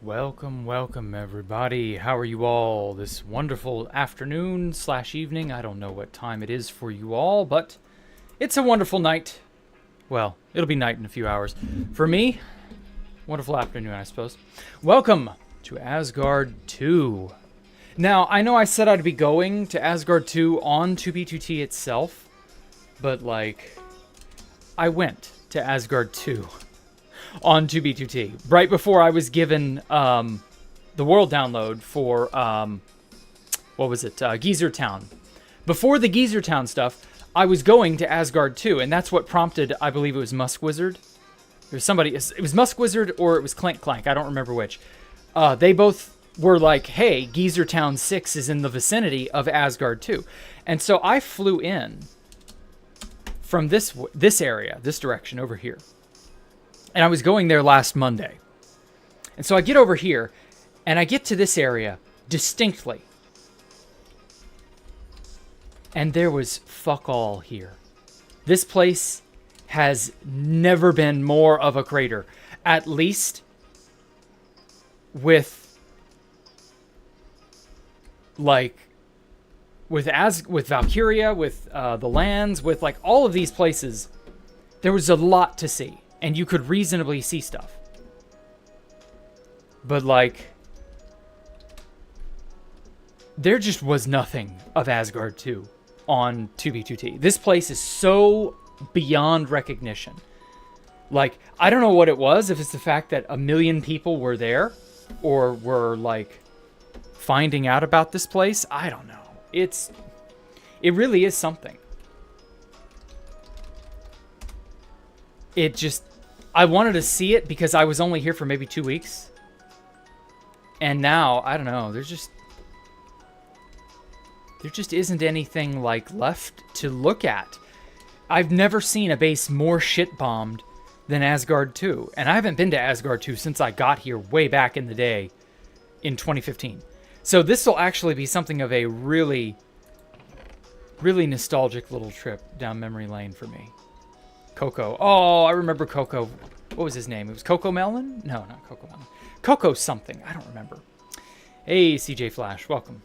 Welcome, welcome everybody. How are you all this wonderful afternoon slash evening? I don't know what time it is for you all, but it's a wonderful night. Well, it'll be night in a few hours. For me, wonderful afternoon, I suppose. Welcome to Asgard 2. Now, I know I said I'd be going to Asgard 2 on 2B2T itself, but I went to Asgard 2 on 2B2T right before I was given the world download for what was it, Geezer Town. Before the Geezer Town stuff, I was going to Asgard 2, and that's what prompted, I believe it was Musk Wizard. There was somebody, it was Musk Wizard or it was Clank Clank, I don't remember which. They both were like, hey, Geezer Town 6 is in the vicinity of Asgard 2. And so I flew in from this area, this direction over here. And I was going there last Monday. And so I get over here, and I get to this area distinctly. And there was fuck all here. This place has never been more of a crater. At least with Valkyria, with the lands, with all of these places, there was a lot to see. And you could reasonably see stuff. But there just was nothing of Asgard 2 on 2B2T. This place is so beyond recognition. I don't know what it was, if it's the fact that a million people were there, or were finding out about this place. I don't know. It really is something. I wanted to see it because I was only here for maybe 2 weeks. And now, I don't know, there just isn't anything left to look at. I've never seen a base more shit-bombed than Asgard 2. And I haven't been to Asgard 2 since I got here way back in the day in 2015. So this will actually be something of a really, really nostalgic little trip down memory lane for me. Coco. Oh, I remember Coco. What was his name? It was Coco Melon? No, not Coco Melon. Coco something. I don't remember. Hey, CJ Flash. Welcome.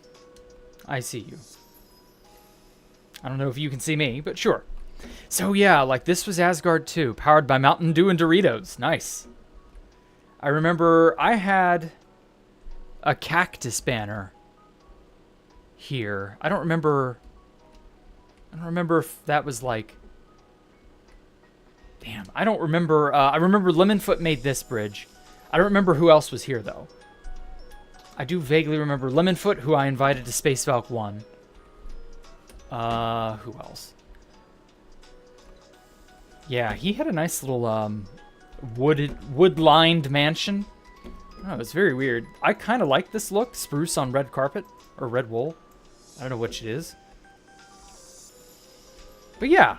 I see you. I don't know if you can see me, but sure. So yeah, this was Asgard 2, powered by Mountain Dew and Doritos. Nice. I remember I had a cactus banner here. I don't remember if that was Damn, I don't remember. I remember Lemonfoot made this bridge. I don't remember who else was here, though. I do vaguely remember Lemonfoot, who I invited to Space Valk 1. Who else? Yeah, he had a nice little wood-lined mansion. Oh, it's very weird. I kind of like this look. Spruce on red carpet. Or red wool. I don't know which it is. But yeah,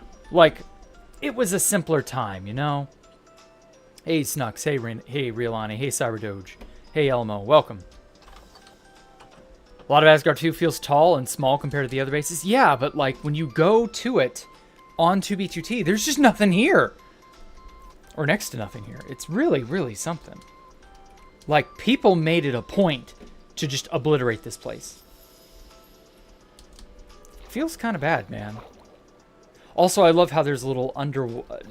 it was a simpler time, you know? Hey, Snux. Hey, hey, Riolani. Hey, Cyberdoge. Hey, Elmo. Welcome. A lot of Asgard 2 feels tall and small compared to the other bases. Yeah, but, when you go to it on 2B2T, there's just nothing here. Or next to nothing here. It's really, really something. People made it a point to just obliterate this place. Feels kind of bad, man. Also, I love how there's a little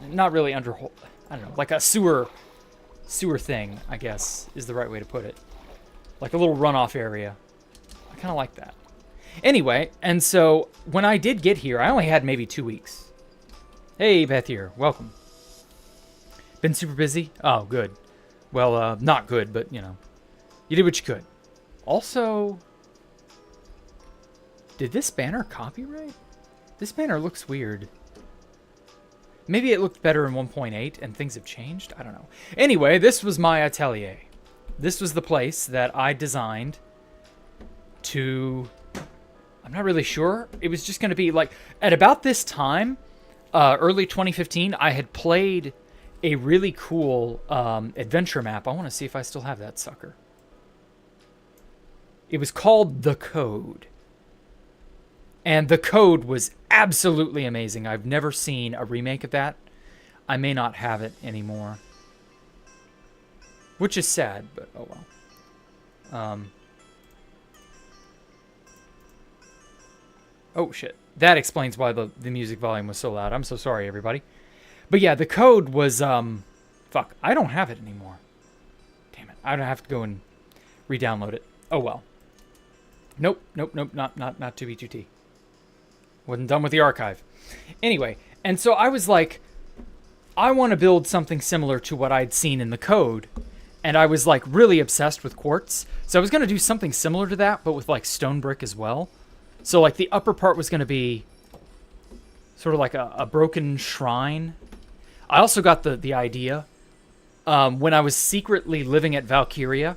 not really I don't know, a sewer thing, I guess, is the right way to put it. A little runoff area. I kind of like that. Anyway, and so when I did get here, I only had maybe 2 weeks. Hey, Beth here. Welcome. Been super busy? Oh, good. Well, not good, but, you did what you could. Also, did this banner copyright? This banner looks weird. Maybe it looked better in 1.8 and things have changed? I don't know. Anyway, this was my Atelier. This was the place that I designed to... I'm not really sure. It was just going to be at about this time, early 2015, I had played a really cool adventure map. I want to see if I still have that sucker. It was called The Code. And The Code was absolutely amazing. I've never seen a remake of that. I may not have it anymore. Which is sad, but oh well. Oh, shit. That explains why the music volume was so loud. I'm so sorry, everybody. But yeah, the code was, fuck, I don't have it anymore. Damn it. I don't have to go and re-download it. Oh, well. Nope, not 2B2T. Wasn't done with the archive. Anyway, and so I was like, I want to build something similar to what I'd seen in the code. And I was like really obsessed with quartz. So I was going to do something similar to that, but with like stone brick as well. So like the upper part was going to be sort of like a broken shrine. I also got the idea when I was secretly living at Valkyria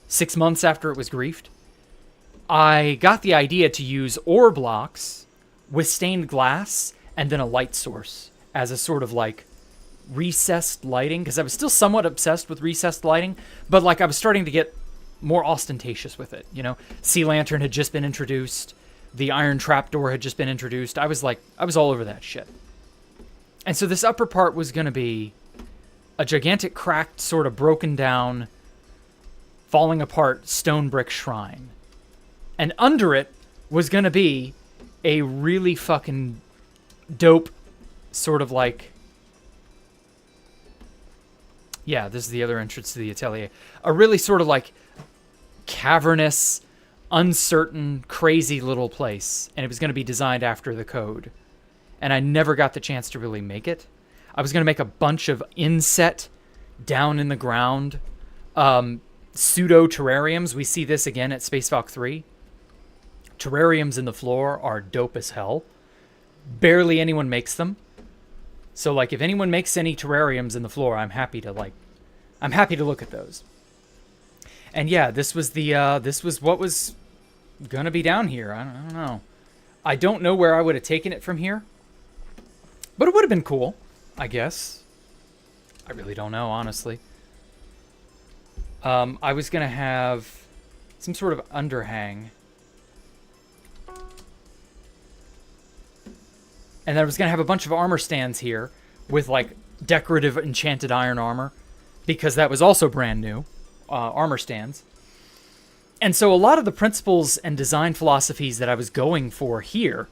6 months after it was griefed. I got the idea to use ore blocks with stained glass and then a light source as a sort of like recessed lighting, because I was still somewhat obsessed with recessed lighting, but like I was starting to get more ostentatious with it, you know. Sea lantern had just been introduced, the iron trapdoor had just been introduced. I was all over that shit. And so this upper part was going to be a gigantic cracked, sort of broken down, falling apart stone brick shrine. And under it was going to be a really fucking dope sort of like, yeah, this is the other entrance to the Atelier. A really sort of like cavernous, uncertain, crazy little place. And it was going to be designed after the code. And I never got the chance to really make it. I was going to make a bunch of inset down in the ground pseudo terrariums. We see this again at Space Valk 3. Terrariums in the floor are dope as hell. Barely anyone makes them. So like if anyone makes any terrariums in the floor, I'm happy to look at those. And yeah, this was what was gonna be down here. I don't know. I don't know where I would have taken it from here. But it would have been cool, I guess. I really don't know, honestly. I was gonna have some sort of underhang. And then I was going to have a bunch of armor stands here with, like, decorative enchanted iron armor. Because that was also brand new. Armor stands. And so a lot of the principles and design philosophies that I was going for here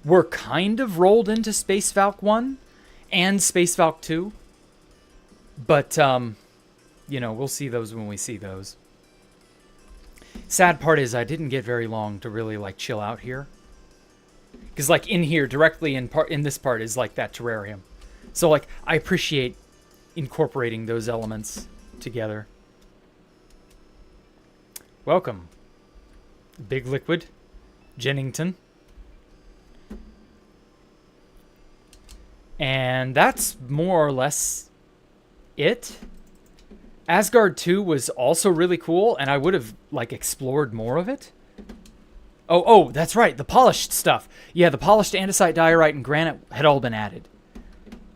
were kind of rolled into Space Valk 1 and Space Valk 2. But, you know, we'll see those when we see those. Sad part is I didn't get very long to really, like, chill out here. Because, like, in here, directly in this part is, like, that terrarium. So, like, I appreciate incorporating those elements together. Welcome, Big Liquid, Jennington. And that's more or less it. Asgard 2 was also really cool, and I would have, like, explored more of it. Oh, that's right. The polished stuff. Yeah, the polished andesite, diorite, and granite had all been added.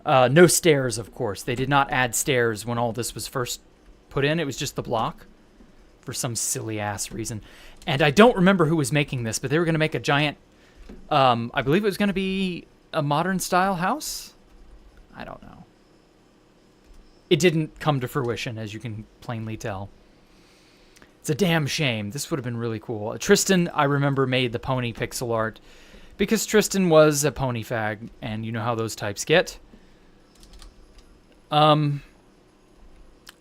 No stairs, of course. They did not add stairs when all this was first put in. It was just the block for some silly-ass reason. And I don't remember who was making this, but they were going to make a giant... I believe it was going to be a modern-style house? I don't know. It didn't come to fruition, as you can plainly tell. It's a damn shame. This would have been really cool. Tristan, I remember, made the pony pixel art because Tristan was a pony fag, and you know how those types get.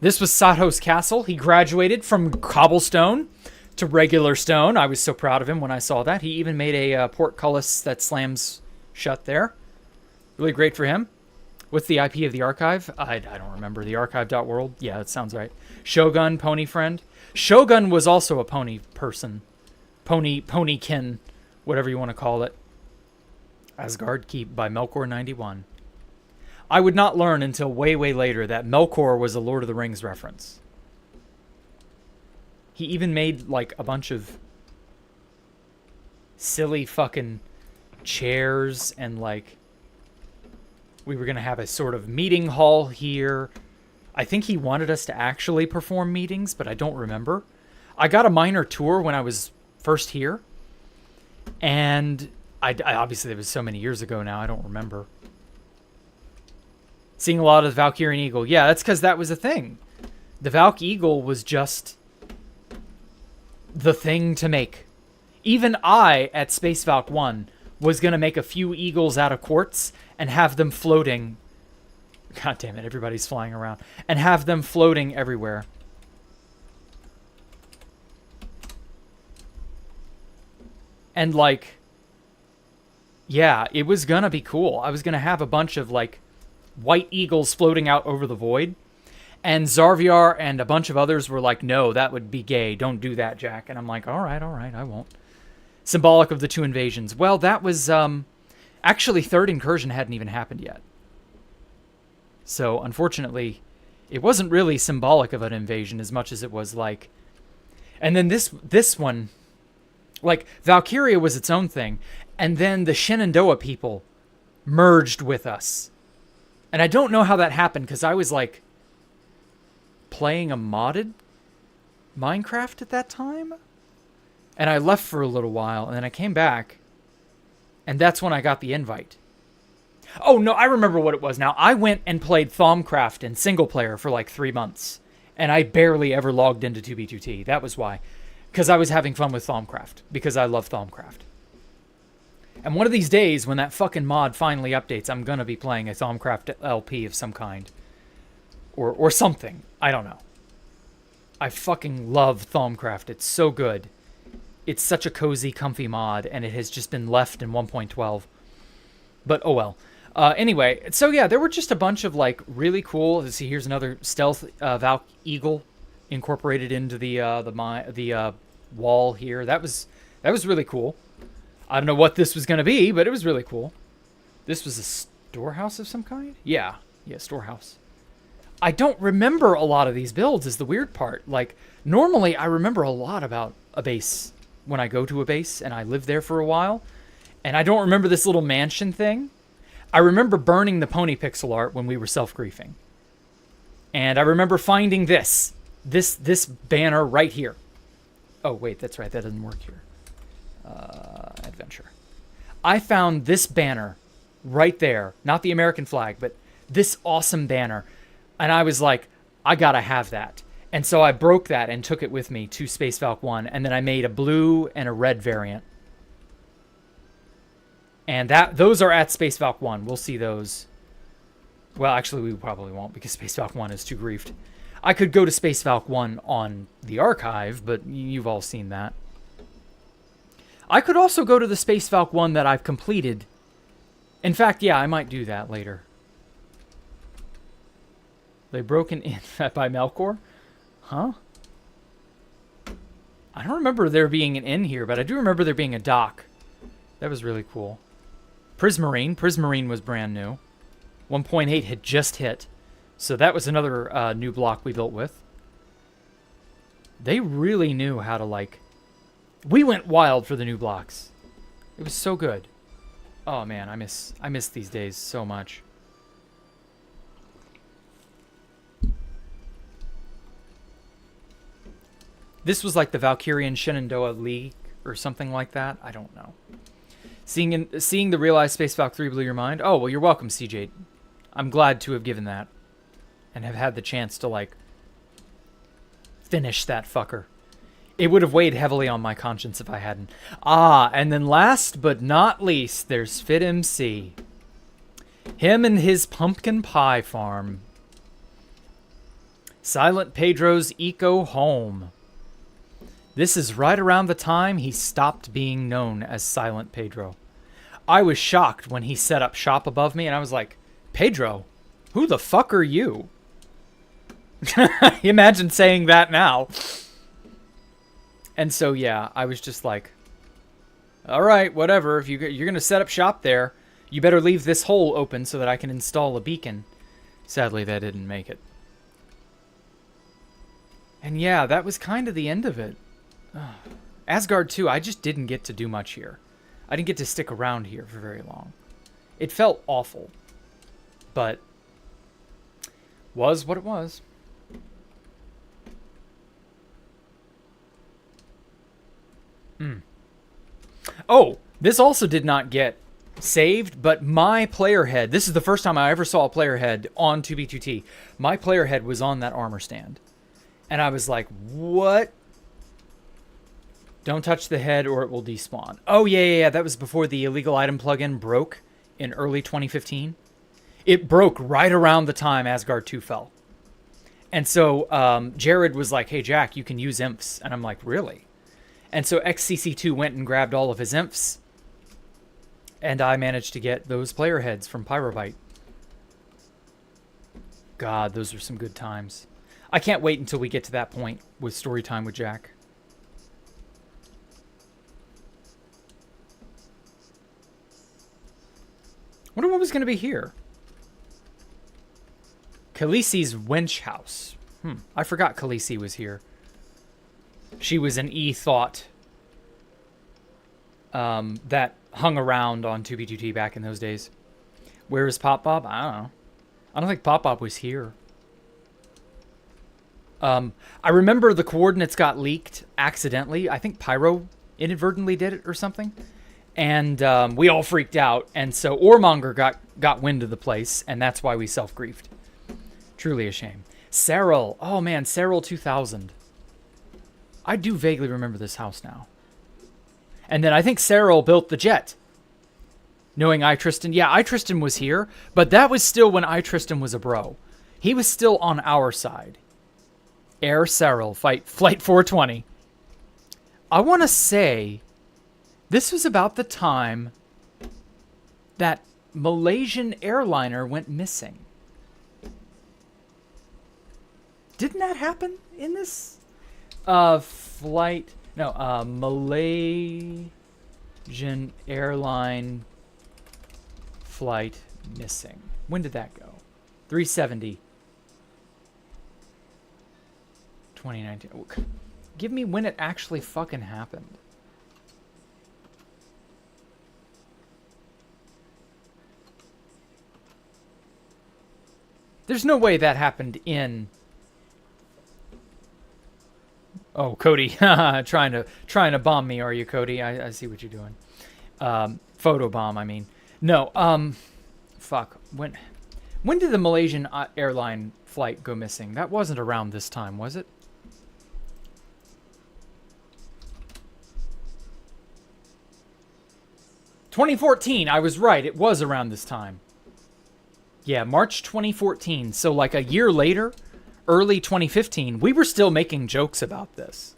This was Sato's castle. He graduated from cobblestone to regular stone. I was so proud of him when I saw that. He even made a portcullis that slams shut there. Really great for him. What's the IP of the archive? I don't remember. The archive.world? Yeah, that sounds right. Shogun, pony friend. Shogun was also a pony person. Ponykin, whatever you want to call it. Asgard Keep by Melkor91. I would not learn until way, way later that Melkor was a Lord of the Rings reference. He even made, like, a bunch of silly fucking chairs and, like, we were going to have a sort of meeting hall here. I think he wanted us to actually perform meetings, but I don't remember. I got a minor tour when I was first here. And I obviously, it was so many years ago now, I don't remember. Seeing a lot of the Valkyrian Eagle. Yeah, that's because that was a thing. The Valk Eagle was just the thing to make. Even I, at Space Valk 1, was going to make a few eagles out of quartz and have them floating. God damn it, everybody's flying around. And have them floating everywhere. And, like, yeah, it was going to be cool. I was going to have a bunch of, like, white eagles floating out over the void. And Zarviar and a bunch of others were like, no, that would be gay. Don't do that, Jack. And I'm like, all right, I won't. Symbolic of the 2 invasions. Well, that was, actually, 3rd incursion hadn't even happened yet. So, unfortunately, it wasn't really symbolic of an invasion as much as it was like... And then this one, like, Valkyria was its own thing. And then the Shenandoah people merged with us. And I don't know how that happened, because I was, like, playing a modded Minecraft at that time. And I left for a little while, and then I came back. And that's when I got the invite. Oh, no, I remember what it was now. I went and played Thaumcraft in single player for like 3 months. And I barely ever logged into 2B2T. That was why. Because I was having fun with Thaumcraft. Because I love Thaumcraft. And one of these days, when that fucking mod finally updates, I'm going to be playing a Thaumcraft LP of some kind. Or something. I don't know. I fucking love Thaumcraft. It's so good. It's such a cozy, comfy mod. And it has just been left in 1.12. But, oh well. Anyway, so yeah, there were just a bunch of, like, really cool... See, here's another stealth Valk Eagle incorporated into the wall here. That was really cool. I don't know what this was going to be, but it was really cool. This was a storehouse of some kind? Yeah, storehouse. I don't remember a lot of these builds is the weird part. Like, normally I remember a lot about a base when I go to a base and I live there for a while. And I don't remember this little mansion thing. I remember burning the pony pixel art when we were self-griefing. And I remember finding this banner right here. Oh, wait, that's right. That doesn't work here. Adventure. I found this banner right there. Not the American flag, but this awesome banner. And I was like, I gotta have that. And so I broke that and took it with me to Space Valk 1. And then I made a blue and a red variant. And those are at Space Valk 1. We'll see those. Well, actually, we probably won't because Space Valk 1 is too griefed. I could go to Space Valk 1 on the archive, but you've all seen that. I could also go to the Space Valk 1 that I've completed. In fact, yeah, I might do that later. They broken in by Melkor? Huh? I don't remember there being an inn here, but I do remember there being a dock. That was really cool. Prismarine. Prismarine was brand new. 1.8 had just hit. So that was another new block we built with. They really knew how to, like... We went wild for the new blocks. It was so good. Oh, man, I miss these days so much. This was like the Valkyrian Shenandoah League or something like that. I don't know. Seeing the realized Space Valk 3 blew your mind? Oh, well, you're welcome, CJ. I'm glad to have given that. And have had the chance to, like, finish that fucker. It would have weighed heavily on my conscience if I hadn't. Ah, and then last but not least, there's Fit MC. Him and his pumpkin pie farm. Silent Pedro's Eco Home. This is right around the time he stopped being known as Silent Pedro. I was shocked when he set up shop above me, and I was like, Pedro, who the fuck are you? Imagine saying that now. And so, yeah, I was just like, all right, whatever. If you're going to set up shop there, you better leave this hole open so that I can install a beacon. Sadly, that didn't make it. And yeah, that was kind of the end of it. Asgard 2, I just didn't get to do much here. I didn't get to stick around here for very long. It felt awful. But was what it was. Oh, this also did not get saved, but my player head, this is the first time I ever saw a player head on 2B2T. My player head was on that armor stand. And I was like, what? Don't touch the head or it will despawn. Oh, yeah. That was before the illegal item plugin broke in early 2015. It broke right around the time Asgard 2 fell. And so Jared was like, hey, Jack, you can use imps. And I'm like, really? And so XCC2 went and grabbed all of his imps. And I managed to get those player heads from Pyrobyte. God, those are some good times. I can't wait until we get to that point with story time with Jack. Wonder what was going to be here. Khaleesi's wench house. I forgot Khaleesi was here. She was an e-thought that hung around on 2B2T back in those days. Where is Pop Bob? I don't know. I don't think Pop Bob was here. I remember the coordinates got leaked accidentally. I think Pyro inadvertently did it or something. And we all freaked out. And so Ormonger got wind of the place, and that's why we self-griefed. Truly a shame. Serral. Oh, man, Serral 2000. I do vaguely remember this house now. And then I think Serral built the jet. Knowing Tristan. Yeah, Tristan was here, but that was still when Tristan was a bro. He was still on our side. Air Serral, Flight 420. I want to say this was about the time that Malaysian airliner went missing. Didn't that happen in this flight? No, Malaysian airline flight missing. When did that go? 370. 2019. Oh, give me when it actually fucking happened. There's no way that happened in... Oh, Cody, trying to bomb me, are you, Cody? I see what you're doing. Photo bomb, I mean. No, fuck. When did the Malaysian airline flight go missing? That wasn't around this time, was it? ...2014, I was right, it was around this time. Yeah, March 2014, so like a year later... Early 2015, we were still making jokes about this.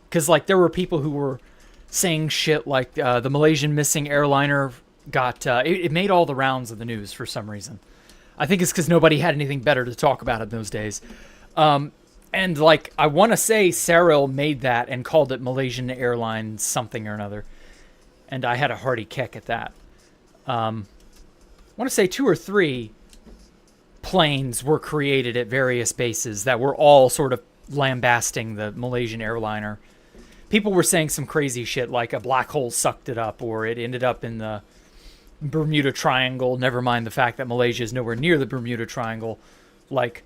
Because, like, there were people who were saying shit like the Malaysian missing airliner got... it made all the rounds of the news for some reason. I think it's because nobody had anything better to talk about in those days. And, like, I want to say Serral made that and called it Malaysian Airlines something or another. And I had a hearty kick at that. I want to say 2 or 3... planes were created at various bases that were all sort of lambasting the Malaysian airliner. People were saying some crazy shit like a black hole sucked it up or it ended up in the Bermuda Triangle. Never mind the fact that Malaysia is nowhere near the Bermuda Triangle. Like,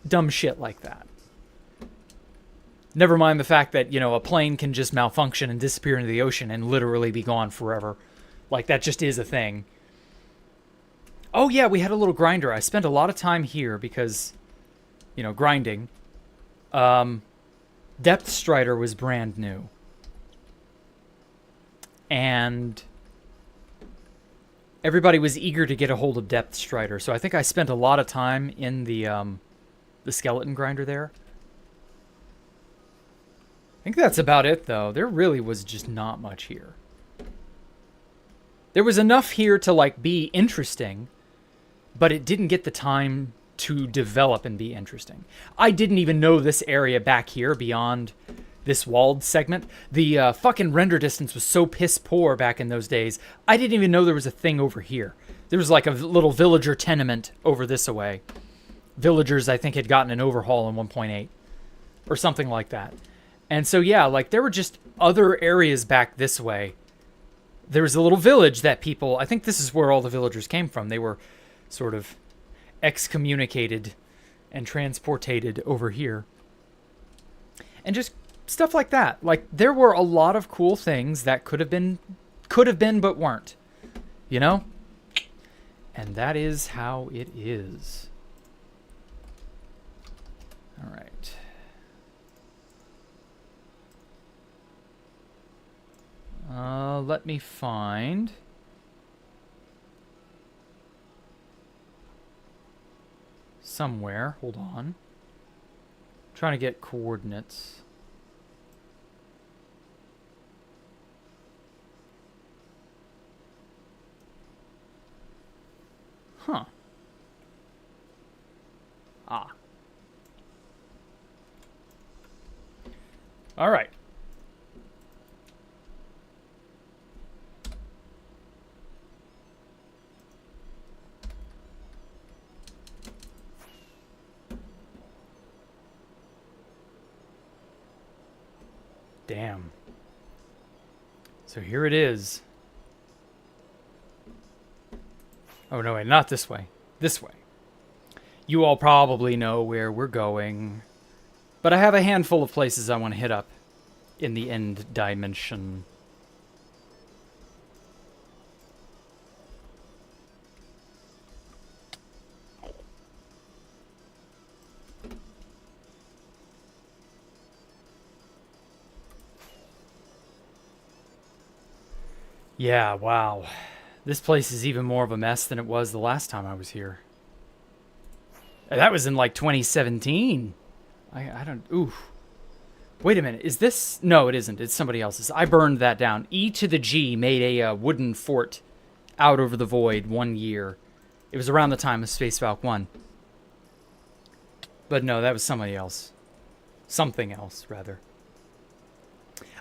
dumb shit like that. Never mind the fact that, you know, a plane can just malfunction and disappear into the ocean and literally be gone forever. Like, that just is a thing. Oh, yeah, we had a little grinder. I spent a lot of time here because, you know, grinding. Depth Strider was brand new. And everybody was eager to get a hold of Depth Strider. So I think I spent a lot of time in the skeleton grinder there. I think that's about it, though. There really was just not much here. There was enough here to, like, be interesting, but it didn't get the time to develop and be interesting. I didn't even know this area back here beyond this walled segment. The fucking render distance was so piss poor back in those days, I didn't even know there was a thing over here. There was like a little villager tenement over this away. Villagers, I think, had gotten an overhaul in 1.8 or something like that. And so, yeah, like there were just other areas back this way. There was a little village that people, I think this is where all the villagers came from. They were sort of excommunicated and transported over here. And just stuff like that. Like there were a lot of cool things that could have been but weren't. You know? And that is how it is. All right. Let me find... somewhere. Hold on. Trying to get coordinates. Huh. Ah. All right. Damn. So here it is. Oh, no, wait, not this way. This way. You all probably know where we're going. But I have a handful of places I want to hit up in the end dimension. Yeah, wow. This place is even more of a mess than it was the last time I was here. That was in like 2017. I don't... Ooh. Wait a minute. Is this... No, it isn't. It's somebody else's. I burned that down. E to the G made a wooden fort out over the void one year. It was around the time of Space Valk 1. But no, that was somebody else. Something else, rather.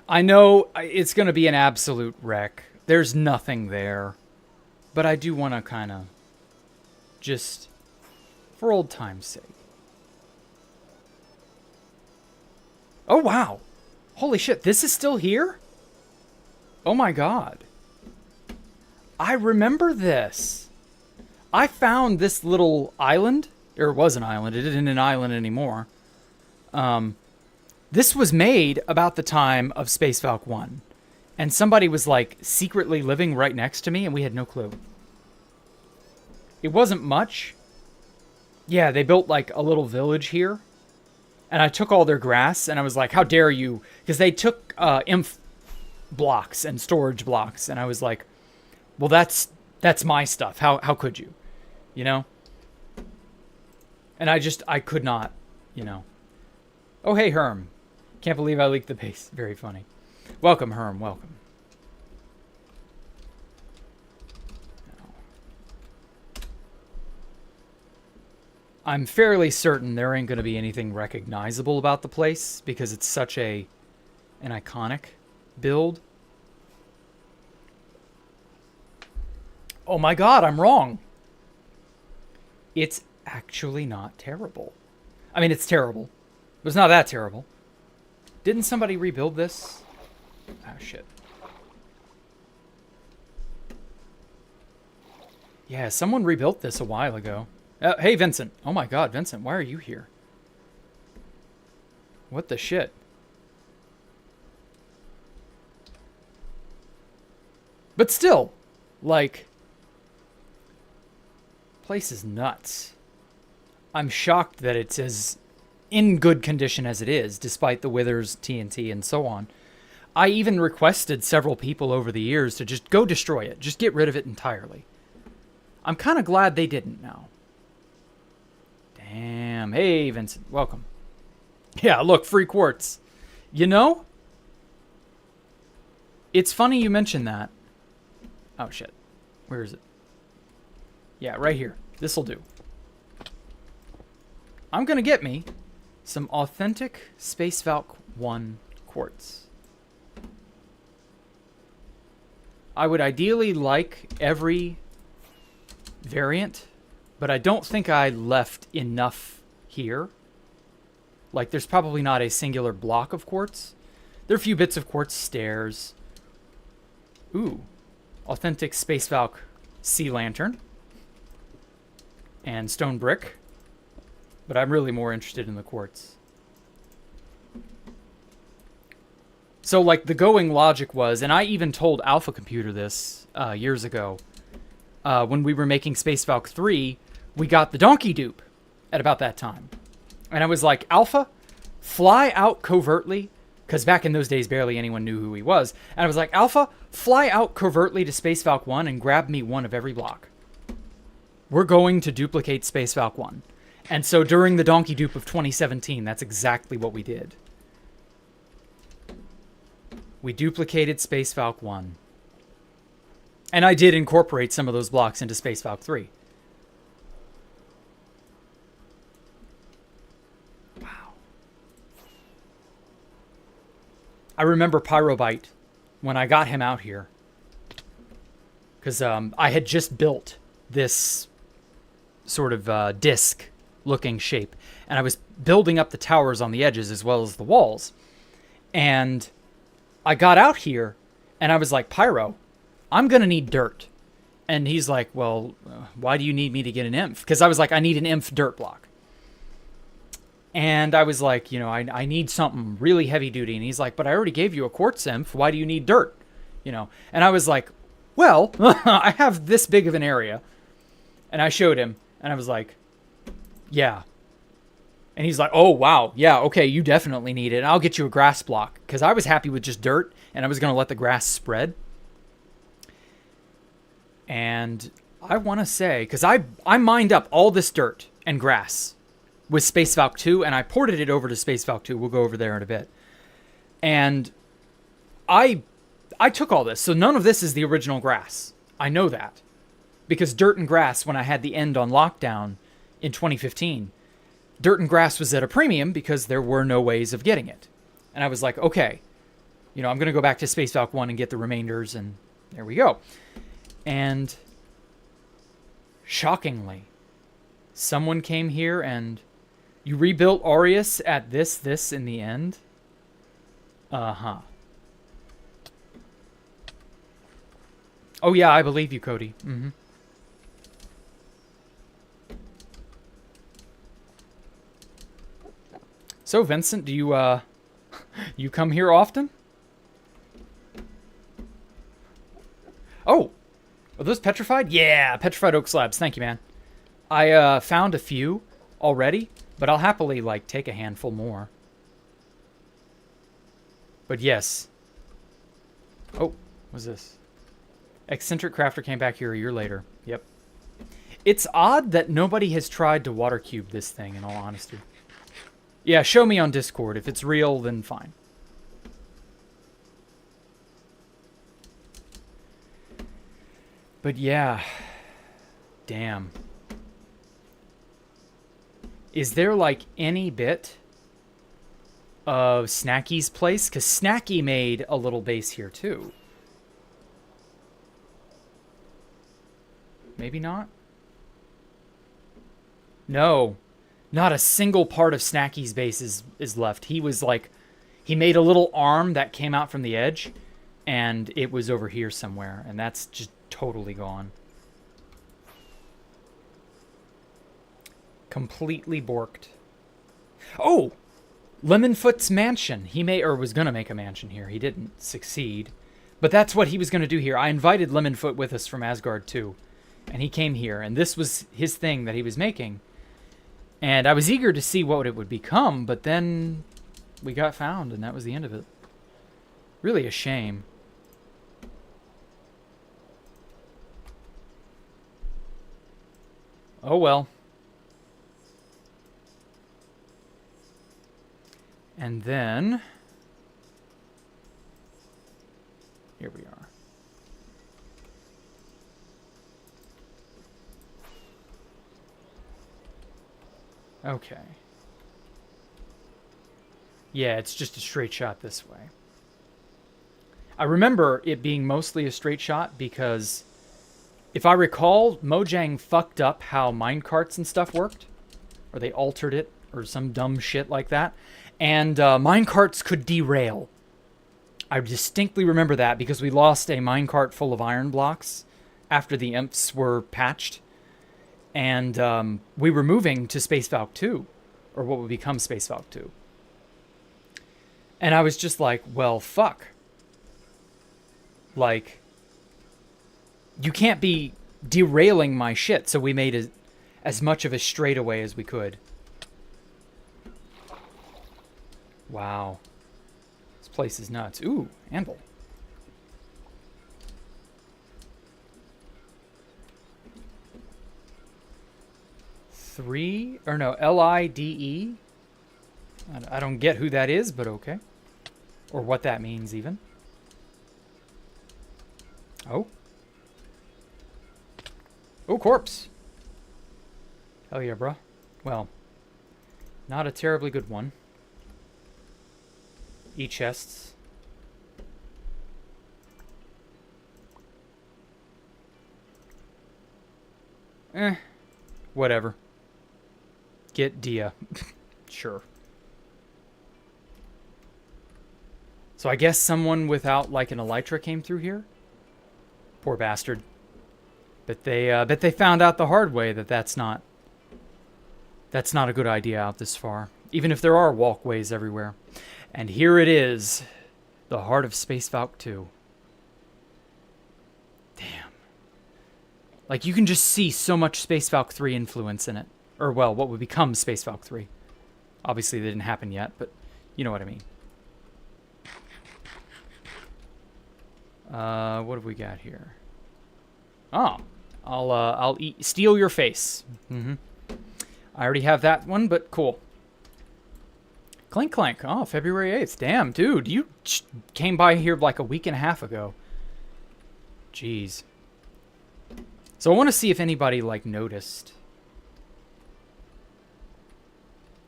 I know it's going to be an absolute wreck. There's nothing there. But I do want to kind of just, for old time's sake. Oh, wow. Holy shit, this is still here? Oh my god. I remember this. I found this little island. Or it was an island. It isn't an island anymore. This was made about the time of Space Valk 1. And somebody was, like, secretly living right next to me, and we had no clue. It wasn't much. Yeah, they built, like, a little village here. And I took all their grass, and I was like, how dare you? Because they took inf blocks and storage blocks. And I was like, well, that's my stuff. How could you? You know? And I could not, you know. Oh, hey, Herm. Can't believe I leaked the base. Very funny. Welcome, Herm. Welcome. I'm fairly certain there ain't going to be anything recognizable about the place because it's such an iconic build. Oh my god, I'm wrong. It's actually not terrible. I mean, it's terrible, but it's not that terrible. Didn't somebody rebuild this? Ah, shit. Yeah, someone rebuilt this a while ago. Hey, Vincent. Oh my god, Vincent, why are you here? What the shit? But still, like, place is nuts. I'm shocked that it's as in good condition as it is, despite the withers, TNT, and so on. I even requested several people over the years to just go destroy it. Just get rid of it entirely. I'm kind of glad they didn't now. Damn. Hey, Vincent. Welcome. Yeah, look, free quartz. You know, it's funny you mention that. Oh, shit. Where is it? Yeah, right here. This'll do. I'm going to get me some authentic Space Valk 1 quartz. I would ideally like every variant, but I don't think I left enough here. Like, there's probably not a singular block of quartz. There are a few bits of quartz stairs. Ooh. Authentic Space Valk sea lantern. And stone brick. But I'm really more interested in the quartz. So, like, the going logic was, and I even told Alpha Computer this years ago, when we were making Space Valk 3, we got the donkey dupe at about that time. And I was like, Alpha, fly out covertly, Because back in those days, barely anyone knew who he was. And I was like, Alpha, fly out covertly to Space Valk 1 and grab me one of every block. We're going to duplicate Space Valk 1. And so during the Donkey Dupe of 2017, that's exactly what we did. We duplicated Space Valk 1. And I did incorporate some of those blocks into Space Valk 3. Wow. I remember Pyrobite when I got him out here. Because I had just built this sort of disc-looking shape. And I was building up the towers on the edges as well as the walls. And I got out here, and I was like, Pyro, I'm going to need dirt. And he's like, well, why do you need me to get an inf? Because I was like, I need an inf dirt block. And I was like, you know, I need something really heavy duty. And he's like, but I already gave you a quartz inf. Why do you need dirt? You know, and I was like, well, I have this big of an area. And I showed him, and I was like, yeah. And he's like, oh, wow. Yeah, okay, you definitely need it. And I'll get you a grass block. Because I was happy with just dirt, and I was going to let the grass spread. And I want to say, because I mined up all this dirt and grass with Space Valk 2, and I ported it over to Space Valk 2. We'll go over there in a bit. And I took all this. So none of this is the original grass. I know that. Because dirt and grass, when I had the end on lockdown in 2015, dirt and grass was at a premium because there were no ways of getting it. And I was like, okay, you know, I'm going to go back to Space Valk 1 and get the remainders, and there we go. And shockingly, someone came here and you rebuilt Aureus at this in the end? Uh-huh. Oh yeah, I believe you, Cody. Mm-hmm. So, Vincent, do you, you come here often? Oh! Are those petrified? Yeah, petrified oak slabs. Thank you, man. I, found a few already, but I'll happily, like, take a handful more. But yes. Oh, what's this? Eccentric Crafter came back here a year later. Yep. It's odd that nobody has tried to water cube this thing, in all honesty. Yeah, show me on Discord. If it's real, then fine. But yeah. Damn. Is there, like, any bit of Snacky's place? Because Snacky made a little base here, too. Maybe not? No. Not a single part of Snacky's base is left. He was like... He made a little arm that came out from the edge, and it was over here somewhere, and that's just totally gone. Completely borked. Oh! Lemonfoot's mansion. He may, or was going to make a mansion here. He didn't succeed. But that's what he was going to do here. I invited Lemonfoot with us from Asgard too. And he came here, and this was his thing that he was making. And I was eager to see what it would become, but then we got found, and that was the end of it. Really a shame. Oh well. And then... Here we are. Okay. Yeah, it's just a straight shot this way. I remember it being mostly a straight shot because, if I recall, Mojang fucked up how minecarts and stuff worked. Or they altered it, or some dumb shit like that. And minecarts could derail. I distinctly remember that because we lost a minecart full of iron blocks after the imps were patched. And we were moving to Space Valk 2, or what would become Space Valk 2. And I was just like, well, fuck. Like, you can't be derailing my shit, so we made as much of a straightaway as we could. Wow. This place is nuts. Ooh, anvil. Lide. I don't get who that is, but okay. Or what that means, even. Oh. Oh, corpse. Hell yeah, bruh. Well, not a terribly good one. E-chests. Whatever. Get Dia. Sure. So I guess someone without, like, an elytra came through here? Poor bastard. Bet they found out the hard way that that's not a good idea out this far. Even if there are walkways everywhere. And here it is. The heart of Space Valk 2. Damn. Like, you can just see so much Space Valk 3 influence in it. Or, well, what would become Space Valk 3. Obviously, that didn't happen yet, but you know what I mean. What have we got here? Oh, I'll steal your face. I already have that one, but cool. Clink Clank. Oh, February 8th. Damn, dude, you came by here like a week and a half ago. Jeez. So I want to see if anybody, like, noticed.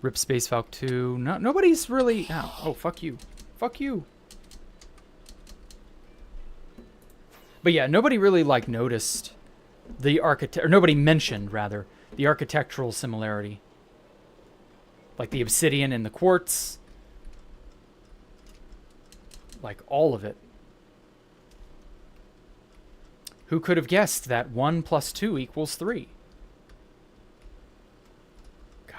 Rip Space Valk 2. No, nobody's really... Oh, fuck you. Fuck you. But yeah, nobody really, like, noticed the or nobody mentioned, rather, the architectural similarity. Like the obsidian and the quartz. Like, all of it. Who could have guessed that 1 + 2 = 3? God.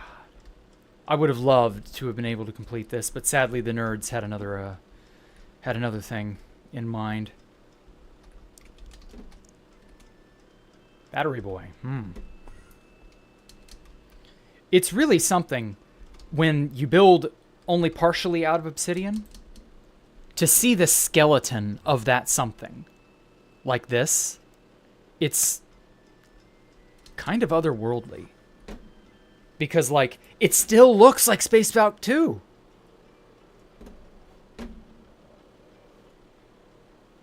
I would have loved to have been able to complete this, but sadly the nerds had another thing in mind. Battery boy. It's really something when you build only partially out of obsidian to see the skeleton of that something like this. It's kind of otherworldly. Because, like, it still looks like Space Valk 2.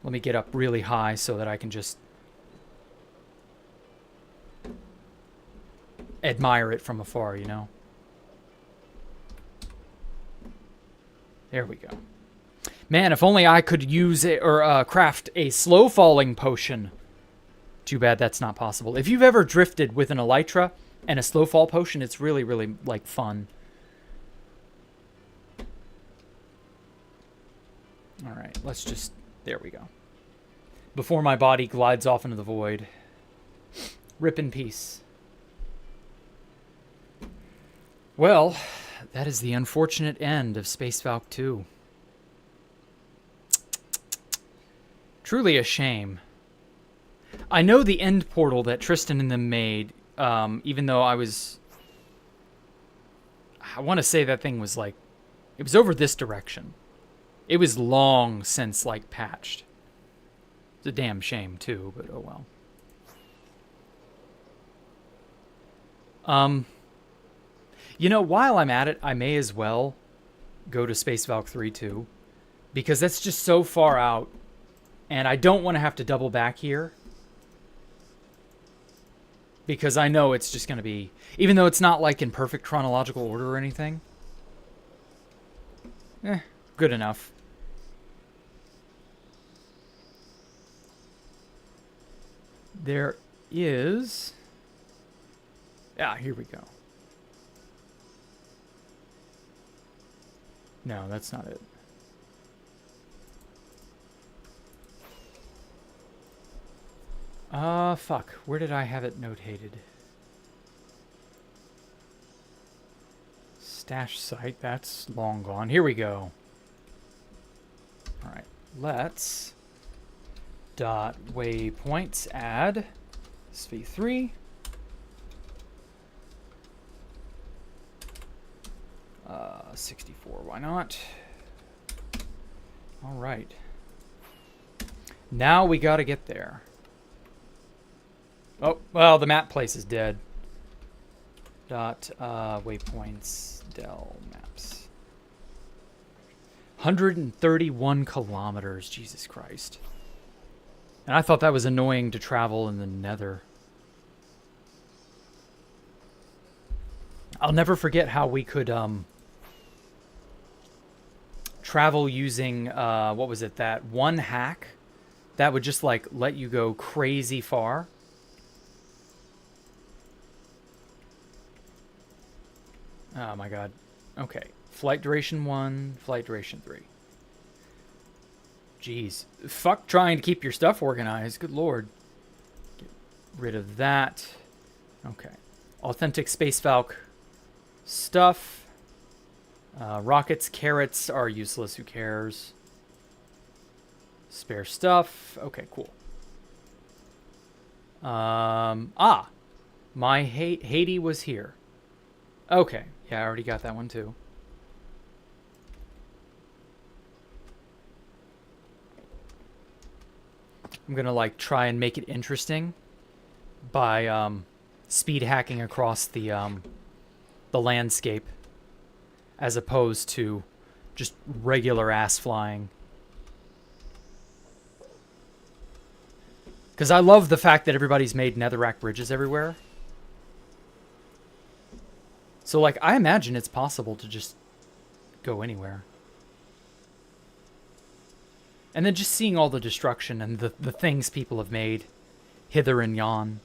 Let me get up really high so that I can just admire it from afar, you know? There we go. Man, if only I could use it or craft a slow falling potion. Too bad that's not possible. If you've ever drifted with an elytra and a slow fall potion, it's really, really, like, fun. All right, let's just... There we go. Before my body glides off into the void. Rip in peace. Well, that is the unfortunate end of Space Valk 2. Truly a shame. I know the end portal that Tristan and them made, even though I want to say that thing was like, it was over this direction. It was long since, like, patched. It's a damn shame, too, but oh well. You know, while I'm at it, I may as well go to Space Valk 3 too, because that's just so far out, and I don't want to have to double back here, because I know it's just going to be, even though it's not like in perfect chronological order or anything, good enough. There is... Yeah, here we go. No, that's not it. Fuck. Where did I have it notated? Stash site. That's long gone. Here we go. Alright. Let's... dot waypoints add SV3. 64, why not? All right. Now we gotta get there. Oh, well, the map place is dead. Dot, waypoints, Dell maps. 131 kilometers, Jesus Christ. And I thought that was annoying to travel in the nether. I'll never forget how we could, travel using, what was it, that one hack that would just, like, let you go crazy far. Oh my god. Okay. Flight duration 1, flight duration 3. Jeez. Fuck trying to keep your stuff organized. Good lord. Get rid of that. Okay. Authentic Space Valk stuff. Rockets, carrots are useless. Who cares? Spare stuff. Okay, cool. My Haiti was here. Okay. Yeah, I already got that one too. I'm gonna like try and make it interesting by speed hacking across the landscape as opposed to just regular ass flying. Because I love the fact that everybody's made netherrack bridges everywhere. So, like, I imagine it's possible to just go anywhere. And then just seeing all the destruction and the things people have made hither and yon.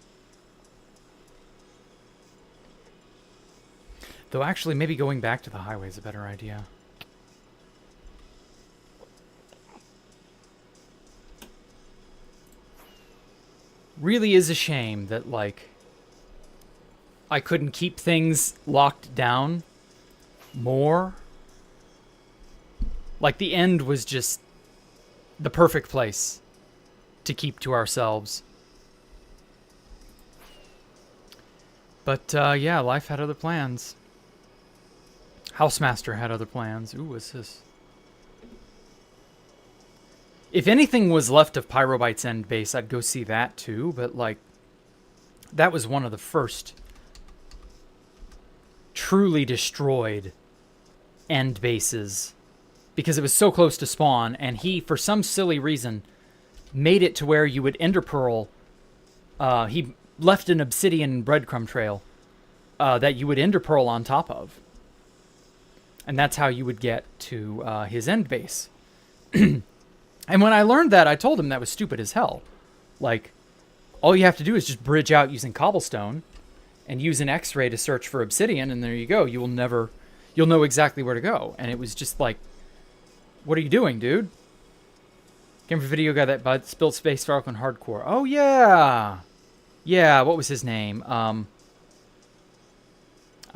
Though, actually, maybe going back to the highway is a better idea. Really is a shame that, like, I couldn't keep things locked down more. Like, the end was just the perfect place to keep to ourselves. But, yeah, life had other plans. Housemaster had other plans. Ooh, what's this? If anything was left of Pyrobyte's end base, I'd go see that too, but, like, that was one of the first truly destroyed end bases because it was so close to spawn, and he, for some silly reason, made it to where you would ender pearl. He left an obsidian breadcrumb trail that you would ender pearl on top of, and that's how you would get to his end base. And when I learned that, I told him that was stupid as hell. Like, all you have to do is just bridge out using cobblestone and use an X-ray to search for obsidian, and there you go. You'll know exactly where to go. And it was just like, what are you doing, dude? Came from a video guy that spilled Space Valk on hardcore. Oh, yeah. Yeah, what was his name? I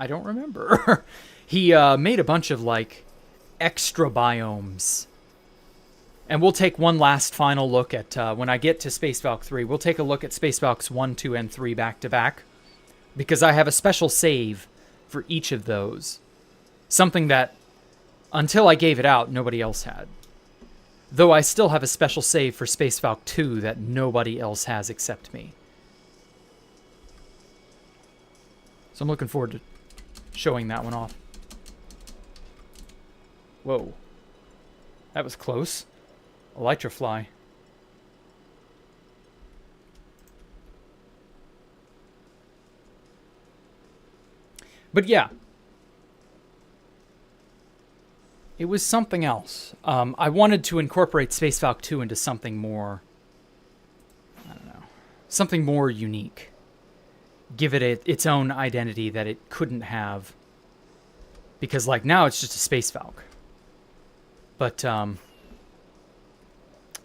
don't remember. He made a bunch of, like, extra biomes. And we'll take one last final look at, when I get to Space Valk 3, we'll take a look at Space Valks 1, 2, and 3 back to back. Because I have a special save for each of those. Something that, until I gave it out, nobody else had. Though I still have a special save for Space Valk 2 that nobody else has except me. So I'm looking forward to showing that one off. Whoa. That was close. Elytra fly. But yeah. It was something else. I wanted to incorporate Space Valk 2 into something more, I don't know, something more unique. Give it its own identity that it couldn't have. Because, like, now it's just a Space Valk. But, I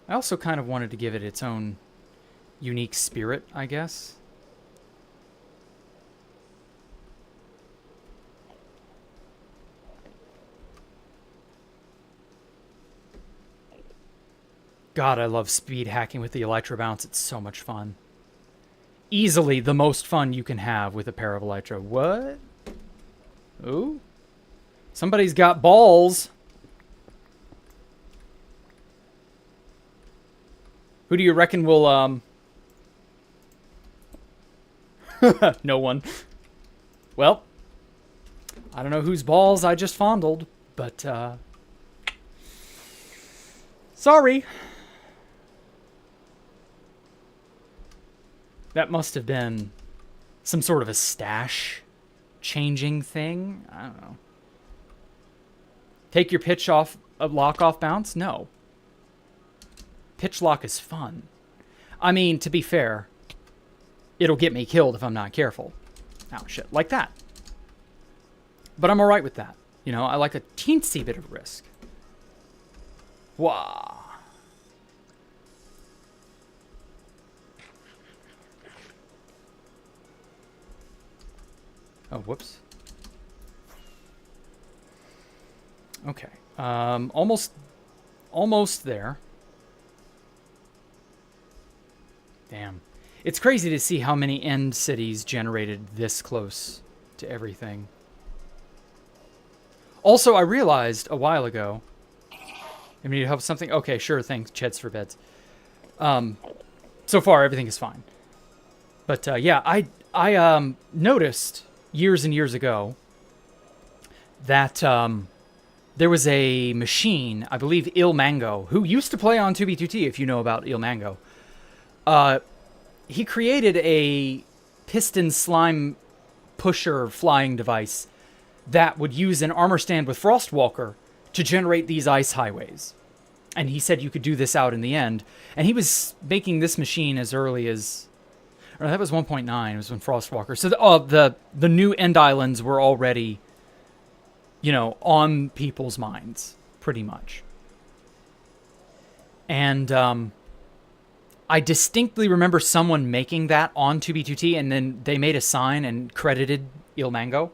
also kind of wanted to give it its own unique spirit, I guess. God, I love speed hacking with the Elytra Bounce. It's so much fun. Easily the most fun you can have with a pair of Elytra. What? Ooh. Somebody's got balls. Who do you reckon will, no one. Well, I don't know whose balls I just fondled, but, sorry. That must have been some sort of a stash changing thing. I don't know. Take your pitch off, lock off bounce? No. Pitch lock is fun. I mean, to be fair, it'll get me killed if I'm not careful. Oh, shit. Like that. But I'm alright with that. You know, I like a teensy bit of risk. Wah. Oh, whoops. Okay. Almost there. Damn. It's crazy to see how many end cities generated this close to everything. Also, I realized a while ago... I need help with something? Okay, sure, thanks. Cheds for beds. So far, everything is fine. But, yeah, I noticed years and years ago that there was a machine, I believe Il Mango, who used to play on 2B2T, if you know about Il Mango. He created a piston slime pusher flying device that would use an armor stand with Frostwalker to generate these ice highways. And he said you could do this out in the end. And he was making this machine as early as... Or that was 1.9. It was when Frostwalker... So the new end islands were already, you know, on people's minds, pretty much. And I distinctly remember someone making that on 2B2T, and then they made a sign and credited Il Mango.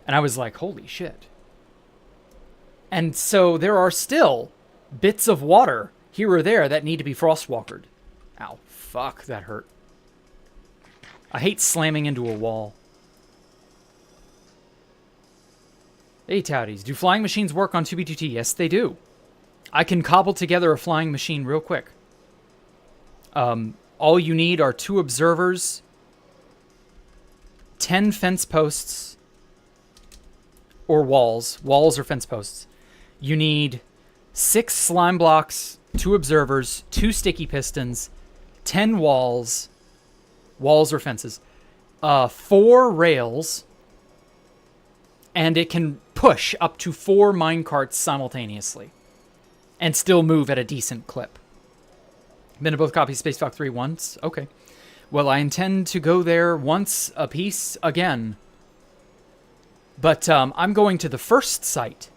And I was like, holy shit. And so there are still bits of water here or there that need to be frostwalkered. Ow, fuck, that hurt. I hate slamming into a wall. Hey, Touties, do flying machines work on 2B2T? Yes, they do. I can cobble together a flying machine real quick. All you need are 2 observers, 10 fence posts, or walls or fence posts. You need 6 slime blocks, 2 observers, 2 sticky pistons, 10 walls or fences, 4 rails, and it can push up to 4 minecarts simultaneously and still move at a decent clip. Been to both copies of Space Valk 3 once? Okay. Well, I intend to go there once a piece again. But I'm going to the first site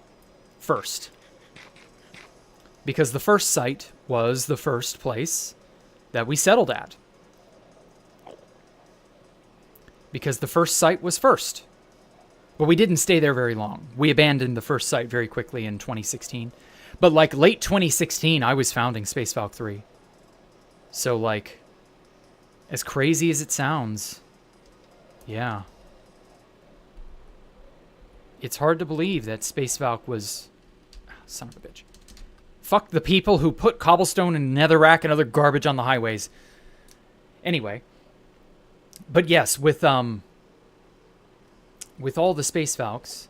first. Because the first site was the first place that we settled at. Because the first site was first. But we didn't stay there very long. We abandoned the first site very quickly in 2016. But like late 2016, I was founding Space Valk 3. So like, as crazy as it sounds, yeah. It's hard to believe that Space Valk was... Son of a bitch. Fuck the people who put cobblestone and netherrack and other garbage on the highways. Anyway. But yes, with all the Space Valks...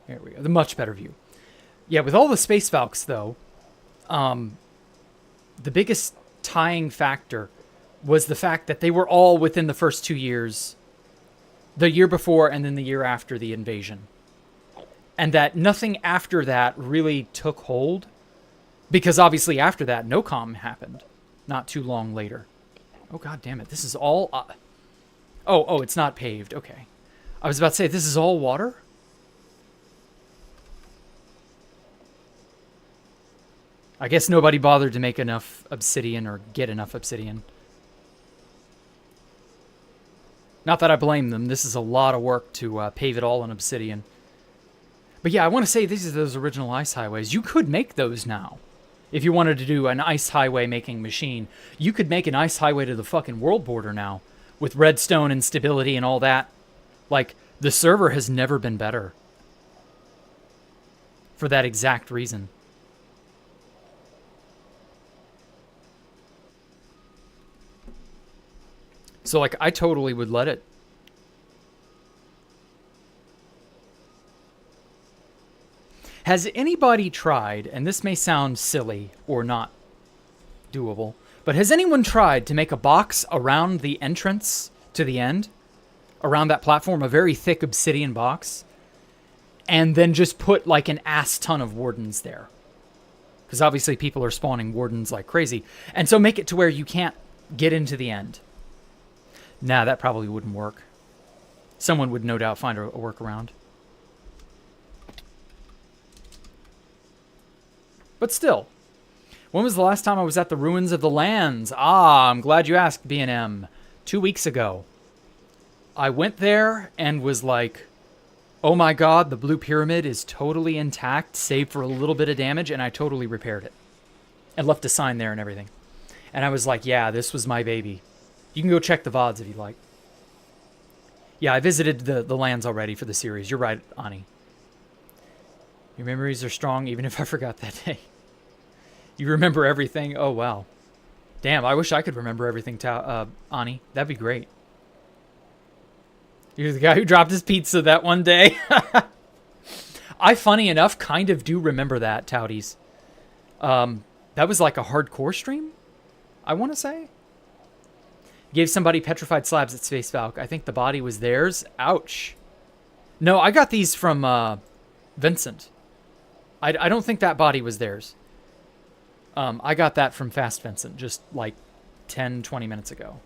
There we go. The much better view. Yeah, with all the Space Valks, though, the biggest tying factor was the fact that they were all within the first 2 years. The year before and then the year after the invasion. And that nothing after that really took hold. Because obviously after that, NOCOM happened. Not too long later. Oh, god damn it. This is all... Oh, it's not paved. Okay. I was about to say, this is all water? I guess nobody bothered to make enough obsidian or get enough obsidian. Not that I blame them. This is a lot of work to pave it all in obsidian. But yeah, I want to say these are those original ice highways. You could make those now. If you wanted to do an ice highway making machine, you could make an ice highway to the fucking world border now. With redstone and stability and all that. Like, the server has never been better. For that exact reason. So, like, I totally would let it. Has anybody tried, and this may sound silly or not doable, but has anyone tried to make a box around the entrance to the end? Around that platform, a very thick obsidian box? And then just put, like, an ass ton of wardens there. Because obviously people are spawning wardens like crazy. And so make it to where you can't get into the end. Nah, that probably wouldn't work. Someone would no doubt find a workaround. But still, when was the last time I was at the ruins of the lands? Ah, I'm glad you asked, B&M. 2 weeks ago. I went there and was like, oh my god, the blue pyramid is totally intact, save for a little bit of damage, and I totally repaired it. And left a sign there and everything. And I was like, yeah, this was my baby. You can go check the VODs if you like. Yeah, I visited the lands already for the series. You're right, Ani. Your memories are strong even if I forgot that day. You remember everything? Oh, wow. Damn, I wish I could remember everything, Ani. That'd be great. You're the guy who dropped his pizza that one day. I, funny enough, kind of do remember that, Touties. That was like a hardcore stream, I want to say. Gave somebody petrified slabs at Space Valk. I think the body was theirs. Ouch. No, I got these from Vincent. I don't think that body was theirs. I got that from Fast Vincent just like 10, 20 minutes ago.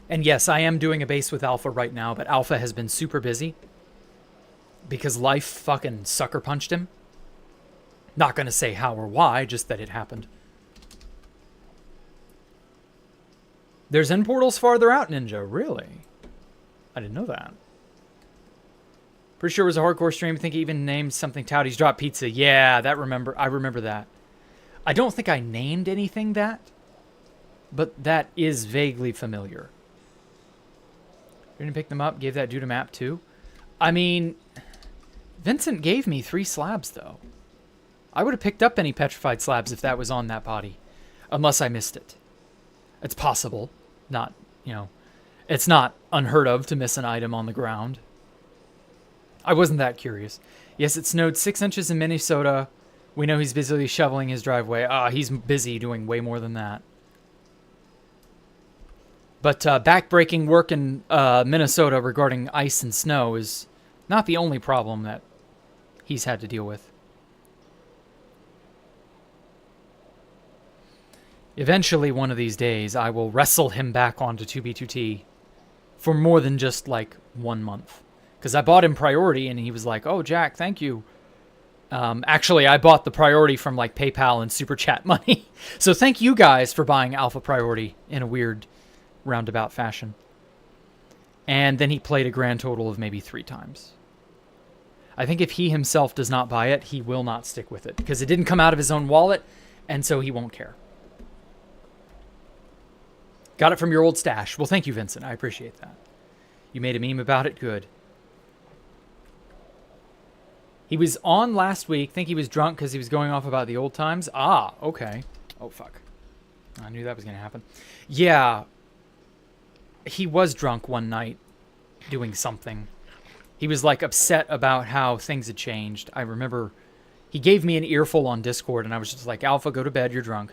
And yes, I am doing a base with Alpha right now, but Alpha has been super busy because life fucking sucker punched him. Not going to say how or why, just that it happened. There's end portals farther out, Ninja. Really? I didn't know that. Pretty sure it was a hardcore stream. I think he even named something Touties Drop Pizza. Yeah, I remember that. I don't think I named anything that, but that is vaguely familiar. Didn't pick them up, gave that dude a map too. I mean, Vincent gave me 3 slabs though. I would have picked up any petrified slabs if that was on that body. Unless I missed it. It's possible. Not, it's not unheard of to miss an item on the ground. I wasn't that curious. Yes, it snowed 6 inches in Minnesota. We know he's busily shoveling his driveway. He's busy doing way more than that. But back-breaking work in Minnesota regarding ice and snow is not the only problem that he's had to deal with. Eventually, one of these days, I will wrestle him back onto 2B2T for more than just, like, 1 month. Because I bought him priority, and he was like, oh, Jack, thank you. Actually, I bought the priority from, like, PayPal and Super Chat money. So thank you guys for buying Alpha priority in a weird, roundabout fashion. And then he played a grand total of maybe 3 times. I think if he himself does not buy it, he will not stick with it. Because it didn't come out of his own wallet, and so he won't care. Got it from your old stash. Well, thank you, Vincent. I appreciate that. You made a meme about it? Good. He was on last week. Think he was drunk because he was going off about the old times. Ah, okay. Oh, fuck. I knew that was going to happen. Yeah. He was drunk one night doing something. He was, like, upset about how things had changed. I remember he gave me an earful on Discord, and I was just like, Alpha, go to bed. You're drunk.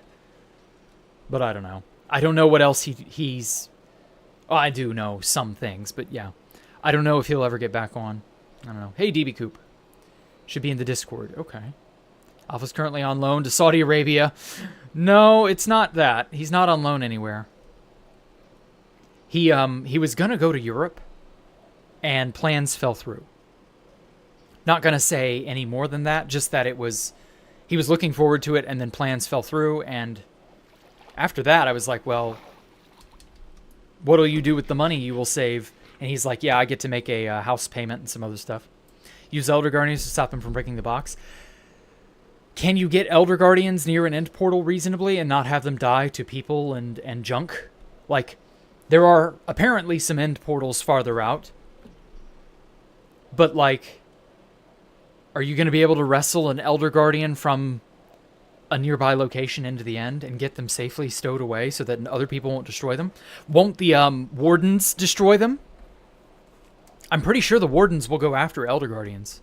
But I don't know. I don't know what else he's... Oh, I do know some things, but yeah. I don't know if he'll ever get back on. I don't know. Hey, DB Coop. Should be in the Discord. Okay. Alpha's currently on loan to Saudi Arabia. No, it's not that. He's not on loan anywhere. He was going to go to Europe, and plans fell through. Not going to say any more than that, just that he was looking forward to it, and then plans fell through, and... After that, I was like, well, what will you do with the money you will save? And he's like, yeah, I get to make a house payment and some other stuff. Use Elder Guardians to stop them from breaking the box. Can you get Elder Guardians near an end portal reasonably and not have them die to people and junk? Like, there are apparently some end portals farther out. But, like, are you going to be able to wrestle an Elder Guardian from a nearby location into the end and get them safely stowed away so that other people won't destroy them. Won't the wardens destroy them? I'm pretty sure the wardens will go after Elder Guardians.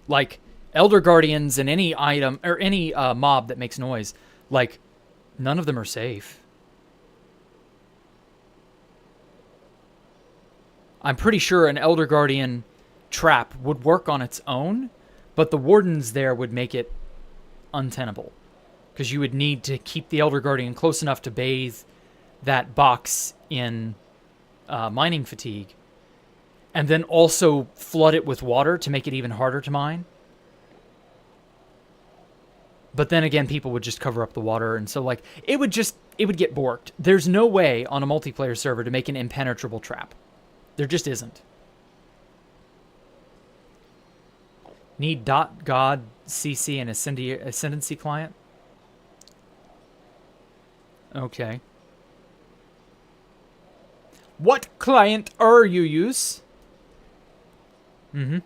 Like, Elder Guardians and any item, or any mob that makes noise, like, none of them are safe. I'm pretty sure an Elder Guardian trap would work on its own, but the wardens there would make it untenable. Because you would need to keep the Elder Guardian close enough to bathe that box in mining fatigue. And then also flood it with water to make it even harder to mine. But then again, people would just cover up the water. And so, like, it would get borked. There's no way on a multiplayer server to make an impenetrable trap. There just isn't. Need .god CC and Ascendancy client? Okay. What client are you use? Mm-hmm.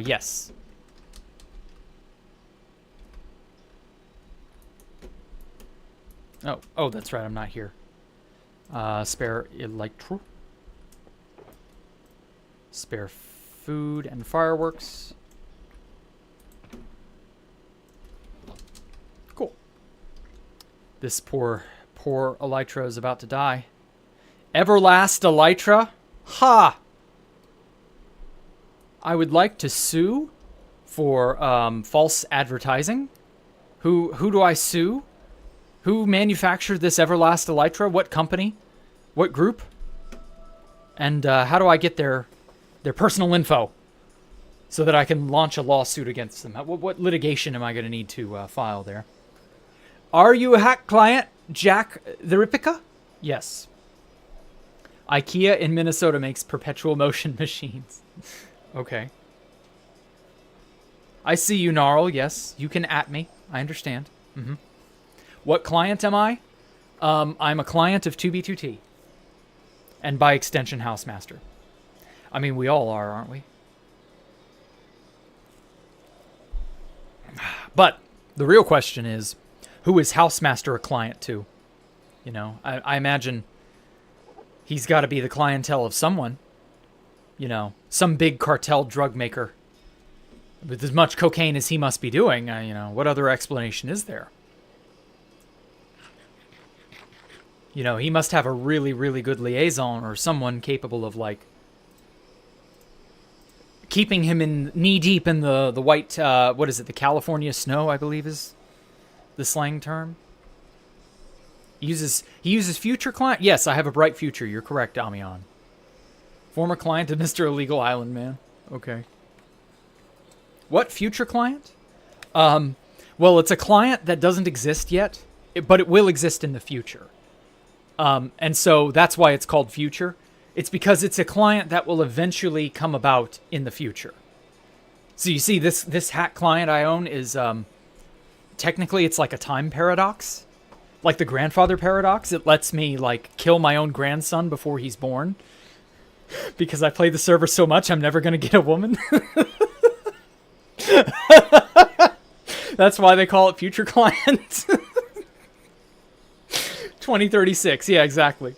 Yes. Oh, that's right, I'm not here. Spare electro. Spare food and fireworks. Cool. This poor Elytra is about to die. Everlast Elytra? Ha! I would like to sue for false advertising. Who do I sue? Who manufactured this Everlast Elytra? What company? What group? And how do I get their personal info so that I can launch a lawsuit against them? What litigation am I going to need to file there? Are you a hack client, Jacktherippa? Yes. IKEA in Minnesota makes perpetual motion machines. Okay. I see you, Gnarl. Yes, you can at me. I understand. Mm-hmm. What client am I? I'm a client of 2B2T. And by extension, Housemaster. I mean, we all are, aren't we? But the real question is, who is Housemaster a client to? You know, I imagine he's got to be the clientele of someone. You know, some big cartel drug maker. With as much cocaine as he must be doing, you know, what other explanation is there? You know, he must have a really, really good liaison or someone capable of, like, keeping him in knee-deep in the white, what is it, the California snow, I believe is the slang term. He uses future client? Yes, I have a bright future. You're correct, Amion. Former client of Mr. Illegal Island Man. Okay. What future client? Well, it's a client that doesn't exist yet, but it will exist in the future. And so that's why it's called future. It's because it's a client that will eventually come about in the future. So you see, this hack client I own is, technically it's like a time paradox. Like the grandfather paradox. It lets me, like, kill my own grandson before he's born. Because I play the server so much, I'm never going to get a woman. That's why they call it future client. 2036. Yeah, exactly.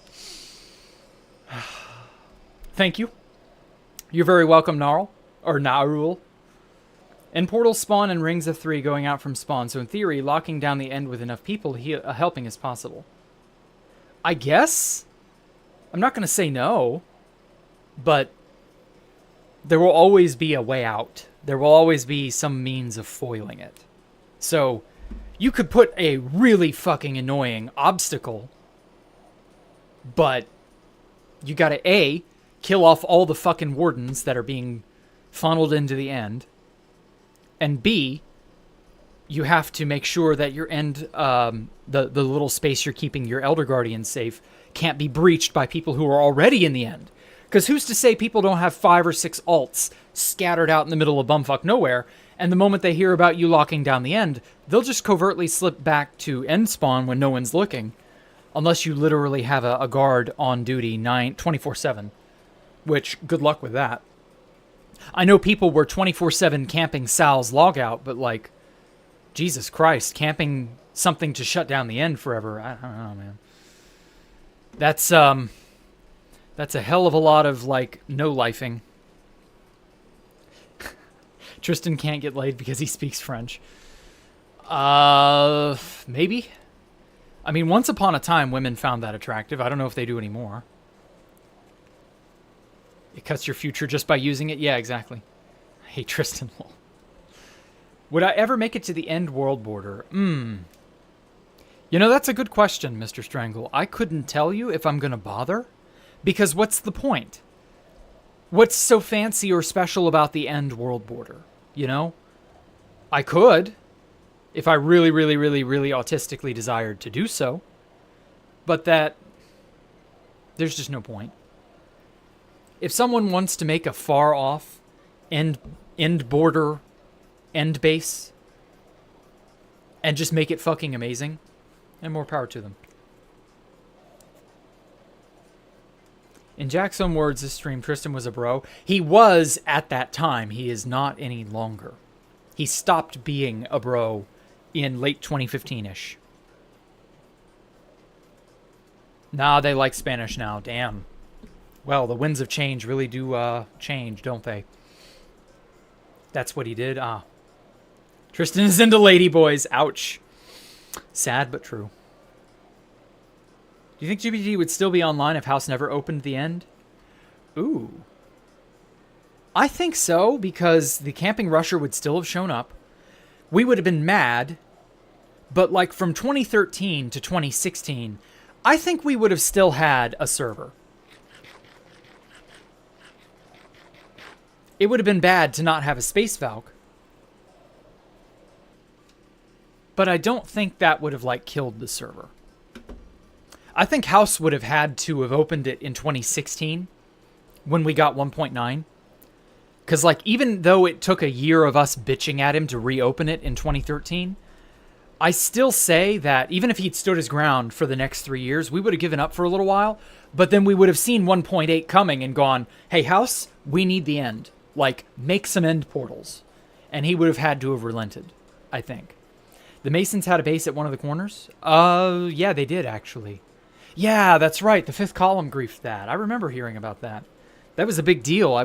Thank you. You're very welcome, Gnarl. Or Narul. And portals spawn in rings of 3 going out from spawn. So in theory, locking down the end with enough people helping is possible. I guess? I'm not going to say no. But there will always be a way out. There will always be some means of foiling it. So you could put a really fucking annoying obstacle, but you gotta A, kill off all the fucking wardens that are being funneled into the end, and B, you have to make sure that your end, the little space you're keeping your Elder Guardian safe, can't be breached by people who are already in the end. Because who's to say people don't have 5 or 6 alts scattered out in the middle of bumfuck nowhere, and the moment they hear about you locking down the end, they'll just covertly slip back to end spawn when no one's looking. Unless you literally have a guard on duty 24/7. Which, good luck with that. I know people were 24/7 camping Sal's logout, but like, Jesus Christ, camping something to shut down the end forever. I don't know, man. That's a hell of a lot of like no-lifing. Tristan can't get laid because he speaks French. Maybe. I mean, once upon a time, women found that attractive. I don't know if they do anymore. It cuts your future just by using it? Yeah, exactly. I hate Tristan. Would I ever make it to the end world border? You know, that's a good question, Mr. Strangle. I couldn't tell you if I'm going to bother. Because what's the point? What's so fancy or special about the end world border? You know? I could, if I really, really, really, really autistically desired to do so. But there's just no point. If someone wants to make a far off end border, end base, and just make it fucking amazing, and more power to them. In Jack's own words this stream, Tristan was a bro. He was at that time. He is not any longer. He stopped being a bro in late 2015-ish. Nah, they like Spanish now. Damn. Well, the winds of change really do change, don't they? That's what he did. Ah. Tristan is into ladyboys. Ouch. Sad but true. Do you think GPT would still be online if House never opened the end? Ooh. I think so, because the camping rusher would still have shown up. We would have been mad. But like from 2013 to 2016, I think we would have still had a server. It would have been bad to not have a Space Valk. But I don't think that would have like killed the server. I think House would have had to have opened it in 2016 when we got 1.9. Because like even though it took a year of us bitching at him to reopen it in 2013, I still say that even if he'd stood his ground for the next 3 years, we would have given up for a little while. But then we would have seen 1.8 coming and gone, hey, House, we need the end. Like, make some end portals. And he would have had to have relented, I think. The Masons had a base at one of the corners? Yeah, they did, actually. Yeah, that's right. The fifth column griefed that. I remember hearing about that. That was a big deal. I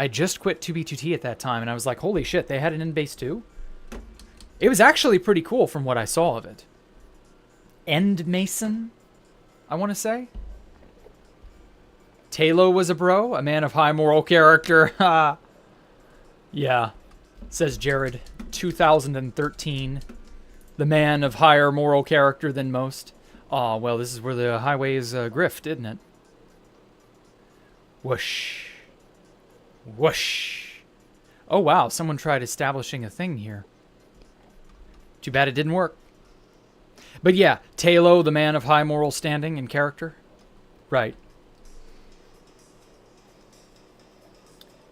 had just quit 2B2T at that time, and I was like, holy shit, they had an end base too? It was actually pretty cool from what I saw of it. End Mason, I want to say. Talo was a bro, a man of high moral character. Yeah, says Jared. 2013. The man of higher moral character than most. Aw, well, this is where the highway is grift, isn't it? Whoosh. Whoosh. Oh, wow, someone tried establishing a thing here. Too bad it didn't work. But yeah, Talo, the man of high moral standing and character. Right.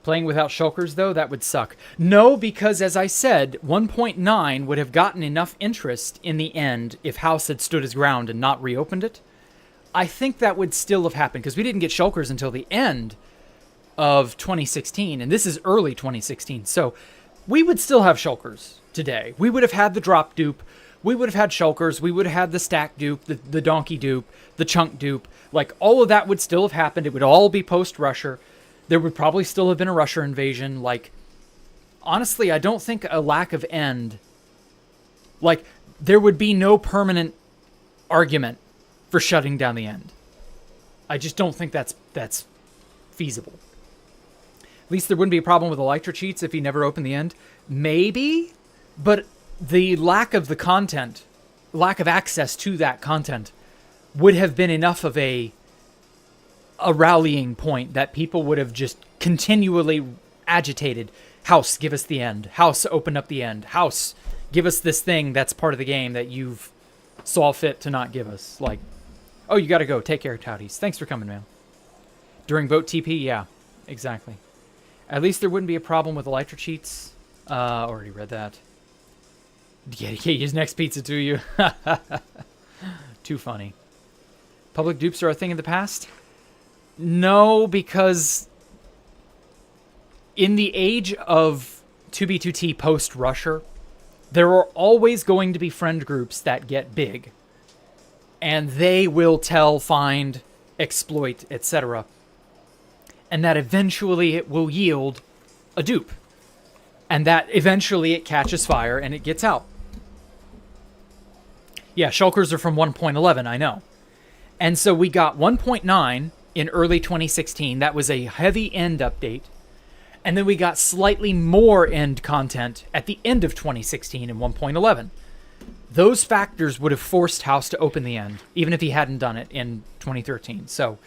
Playing without shulkers, though, that would suck. No, because as I said, 1.9 would have gotten enough interest in the end if House had stood his ground and not reopened it. I think that would still have happened, because we didn't get shulkers until the end of 2016, and this is early 2016, so we would still have shulkers today. We would have had the drop dupe, we would have had shulkers, we would have had the stack dupe, the donkey dupe, the chunk dupe. Like, all of that would still have happened. It would all be post-rusher. There would probably still have been a rusher invasion. Like, honestly, I don't think a lack of end... Like, there would be no permanent argument for shutting down the end. I just don't think that's feasible. At least there wouldn't be a problem with Elytra cheats if he never opened the end. Maybe, but the lack of the content, lack of access to that content, would have been enough of a rallying point that people would have just continually agitated. House, give us the end. House, open up the end. House, give us this thing that's part of the game that you've saw fit to not give us. Like, oh, you gotta go. Take care, Touties. Thanks for coming, man. During vote TP, yeah, exactly. At least there wouldn't be a problem with Elytra cheats. Already read that. Yeah, you can't use next pizza, do you? Too funny. Public dupes are a thing of the past? No, because in the age of 2B2T post-Rusher, there are always going to be friend groups that get big. And they will tell, find, exploit, etc. And that eventually it will yield a dupe. And that eventually it catches fire and it gets out. Yeah, shulkers are from 1.11, I know. And so we got 1.9 in early 2016. That was a heavy end update. And then we got slightly more end content at the end of 2016 in 1.11. Those factors would have forced House to open the end, even if he hadn't done it in 2013. So,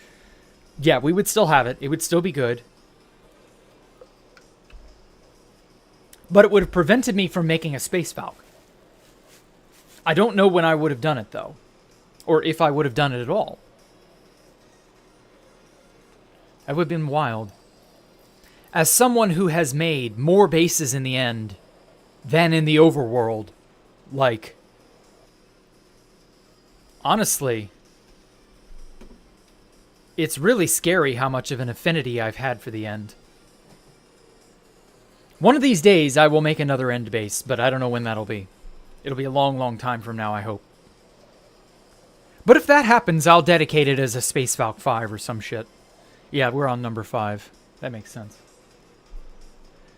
yeah, we would still have it. It would still be good. But it would have prevented me from making a Space Valk. I don't know when I would have done it, though. Or if I would have done it at all. That would have been wild. As someone who has made more bases in the end than in the overworld, like, honestly, it's really scary how much of an affinity I've had for the end. One of these days I will make another end base, but I don't know when that'll be. It'll be a long, long time from now, I hope. But if that happens, I'll dedicate it as a Space Valk 5 or some shit. Yeah, we're on number 5. That makes sense.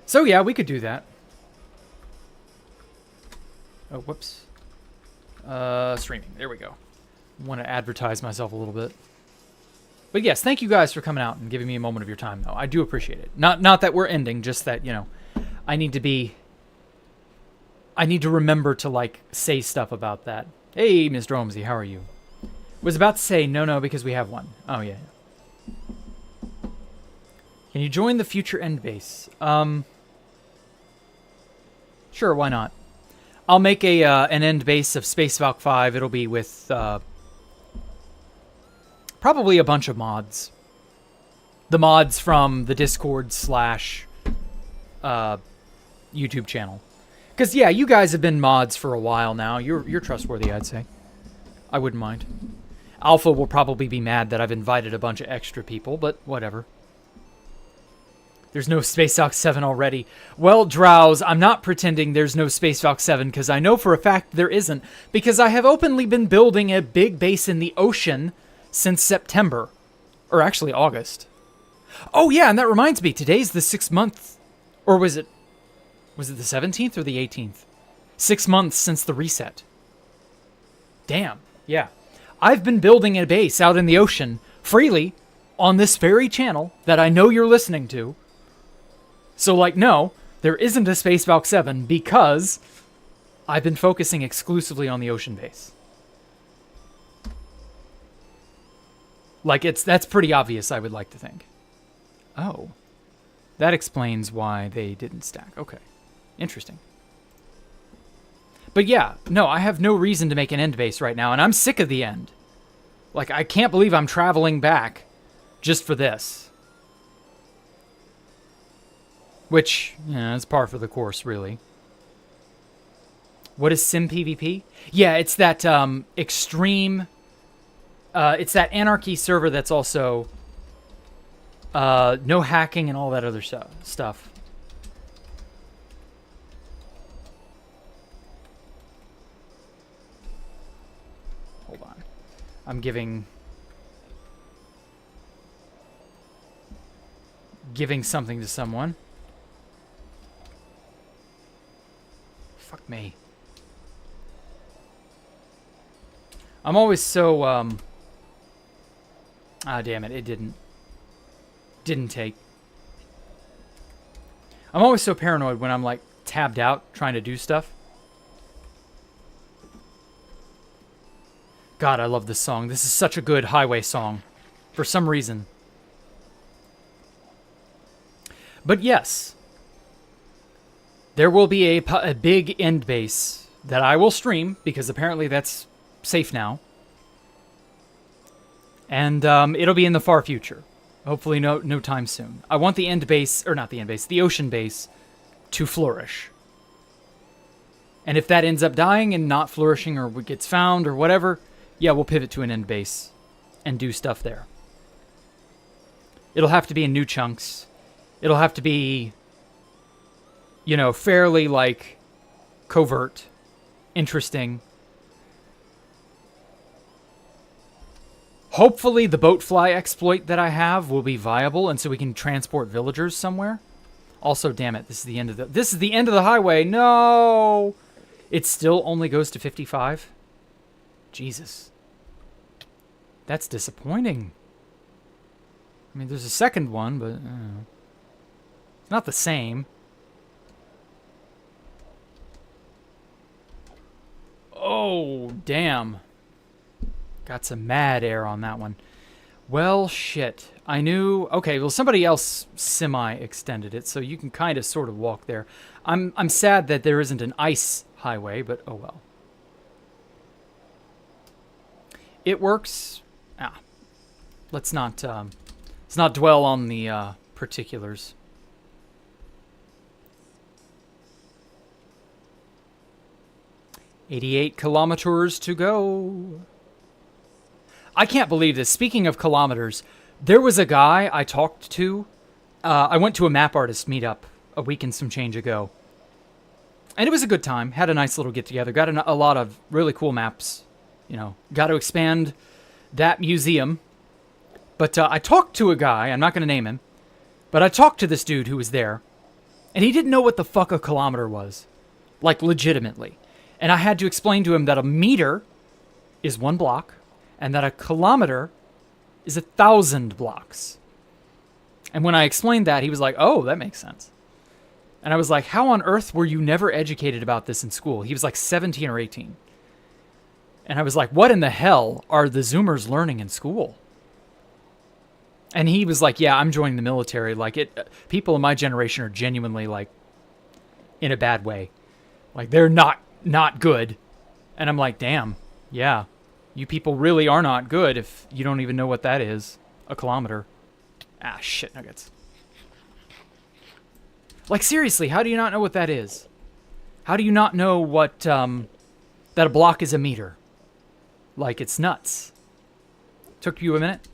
So yeah, we could do that. Oh, whoops. Streaming. There we go. I want to advertise myself a little bit. But yes, thank you guys for coming out and giving me a moment of your time, though. I do appreciate it. Not that we're ending, just that, you know, I need to remember to, like, say stuff about that. Hey, Mr. Omsey, how are you? Was about to say no, because we have one. Oh, yeah. Can you join the future end base? Sure, why not? I'll make an end base of Space Valk 5. It'll be with probably a bunch of mods. The mods from the Discord / YouTube channel. Because, yeah, you guys have been mods for a while now. You're trustworthy, I'd say. I wouldn't mind. Alpha will probably be mad that I've invited a bunch of extra people, but whatever. There's no Space Valk 7 already. Well, Drowse, I'm not pretending there's no Space Valk 7, because I know for a fact there isn't, because I have openly been building a big base in the ocean since September. Or actually August. Oh yeah, and that reminds me, today's the 6th month. Or was it the 17th or the 18th? 6 months since the reset. Damn, yeah. I've been building a base out in the ocean, freely, on this very channel that I know you're listening to. So, like, no, there isn't a Space Valk 7 because I've been focusing exclusively on the ocean base. Like, that's pretty obvious, I would like to think. Oh. That explains why they didn't stack. Okay. Interesting. But yeah, no, I have no reason to make an end base right now, and I'm sick of the end. Like, I can't believe I'm traveling back just for this. Which, yeah, is par for the course, really. What is Sim PvP? Yeah, it's that extreme... it's that Anarchy server that's also... no hacking and all that other stuff. Hold on. I'm giving something to someone. Fuck me. I'm always so, ah, damn it, it didn't take. I'm always so paranoid when I'm, like, tabbed out trying to do stuff. God, I love this song. This is such a good highway song. For some reason. But yes. There will be a big end base that I will stream, because apparently that's safe now. And it'll be in the far future. Hopefully no time soon. I want the end base, or not the end base, the ocean base to flourish. And if that ends up dying and not flourishing or gets found or whatever, yeah, we'll pivot to an end base and do stuff there. It'll have to be in new chunks. It'll have to be you know, fairly, like, covert, interesting. Hopefully the boat fly exploit that I have will be viable, and so we can transport villagers somewhere. Also, damn it, this is the end of the highway. No! It still only goes to 55. Jesus. That's disappointing. I mean, there's a second one, but it's not the same. Oh, damn. Got some mad air on that one. Well, shit. I knew... Okay, well, somebody else semi-extended it, so you can kind of sort of walk there. I'm sad that there isn't an ice highway, but oh well. It works. Let's not dwell on the particulars. "88 kilometers to go." I can't believe this. Speaking of kilometers, there was a guy I talked to. I went to a map artist meetup a week and some change ago. And it was a good time. Had a nice little get-together. Got a lot of really cool maps. You know, got to expand that museum. But I talked to a guy. I'm not going to name him. But I talked to this dude who was there. And he didn't know what the fuck a kilometer was. Like, legitimately. And I had to explain to him that a meter is 1 block. And that a kilometer is 1,000 blocks. And when I explained that, he was like, oh, that makes sense. And I was like, how on earth were you never educated about this in school? He was like 17 or 18. And I was like, what in the hell are the Zoomers learning in school? And he was like, yeah, I'm joining the military. Like, people in my generation are genuinely, like, in a bad way. Like, they're not good. And I'm like, damn, yeah. You people really are not good if you don't even know what that is. A kilometer. Ah, shit nuggets. Like, seriously, how do you not know what that is? How do you not know what, that a block is a meter? Like, it's nuts. Took you a minute?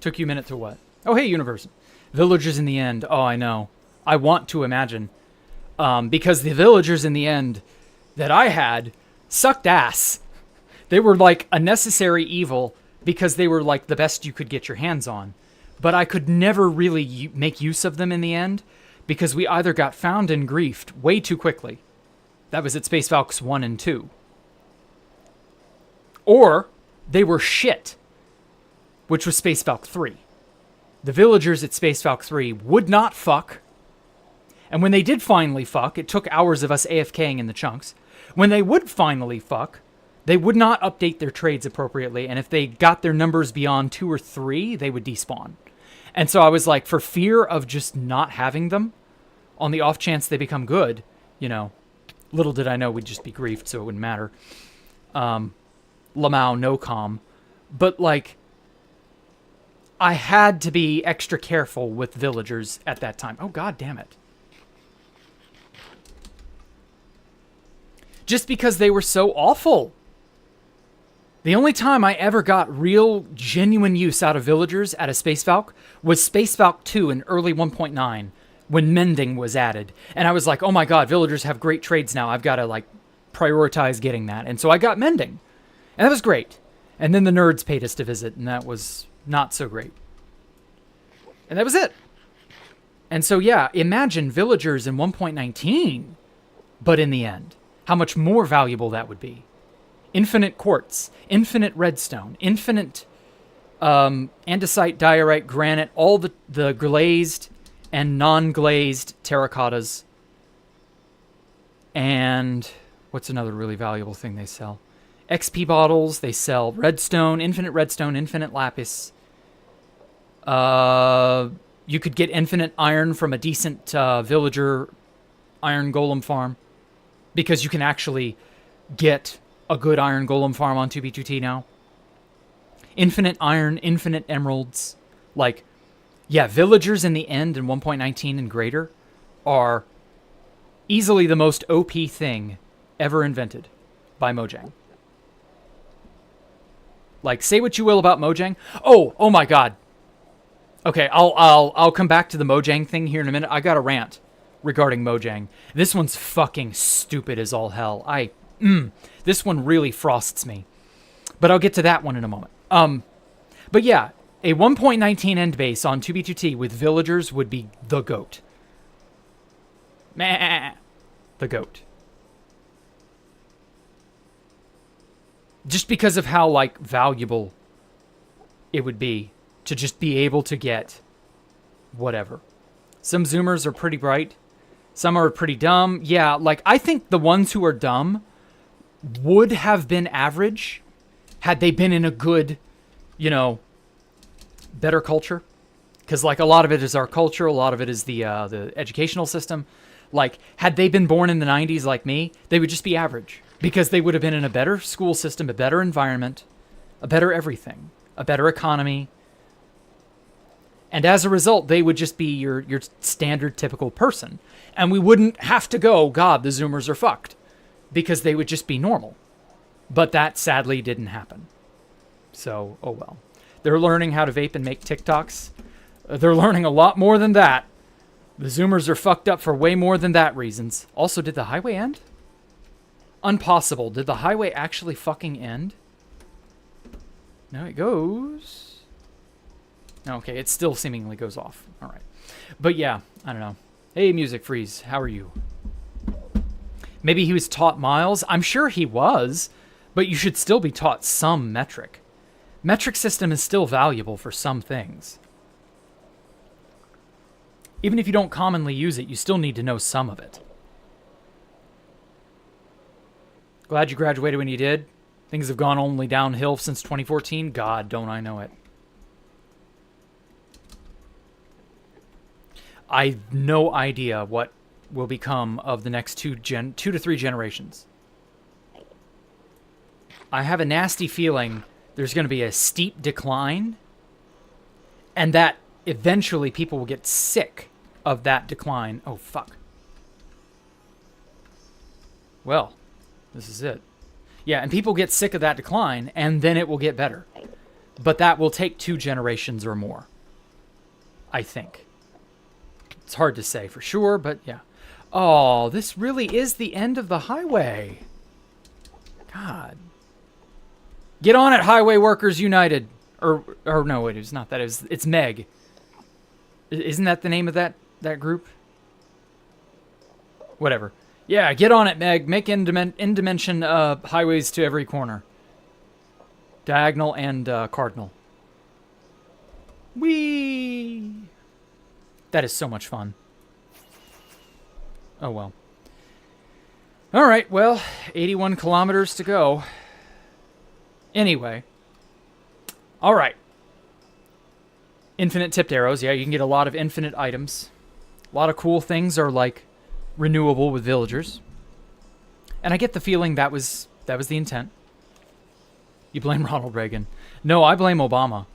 Took you a minute to what? Oh, hey, universe. Villagers in the end. Oh, I know. I want to imagine. Because the villagers in the end that I had sucked ass. They were like a necessary evil because they were like the best you could get your hands on. But I could never really make use of them in the end because we either got found and griefed way too quickly. That was at Space Valks 1 and 2. Or they were shit, which was Space Valk 3. The villagers at Space Valk 3 would not fuck. And when they did finally fuck, it took hours of us AFKing in the chunks. When they would finally fuck, they would not update their trades appropriately, and if they got their numbers beyond 2 or 3, they would despawn. And so I was like, for fear of just not having them, on the off chance they become good, you know, little did I know we'd just be griefed, so it wouldn't matter. Lamau, no com. But, like, I had to be extra careful with villagers at that time. Oh, god damn it. Just because they were so awful. The only time I ever got real, genuine use out of villagers at a Space Valk was Space Valk 2 in early 1.9 when mending was added. And I was like, oh my god, villagers have great trades now. I've got to, like, prioritize getting that. And so I got mending. And that was great. And then the nerds paid us to visit, and that was not so great. And that was it. And so, yeah, imagine villagers in 1.19, but in the end, how much more valuable that would be. Infinite quartz, infinite redstone, infinite andesite, diorite, granite, all the glazed and non-glazed terracottas. And what's another really valuable thing they sell? XP bottles, they sell redstone, infinite lapis. You could get infinite iron from a decent villager iron golem farm. Because you can actually get a good iron golem farm on 2B2T now. Infinite iron, infinite emeralds. Like, yeah, villagers in the end in 1.19 and greater are easily the most OP thing ever invented by Mojang. Like, say what you will about Mojang. Oh my god. Okay, I'll come back to the Mojang thing here in a minute. I got a rant. regarding Mojang. This one's fucking stupid as all hell. This one really frosts me. But I'll get to that one in a moment. But yeah, a 1.19 end base on 2B2T with villagers would be the GOAT. Meh. The GOAT. Just because of how, like, valuable it would be to just be able to get whatever. Some Zoomers are pretty bright. Some are pretty dumb. Yeah, like, I think the ones who are dumb would have been average had they been in a good, you know, better culture. Because, like, a lot of it is our culture. A lot of it is the educational system. Like, had they been born in the 90s like me, they would just be average. Because they would have been in a better school system, a better environment, a better everything, a better economy. And as a result, they would just be your standard typical person. And we wouldn't have to go, God, the Zoomers are fucked. Because they would just be normal. But that sadly didn't happen. So, oh well. They're learning how to vape and make TikToks. They're learning a lot more than that. The Zoomers are fucked up for way more than that reasons. Also, did the highway end? Impossible. Did the highway actually fucking end? No, it goes. Okay, it still seemingly goes off. All right. But yeah, I don't know. Hey, Music Freeze, how are you? Maybe he was taught miles. I'm sure he was, but you should still be taught some metric. Metric system is still valuable for some things. Even if you don't commonly use it, you still need to know some of it. Glad you graduated when you did. Things have gone only downhill since 2014. God, don't I know it. I've no idea what will become of the next two to three generations. I have a nasty feeling there's going to be a steep decline, and that eventually people will get sick of that decline. Oh, fuck. Well, this is it. Yeah, and people get sick of that decline, and then it will get better. But that will take 2 generations or more. I think. It's hard to say for sure, but yeah. Oh, this really is the end of the highway. God. Get on it, Highway Workers United. Or no, wait, it's not that. It's Meg. Isn't that the name of that group? Whatever. Yeah, get on it, Meg. Make in-dimension highways to every corner. Diagonal and cardinal. Whee! That is so much fun. Oh, well. All right, well, 81 kilometers to go. Anyway. All right. Infinite tipped arrows. Yeah, you can get a lot of infinite items. A lot of cool things are, like, renewable with villagers. And I get the feeling that was the intent. You blame Ronald Reagan. No, I blame Obama.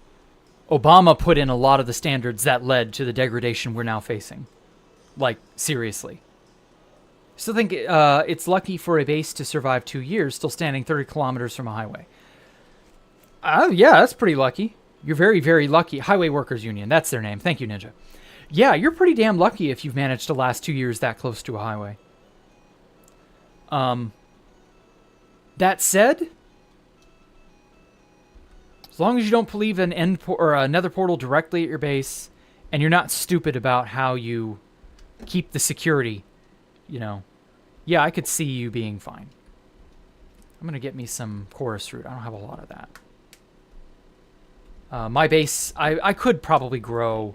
Obama put in a lot of the standards that led to the degradation we're now facing. Like, seriously. Still think it's lucky for a base to survive 2 years, still standing 30 kilometers from a highway. Yeah, that's pretty lucky. You're very, very lucky. Highway Workers Union, that's their name. Thank you, Ninja. Yeah, you're pretty damn lucky if you've managed to last 2 years that close to a highway. That said, as long as you don't believe an or another portal directly at your base, and you're not stupid about how you keep the security, you know, yeah, I could see you being fine. I'm gonna get me some chorus fruit. I don't have a lot of that. My base, I could probably grow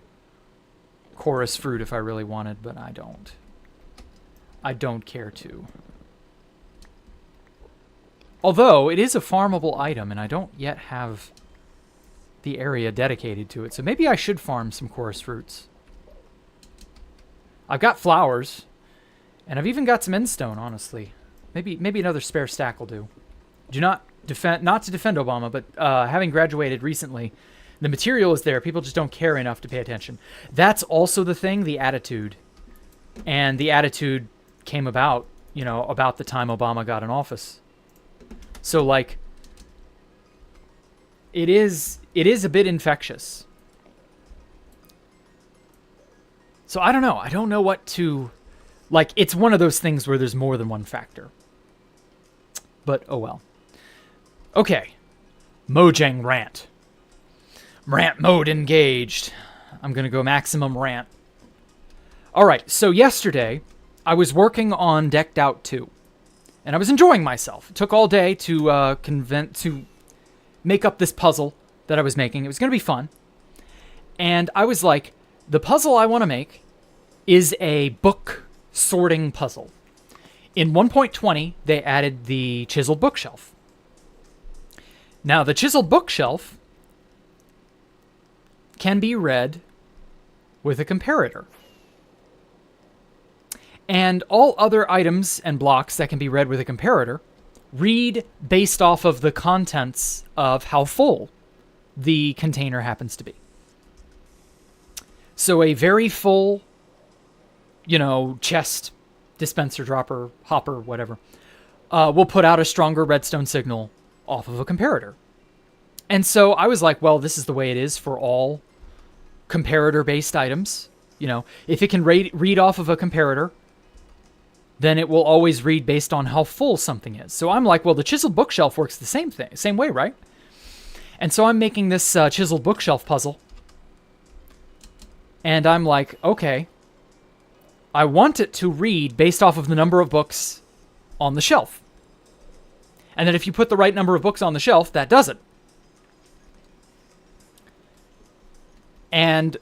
chorus fruit if I really wanted, but I don't. I don't care to. Although, it is a farmable item, and I don't yet have the area dedicated to it, so maybe I should farm some chorus fruits. I've got flowers, and I've even got some endstone, honestly. Maybe another spare stack will do. Not to defend Obama, but having graduated recently, the material is there. People just don't care enough to pay attention. That's also the thing, the attitude. And the attitude came about, you know, about the time Obama got in office. So, like, it is a bit infectious. So I don't know. I don't know what to Like, it's one of those things where there's more than one factor. But, oh well. Okay. Mojang rant. Rant mode engaged. I'm going to go maximum rant. Alright, so yesterday, I was working on Decked Out 2. And I was enjoying myself. It took all day to make up this puzzle that I was making. It was going to be fun. And I was like, the puzzle I want to make is a book sorting puzzle. In 1.20, they added the chiseled bookshelf. Now, the chiseled bookshelf can be read with a comparator. And all other items and blocks that can be read with a comparator read based off of the contents of how full the container happens to be. So a very full, chest, dispenser, dropper, hopper, whatever, will put out a stronger redstone signal off of a comparator. And so I was like, well, this is the way it is for all comparator-based items. If it can read off of a comparator, then it will always read based on how full something is. So I'm like, well, the chiseled bookshelf works the same way, right? And so I'm making this chiseled bookshelf puzzle. And I'm like, okay, I want it to read based off of the number of books on the shelf. And then if you put the right number of books on the shelf, that does it. And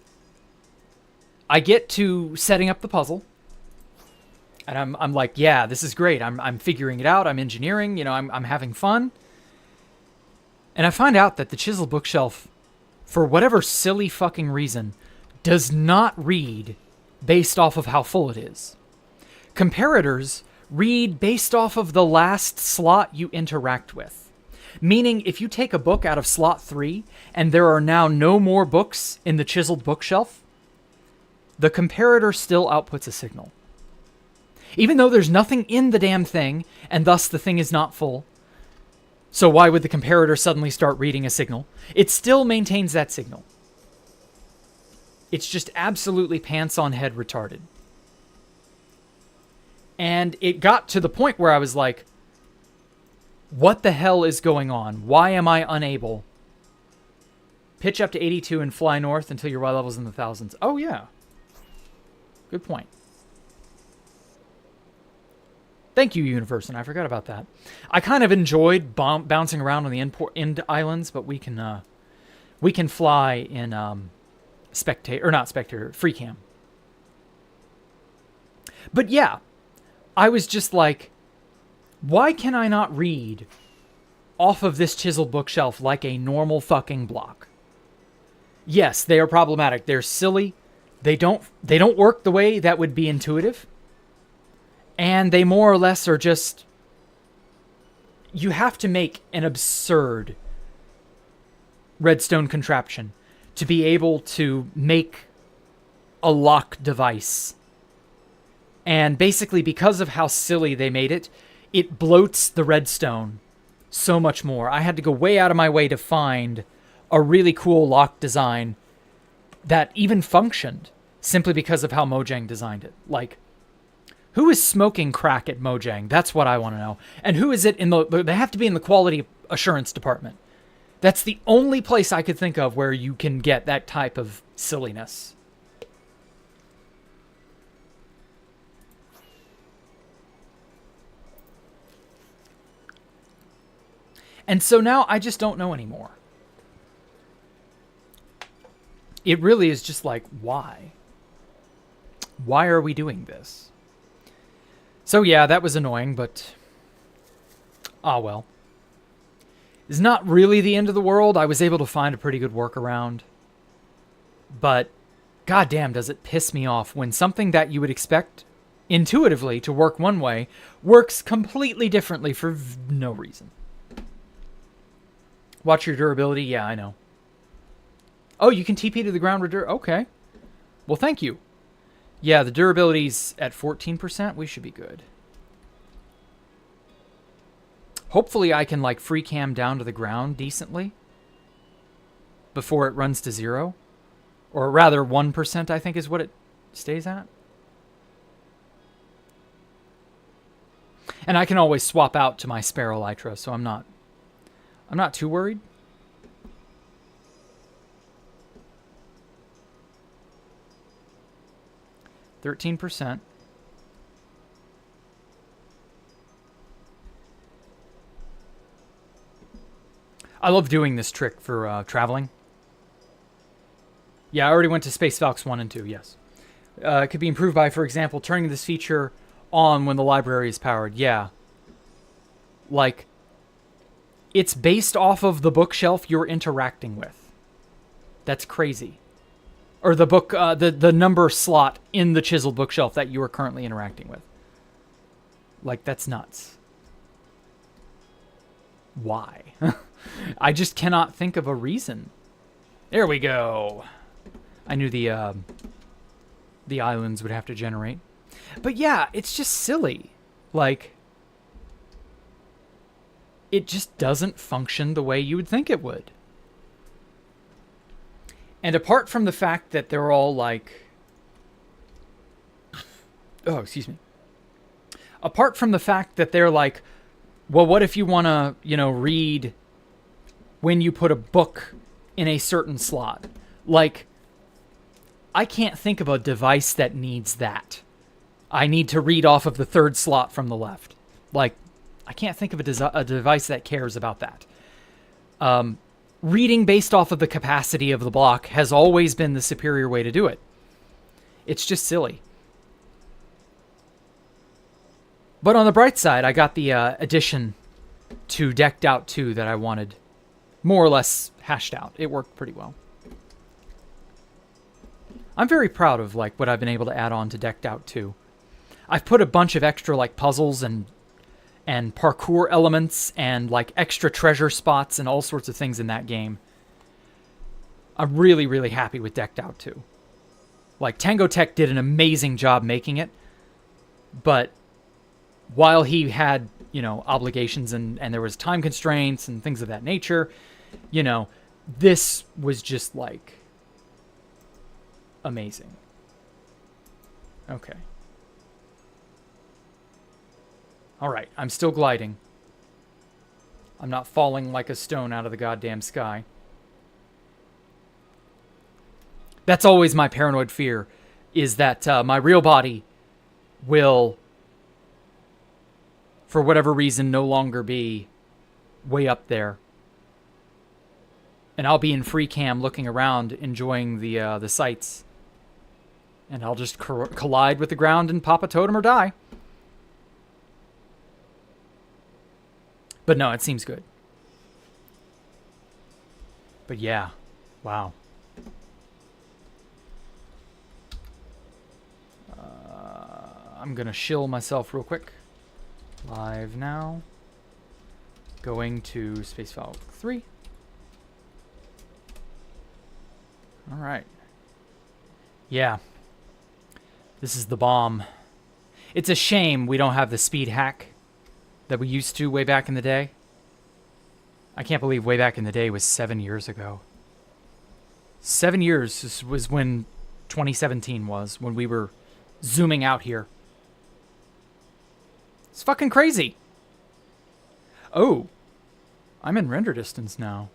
I get to setting up the puzzle. And I'm like, yeah, this is great. I'm figuring it out. I'm engineering. I'm having fun. And I find out that the chiseled bookshelf, for whatever silly fucking reason, does not read based off of how full it is. Comparators read based off of the last slot you interact with. Meaning, if you take a book out of slot 3 and there are now no more books in the chiseled bookshelf, the comparator still outputs a signal. Even though there's nothing in the damn thing, and thus the thing is not full. So why would the comparator suddenly start reading a signal? It still maintains that signal. It's just absolutely pants on head retarded. And it got to the point where I was like, what the hell is going on? Why am I unable? Pitch up to 82 and fly north until your Y level's in the thousands. Oh, yeah. Good point. Thank you, Universe, and I forgot about that. I kind of enjoyed bouncing around on the end islands, but we can fly in free cam. But yeah, I was just like, why can I not read off of this chiseled bookshelf like a normal fucking block? Yes, they are problematic. They're silly. They don't work the way that would be intuitive. And they more or less are just... You have to make an absurd redstone contraption to be able to make a lock device. And basically, because of how silly they made it, it bloats the redstone so much more. I had to go way out of my way to find a really cool lock design that even functioned simply because of how Mojang designed it. Like, who is smoking crack at Mojang? That's what I want to know. And who is it in they have to be in the quality assurance department. That's the only place I could think of where you can get that type of silliness. And so now I just don't know anymore. It really is just like, why? Why are we doing this? So yeah, that was annoying, but... ah, well. It's not really the end of the world. I was able to find a pretty good workaround. But, goddamn, does it piss me off when something that you would expect intuitively to work one way works completely differently for no reason. Watch your durability. Yeah, I know. Oh, you can TP to the ground with okay. Well, thank you. Yeah, the durability's at 14%. We should be good. Hopefully I can, like, free cam down to the ground decently before it runs to 0. Or rather, 1%, I think, is what it stays at. And I can always swap out to my spare elytra, so I'm not too worried. %. I love doing this trick for traveling. Yeah, I already went to Space Valks 1 and 2, yes. It could be improved by, for example, turning this feature on when the library is powered. Yeah. Like, it's based off of the bookshelf you're interacting with. That's crazy. Or the book, the number slot in the chiseled bookshelf that you are currently interacting with. Like, that's nuts. Why? I just cannot think of a reason. There we go. I knew the islands would have to generate. But yeah, it's just silly. Like, it just doesn't function the way you would think it would. And apart from the fact that they're all like... Oh, excuse me. Apart from the fact that they're like, well, what if you want to, read when you put a book in a certain slot? Like, I can't think of a device that needs that. I need to read off of the third slot from the left. Like, I can't think of a device that cares about that. Reading based off of the capacity of the block has always been the superior way to do it. It's just silly. But on the bright side, I got the addition to Decked Out 2 that I wanted more or less hashed out. It worked pretty well. I'm very proud of like what I've been able to add on to Decked Out 2. I've put a bunch of extra like puzzles and parkour elements and like extra treasure spots and all sorts of things in that game. I'm really, really happy with Decked Out 2. Like, Tango Tech did an amazing job making it, but while he had, obligations and there was time constraints and things of that nature, this was just like amazing. Okay. All right, I'm still gliding. I'm not falling like a stone out of the goddamn sky. That's always my paranoid fear, is that my real body will, for whatever reason, no longer be way up there. And I'll be in free cam looking around, enjoying the sights. And I'll just collide with the ground and pop a totem or die. But no, it seems good. But yeah, wow. I'm going to shill myself real quick. Live now. Going to Space Valk 3. All right. Yeah. This is the bomb. It's a shame we don't have the speed hack that we used to way back in the day. I can't believe way back in the day was 7 years ago. 7 years was when 2017 was, when we were zooming out here. It's fucking crazy. Oh, I'm in render distance now.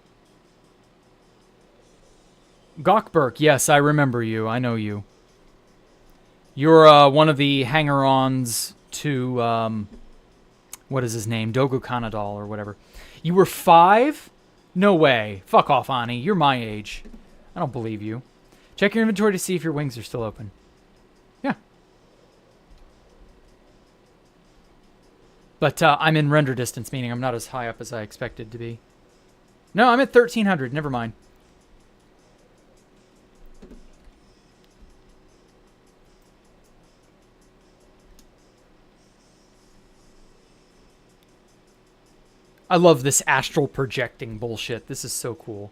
Gokberk, yes, I remember you. I know you. You're one of the hanger-ons to, what is his name? Dogu Kanadal or whatever. You were 5? No way. Fuck off, Ani. You're my age. I don't believe you. Check your inventory to see if your wings are still open. Yeah. But I'm in render distance, meaning I'm not as high up as I expected to be. No, I'm at 1300. Never mind. I love this astral projecting bullshit. This is so cool.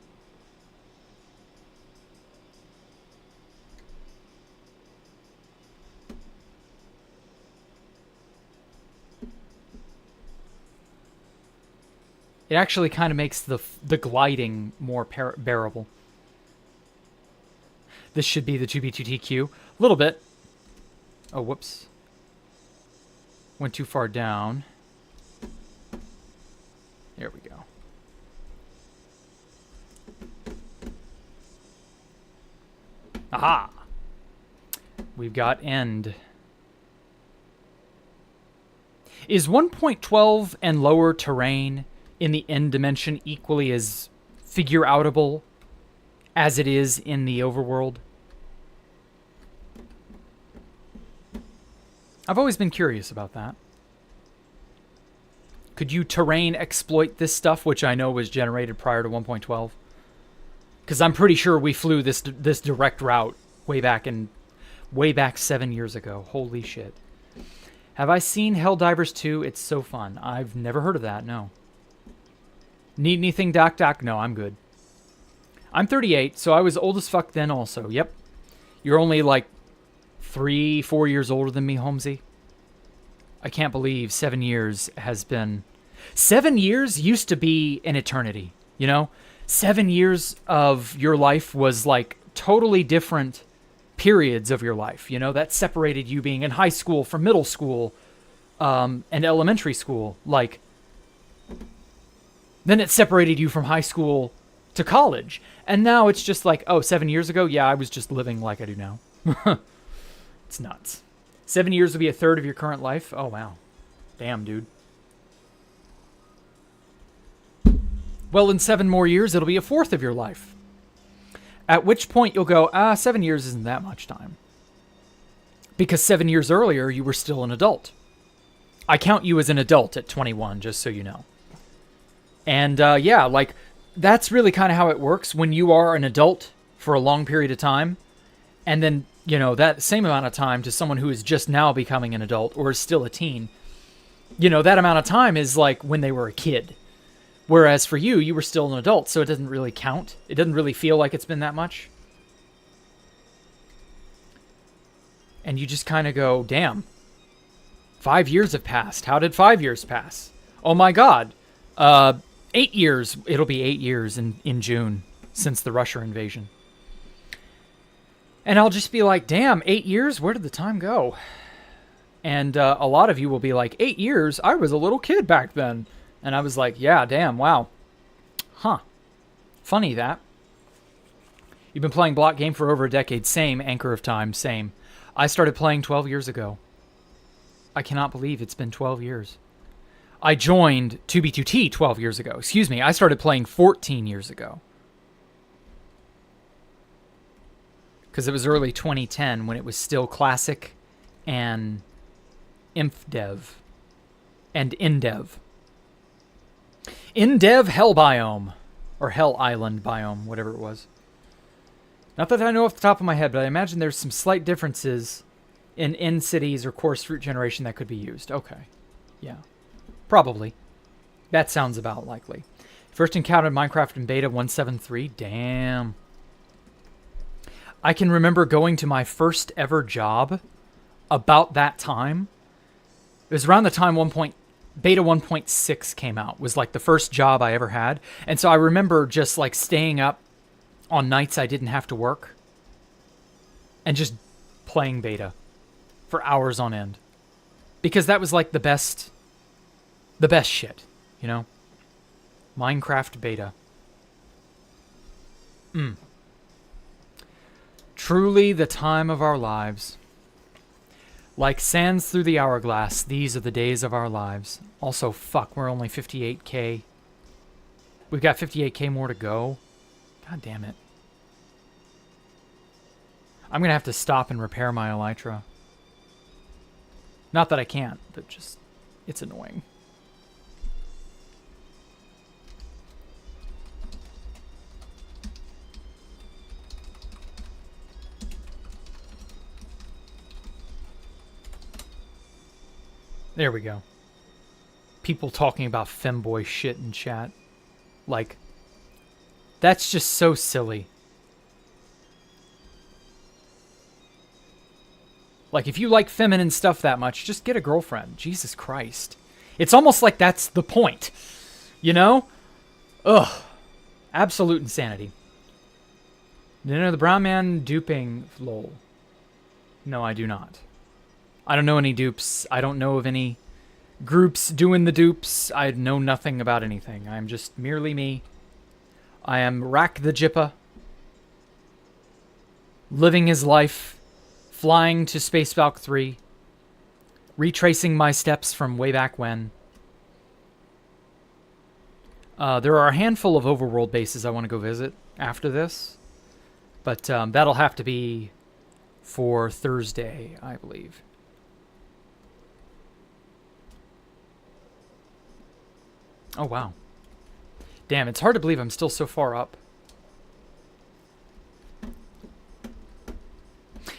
It actually kind of makes the gliding more bearable. This should be the 2B2TQ. A little bit. Oh, whoops. Went too far down. There we go. Aha! We've got end. Is 1.12 and lower terrain in the end dimension equally as figure-outable as it is in the overworld? I've always been curious about that. Could you terrain exploit this stuff, which I know was generated prior to 1.12? Because I'm pretty sure we flew this direct route way back 7 years ago. Holy shit. Have I seen Helldivers 2? It's so fun. I've never heard of that, no. Need anything, Doc Doc? No, I'm good. I'm 38, so I was old as fuck then also. Yep. You're only like 3-4 years older than me, Holmesy. I can't believe 7 years has been... 7 years used to be an eternity, you know? 7 years of your life was like totally different periods of your life, you know? That separated you being in high school from middle school and elementary school. Like, then it separated you from high school to college. And now it's just like, oh, 7 years ago? Yeah, I was just living like I do now. It's nuts. 7 years will be a third of your current life? Oh, wow. Damn, dude. Well, in 7 more years, it'll be a fourth of your life. At which point you'll go, 7 years isn't that much time. Because 7 years earlier, you were still an adult. I count you as an adult at 21, just so you know. And, yeah, like, that's really kind of how it works when you are an adult for a long period of time. And then, you know, that same amount of time to someone who is just now becoming an adult or is still a teen. You know, that amount of time is like when they were a kid. Whereas for you, you were still an adult, so it doesn't really count. It doesn't really feel like it's been that much. And you just kind of go, damn. 5 years have passed. How did 5 years pass? Oh my god. 8 years. It'll be 8 years in June since the Russia invasion. And I'll just be like, damn, 8 years? Where did the time go? And a lot of you will be like, 8 years? I was a little kid back then. And I was like, yeah, damn, wow. Huh. Funny that. You've been playing block game for over a decade. Same, Anchor of Time, same. I started playing 12 years ago. I cannot believe it's been 12 years. I joined 2B2T 12 years ago. Excuse me, I started playing 14 years ago. Because it was early 2010 when it was still Classic and InfDev and InDev. InDev Hell Biome, or Hell Island Biome, whatever it was. Not that I know off the top of my head, but I imagine there's some slight differences in cities or coarse fruit generation that could be used. Okay. Yeah. Probably. That sounds about likely. First encountered Minecraft in beta 1.7.3. Damn. I can remember going to my first ever job about that time. It was around the time beta 1.6 came out. Was like the first job I ever had. And so I remember just like staying up on nights I didn't have to work and just playing beta for hours on end. Because that was like the best shit, you know? Minecraft beta. Truly the time of our lives. Like sands through the hourglass, these are the days of our lives. Also, fuck, we're only 58k. We've got 58k more to go. God damn it. I'm gonna have to stop and repair my elytra. Not that I can't, but just, it's annoying. There we go. People talking about femboy shit in chat. Like, that's just so silly. Like, if you like feminine stuff that much, just get a girlfriend. Jesus Christ. It's almost like that's the point. You know? Ugh. Absolute insanity. Do you know the brown man duping lol? No, I do not. I don't know any dupes. I don't know of any groups doing the dupes. I know nothing about anything. I'm just merely me. I am Jacktherippa, living his life, flying to Space Valk 3, retracing my steps from way back when. There are a handful of overworld bases I want to go visit after this, but that'll have to be for Thursday, I believe. Oh, wow. Damn, it's hard to believe I'm still so far up.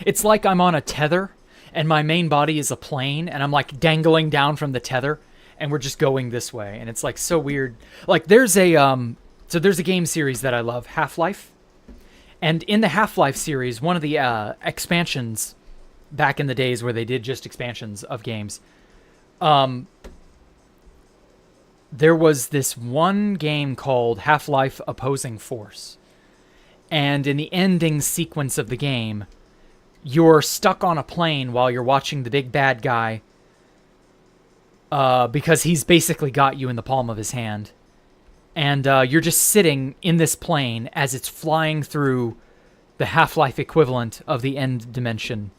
It's like I'm on a tether, and my main body is a plane, and I'm like dangling down from the tether, and we're just going this way, and it's like so weird. Like there's a there's a game series that I love, Half-Life, and in the Half-Life series, one of the expansions back in the days where they did just expansions of games, there was this one game called Half-Life Opposing Force. And in the ending sequence of the game, you're stuck on a plane while you're watching the big bad guy because he's basically got you in the palm of his hand. And you're just sitting in this plane as it's flying through the Half-Life equivalent of the end dimension.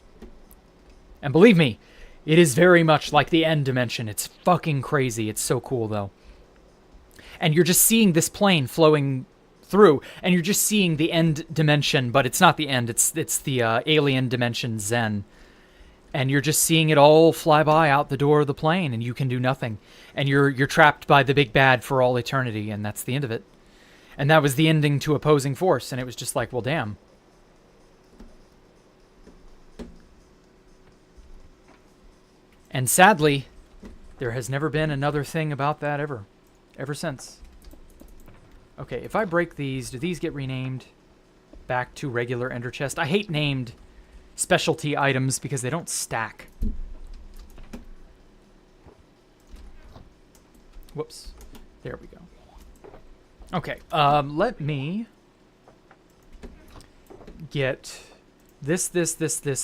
And believe me, it is very much like the end dimension. It's fucking crazy. It's so cool, though. And you're just seeing this plane flowing through, and you're just seeing the end dimension, but it's not the end. It's the alien dimension Zen. And you're just seeing it all fly by out the door of the plane, and you can do nothing. And you're trapped by the big bad for all eternity, and that's the end of it. And that was the ending to Opposing Force, and it was just like, well, damn. And sadly, there has never been another thing about that ever since. Okay, if I break these, do these get renamed back to regular ender chest? I hate named specialty items because they don't stack. Whoops. There we go. Okay, let me get this,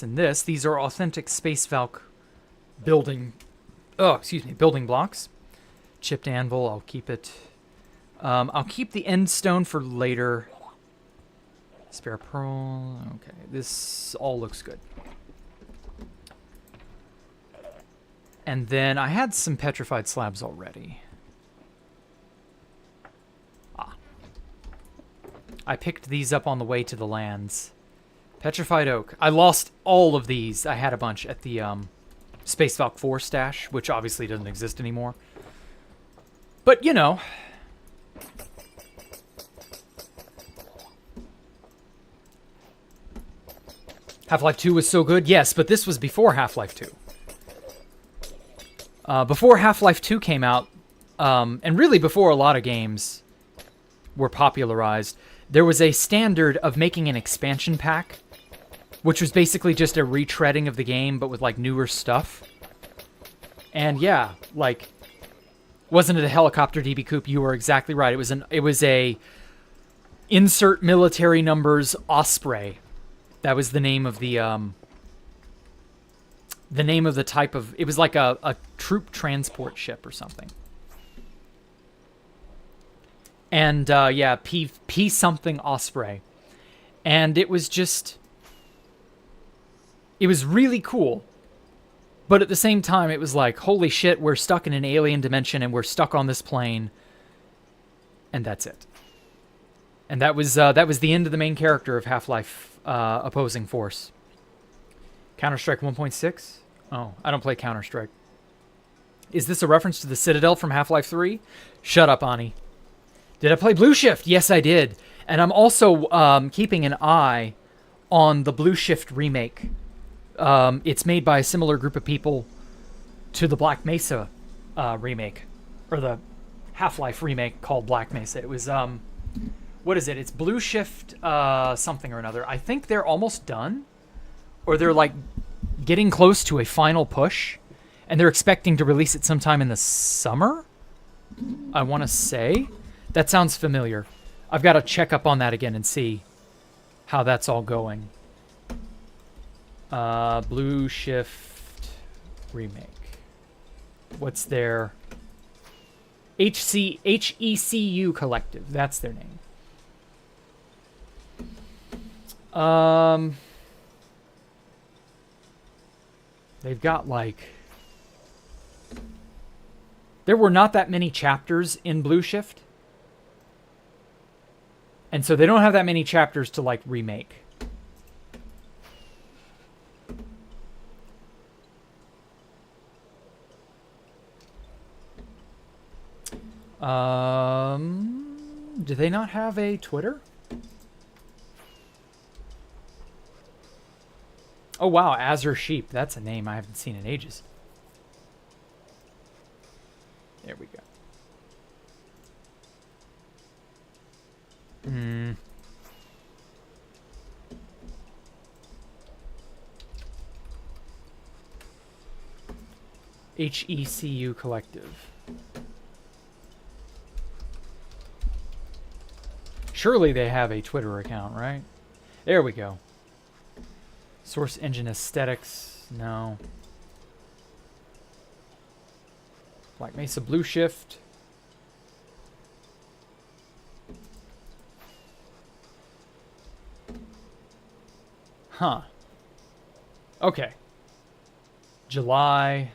and this. These are authentic Space Valk building blocks. Chipped anvil, I'll keep it. I'll keep the end stone for later. Spare pearl. Okay, this all looks good. And then I had some petrified slabs already. I picked these up on the way to the lands. Petrified oak. I lost all of these. I had a bunch at the Space Valk 4 stash, which obviously doesn't exist anymore. But, you know. Half-Life 2 was so good? Yes, but this was before Half-Life 2. Before Half-Life 2 came out, and really before a lot of games were popularized, there was a standard of making an expansion pack, which was basically just a retreading of the game, but with, like, newer stuff. And, yeah, like... Wasn't it a helicopter DB Coupe? You were exactly right. It was a insert military numbers Osprey. That was the name of the type of. It was like a troop transport ship or something. And yeah, P something Osprey, and it was really cool. But at the same time, it was like, holy shit, we're stuck in an alien dimension and we're stuck on this plane. And that's it. And that was the end of the main character of Half-Life Opposing Force. Counter-Strike 1.6? Oh, I don't play Counter-Strike. Is this a reference to the Citadel from Half-Life 3? Shut up, Ani. Did I play Blue Shift? Yes, I did. And I'm also keeping an eye on the Blue Shift remake. It's made by a similar group of people to the Black Mesa remake, or the Half-Life remake called Black Mesa. It was, what is it? It's Blue Shift something or another. I think they're almost done, or they're like getting close to a final push, and they're expecting to release it sometime in the summer, I want to say. That sounds familiar. I've got to check up on that again and see how that's all going. Blue Shift remake. what's their HECU Collective. That's their name. They've got like, there were not that many chapters in Blue Shift. And so they don't have that many chapters to like remake. Do they not have a Twitter? Oh wow, Azure Sheep. That's a name I haven't seen in ages. There we go. HECU Collective. Surely they have a Twitter account, right? There we go. Source engine aesthetics, no. Black Mesa Blue Shift. Huh. Okay. July.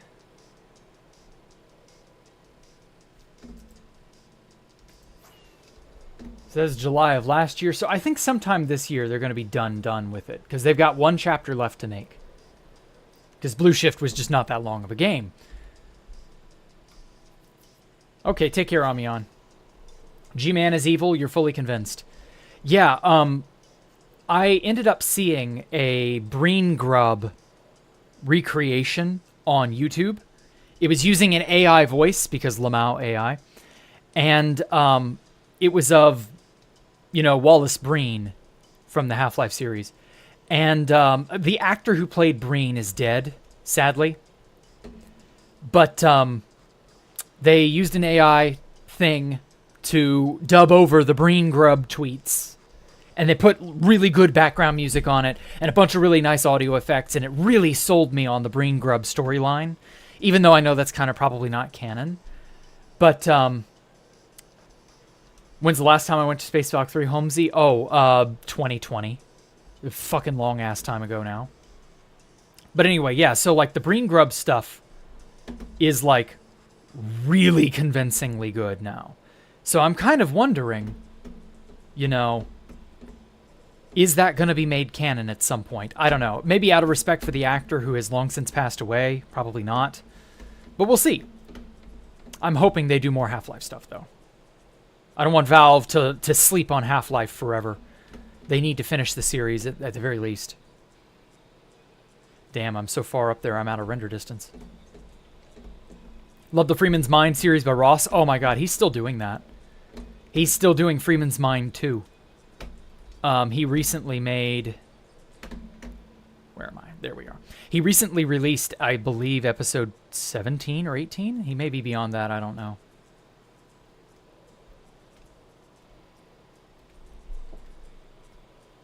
Says July of last year. So I think sometime this year they're going to be done with it. Because they've got one chapter left to make. Because Blue Shift was just not that long of a game. Okay, take care, Amion. G-Man is evil. You're fully convinced. Yeah, I ended up seeing a Breen Grub recreation on YouTube. It was using an AI voice because Lamau AI. And it was of, you know, Wallace Breen from the Half-Life series. And the actor who played Breen is dead, sadly. But they used an AI thing to dub over the Breen Grub tweets. And they put really good background music on it and a bunch of really nice audio effects. And it really sold me on the Breen Grub storyline. Even though I know that's kind of probably not canon. But when's the last time I went to Space Valk 3 Homesy? 2020. A fucking long ass time ago now. But anyway, yeah, so like the Breen Grub stuff is like really convincingly good now. So I'm kind of wondering, you know, is that going to be made canon at some point? I don't know. Maybe out of respect for the actor who has long since passed away. Probably not. But we'll see. I'm hoping they do more Half-Life stuff, though. I don't want Valve to sleep on Half-Life forever. They need to finish the series at the very least. Damn, I'm so far up there, I'm out of render distance. Love the Freeman's Mind series by Ross. Oh my god, he's still doing that. He's still doing Freeman's Mind 2. He recently made... Where am I? There we are. He recently released, I believe, episode 17 or 18? He may be beyond that, I don't know.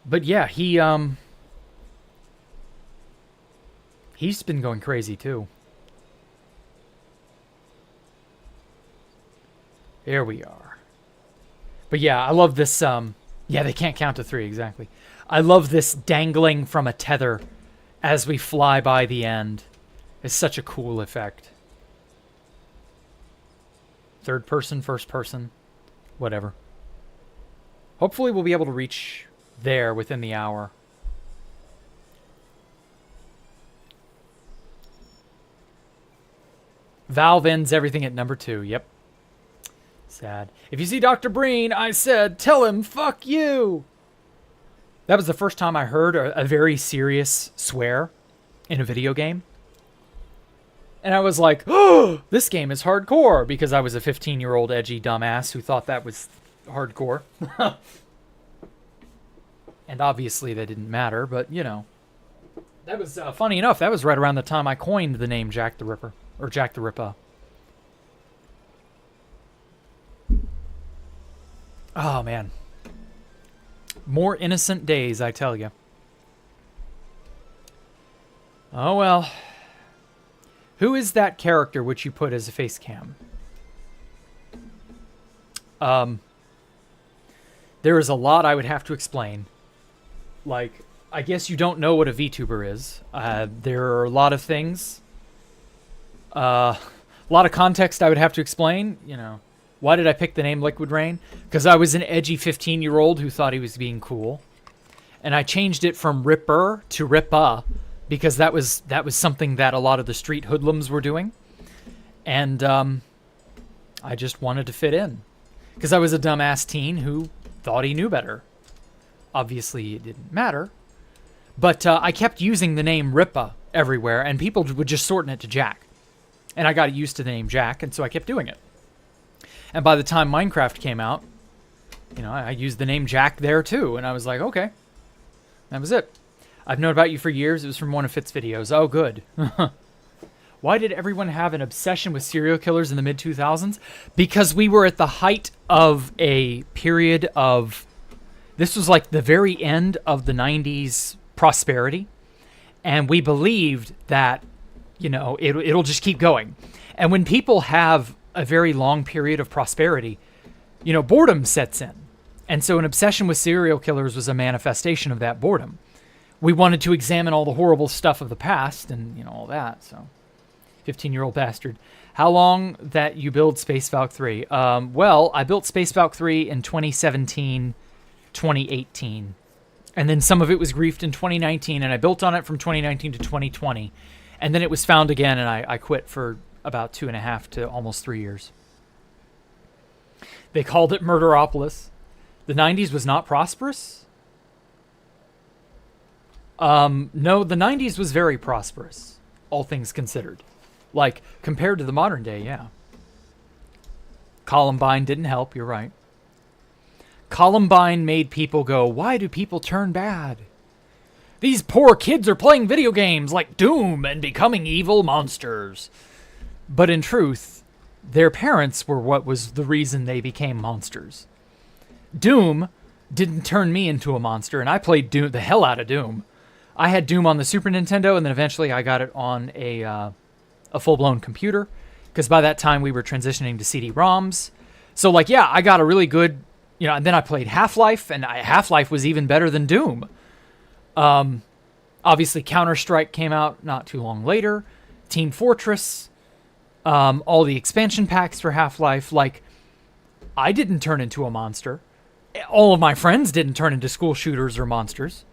But yeah, he's been going crazy too. There we are. But yeah, I love this, yeah, they can't count to 3, exactly. I love this dangling from a tether as we fly by the end. It's such a cool effect. Third person, first person, whatever. Hopefully we'll be able to reach there within the hour. Valve ends everything at number 2. Yep. Sad. If you see Dr. Breen, I said, tell him, fuck you. That was the first time I heard a very serious swear in a video game. And I was like, oh, this game is hardcore, because I was a 15-year-old edgy dumbass who thought that was hardcore. And obviously that didn't matter, but, you know. That was, funny enough, that was right around the time I coined the name Jacktherippa, or Jacktherippa. Oh, man. More innocent days, I tell you. Oh, well. Who is that character which you put as a face cam? There is a lot I would have to explain. Like, I guess you don't know what a VTuber is. There are a lot of things. A lot of context I would have to explain. You know, why did I pick the name Liquid Rain? Because I was an edgy 15-year-old who thought he was being cool. And I changed it from Ripper to Rippa because that was something that a lot of the street hoodlums were doing. And I just wanted to fit in. Because I was a dumbass teen who thought he knew better. Obviously, it didn't matter. But I kept using the name Rippa everywhere, and people would just shorten it to Jack. And I got used to the name Jack, and so I kept doing it. And by the time Minecraft came out, you know, I used the name Jack there too, and I was like, okay, that was it. I've known about you for years. It was from one of Fit's videos. Oh, good. Why did everyone have an obsession with serial killers in the mid-2000s? Because we were at the height of a period of... This was like the very end of the 90s prosperity. And we believed that, you know, it'll just keep going. And when people have a very long period of prosperity, you know, boredom sets in. And so an obsession with serial killers was a manifestation of that boredom. We wanted to examine all the horrible stuff of the past and, you know, all that, so... 15-year-old bastard. How long that you build Space Valk 3? Well, I built Space Valk 3 in 2017, 2018. And then some of it was griefed in 2019, and I built on it from 2019 to 2020. And then it was found again, and I quit for about 2.5 to almost 3 years. They called it Murderopolis. The 90s was not prosperous? No, the 90s was very prosperous, all things considered. Like, compared to the modern day, yeah. Columbine didn't help, you're right. Columbine made people go, why do people turn bad? These poor kids are playing video games like Doom and becoming evil monsters. But in truth, their parents were what was the reason they became monsters. Doom didn't turn me into a monster, and I played Doom, the hell out of Doom. I had Doom on the Super Nintendo, and then eventually I got it on a full-blown computer, because by that time we were transitioning to CD-ROMs. So, like, yeah, I got a really good, you know, and then I played Half-Life, and Half-Life was even better than Doom. Obviously, Counter-Strike came out not too long later. Team Fortress, all the expansion packs for Half-Life. Like, I didn't turn into a monster. All of my friends didn't turn into school shooters or monsters.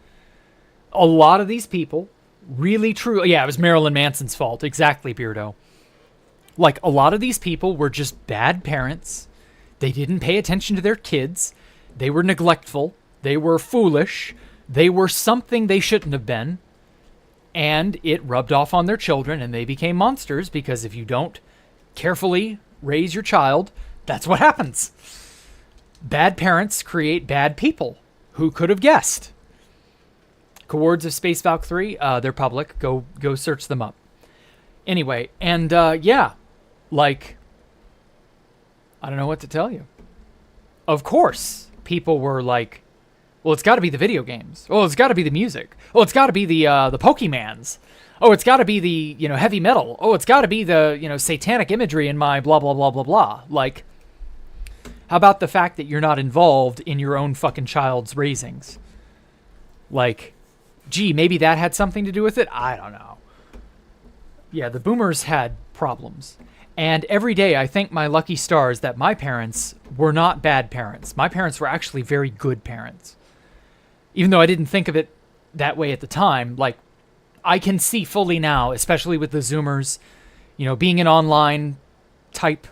A lot of these people really truly... Yeah, it was Marilyn Manson's fault. Exactly, Beardo. Like, a lot of these people were just bad parents. They didn't pay attention to their kids. They were neglectful. They were foolish. They were something they shouldn't have been. And it rubbed off on their children, and they became monsters, because if you don't carefully raise your child, that's what happens. Bad parents create bad people. Who could have guessed? Coords of Space Valk 3, they're public. Go search them up. Anyway, and yeah, like, I don't know what to tell you. Of course, people were like, well, it's got to be the video games. Oh, it's got to be the music. Oh, it's got to be the Pokemans. Oh, it's got to be the, you know, heavy metal. Oh, it's got to be the, you know, satanic imagery in my blah, blah, blah, blah, blah. Like, how about the fact that you're not involved in your own fucking child's raisings? Like... Gee, maybe that had something to do with it? I don't know. Yeah, the boomers had problems. And every day I thank my lucky stars that my parents were not bad parents. My parents were actually very good parents. Even though I didn't think of it that way at the time, like, I can see fully now, especially with the Zoomers, you know, being an online type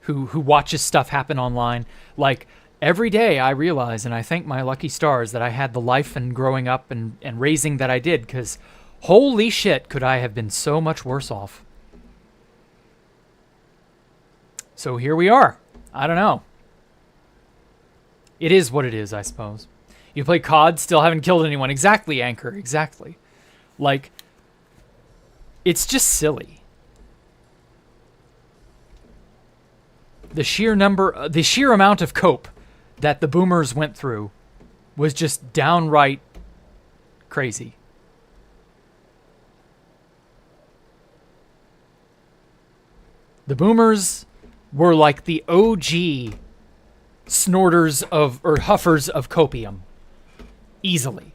who watches stuff happen online, like... Every day I realize, and I thank my lucky stars that I had the life and growing up and raising that I did, because holy shit, could I have been so much worse off. So here we are. I don't know. It is what it is, I suppose. You play COD, still haven't killed anyone. Exactly, Anchor, exactly. Like, it's just silly. The sheer amount of cope that the boomers went through was just downright crazy. The boomers were like the OG snorters of, or huffers of copium. Easily.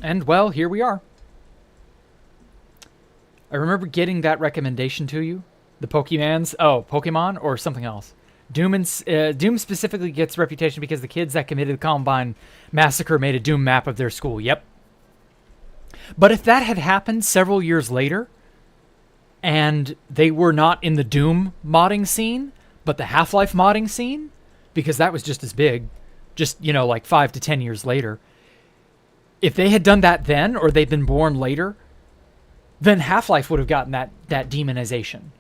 And, well, here we are. I remember getting that recommendation to you. The Pokemans. Oh, Pokemon or something else. Doom specifically gets reputation because the kids that committed the Columbine massacre made a Doom map of their school. Yep. But if that had happened several years later, and they were not in the Doom modding scene, but the Half-Life modding scene, because that was just as big, just, you know, like 5 to 10 years later. If they had done that then, or they'd been born later, then Half-Life would have gotten that demonization.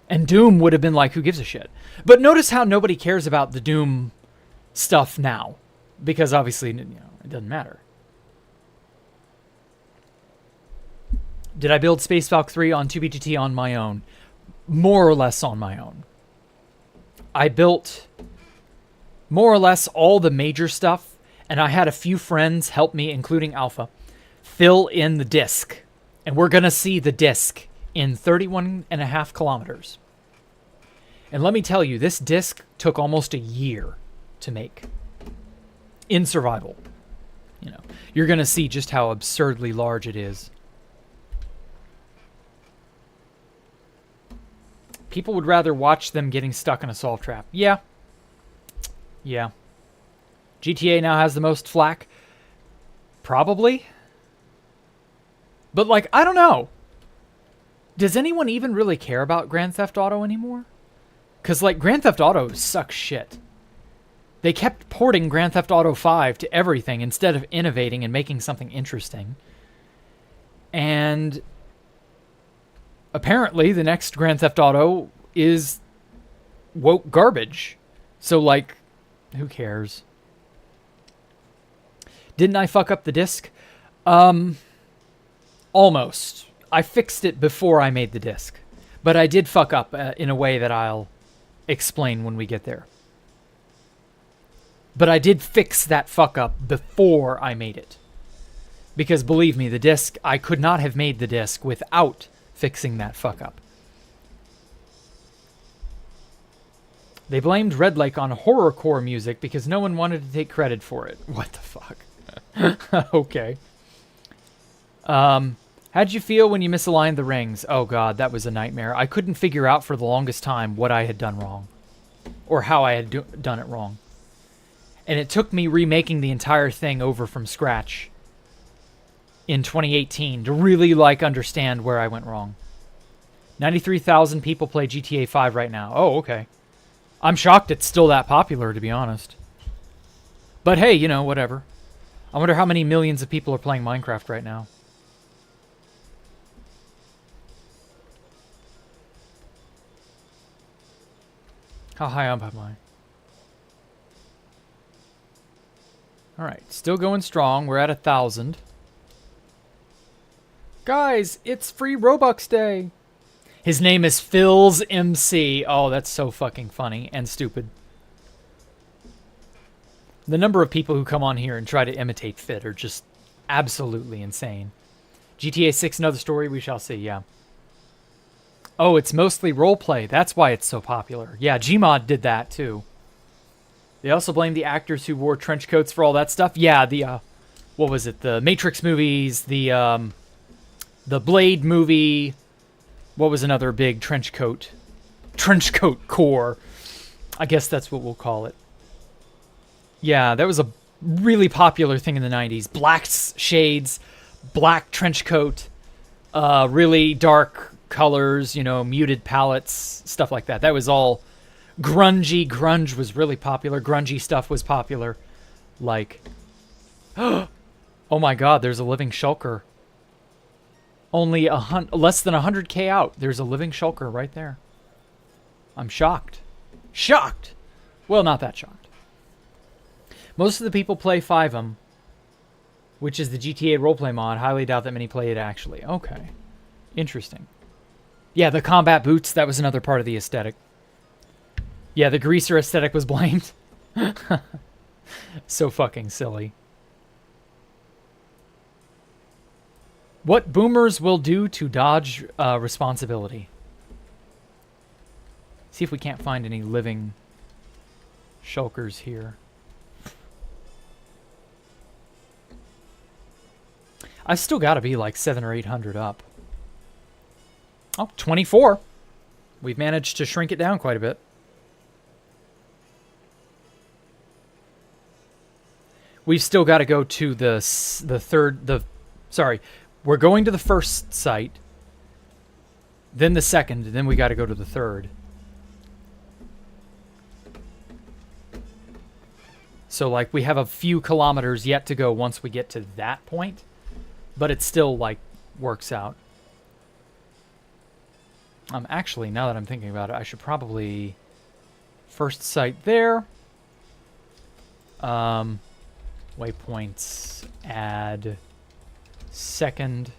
And Doom would have been like, who gives a shit? But notice how nobody cares about the Doom stuff now. Because obviously, you know, it doesn't matter. Did I build Space Valk 3 on 2BGT on my own? More or less on my own. I built more or less all the major stuff, and I had a few friends help me, including Alpha, fill in the disc. And we're going to see the disc in 31.5 kilometers. And let me tell you, this disc took almost a year to make. In survival. You know, you're going to see just how absurdly large it is. People would rather watch them getting stuck in a solve trap. Yeah. Yeah. GTA now has the most flack. Probably. But, like, I don't know. Does anyone even really care about Grand Theft Auto anymore? Because, like, Grand Theft Auto sucks shit. They kept porting Grand Theft Auto 5 to everything instead of innovating and making something interesting. And apparently the next Grand Theft Auto is woke garbage. So, like, who cares? Didn't I fuck up the disc? Almost. I fixed it before I made the disc. But I did fuck up in a way that I'll explain when we get there. But I did fix that fuck up before I made it. Because believe me, the disc, I could not have made the disc without fixing that fuck up. They blamed Red Lake on horrorcore music because no one wanted to take credit for it. What the fuck? Okay. How'd you feel when you misaligned the rings? Oh god, that was a nightmare. I couldn't figure out for the longest time what I had done wrong. Or how I had done it wrong. And it took me remaking the entire thing over from scratch in 2018 to really, like, understand where I went wrong. 93,000 people play GTA 5 right now. Oh, okay. I'm shocked it's still that popular, to be honest. But hey, you know, whatever. I wonder how many millions of people are playing Minecraft right now. How high up am I? Alright, still going strong. We're at 1,000. Guys, it's free Robux Day. His name is Phil's MC. Oh, that's so fucking funny and stupid. The number of people who come on here and try to imitate Fit are just absolutely insane. GTA 6, another story, we shall see, yeah. Oh, it's mostly roleplay. That's why it's so popular. Yeah, Gmod did that, too. They also blamed the actors who wore trench coats for all that stuff. Yeah, the, what was it? The Matrix movies, the Blade movie. What was another big trench coat? Trench coat core. I guess that's what we'll call it. Yeah, that was a really popular thing in the 90s. Black shades, black trench coat, really dark colors, you know, muted palettes, stuff like that. That was all grungy. Grunge was really popular. Grungy stuff was popular. Like, oh my god, there's a living shulker. Only less than 100k out. There's a living shulker right there. I'm shocked. Shocked! Well, not that shocked. Most of the people play 5M, which is the GTA roleplay mod. Highly doubt that many play it actually. Okay. Interesting. Yeah, the combat boots, that was another part of the aesthetic. Yeah, the greaser aesthetic was blamed. So fucking silly. What boomers will do to dodge responsibility. See if we can't find any living shulkers here. I've still got to be like 700 or 800 up. Oh, 24. We've managed to shrink it down quite a bit. We've still got to go to the third, sorry, we're going to the first site, then the second, and then we got to go to the third. So, like, we have a few kilometers yet to go once we get to that point, but it still, like, works out. Actually, now that I'm thinking about it, I should probably first site there. Waypoints, add second.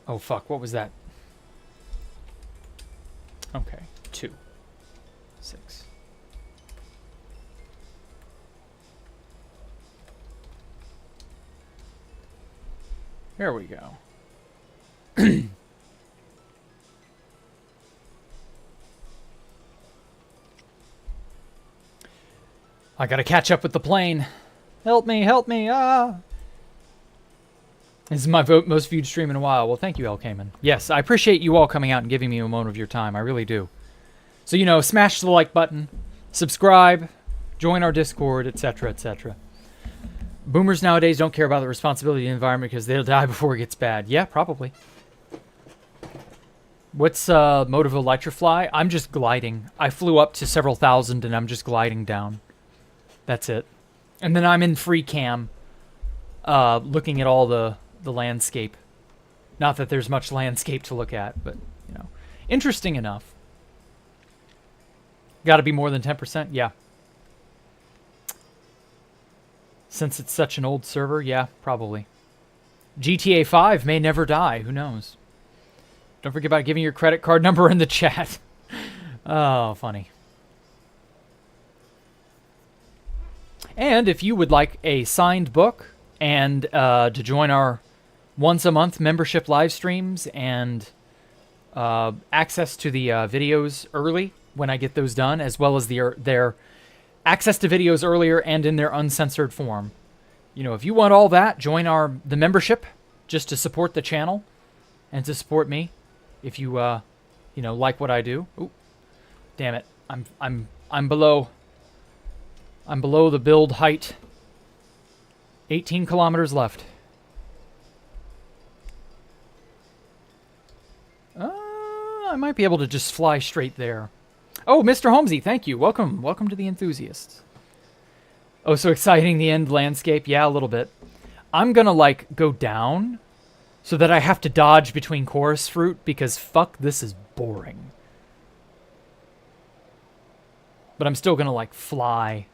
Oh, fuck, what was that? Okay, 2, 6. There we go. I gotta catch up with the plane. Help me, ah! This is my most viewed stream in a while. Well, thank you, El Cayman. Yes, I appreciate you all coming out and giving me a moment of your time. I really do. So, you know, smash the like button, subscribe, join our Discord, etc., etc. Boomers nowadays don't care about the responsibility of the environment because they'll die before it gets bad. Yeah, probably. What's mode of Electrofly? I'm just gliding. I flew up to several thousand and I'm just gliding down. That's it. And then I'm in free cam, looking at all the landscape. Not that there's much landscape to look at, but, you know, interesting enough. Got to be more than 10%? Yeah. Since it's such an old server, yeah, probably. GTA 5 may never die. Who knows? Don't forget about giving your credit card number in the chat. Oh, funny. And if you would like a signed book and to join our once-a-month membership live streams and access to the videos early when I get those done, as well as their access to videos earlier and in their uncensored form. You know, if you want all that, join the membership just to support the channel and to support me. If you you know, like what I do. Ooh, damn it! I'm below the build height. 18 kilometers left. I might be able to just fly straight there. Oh, Mr. Holmesy, thank you. Welcome to the enthusiasts. Oh, so exciting, the end landscape. Yeah, a little bit. I'm gonna, like, go down so that I have to dodge between chorus fruit because fuck, this is boring. But I'm still gonna, like, fly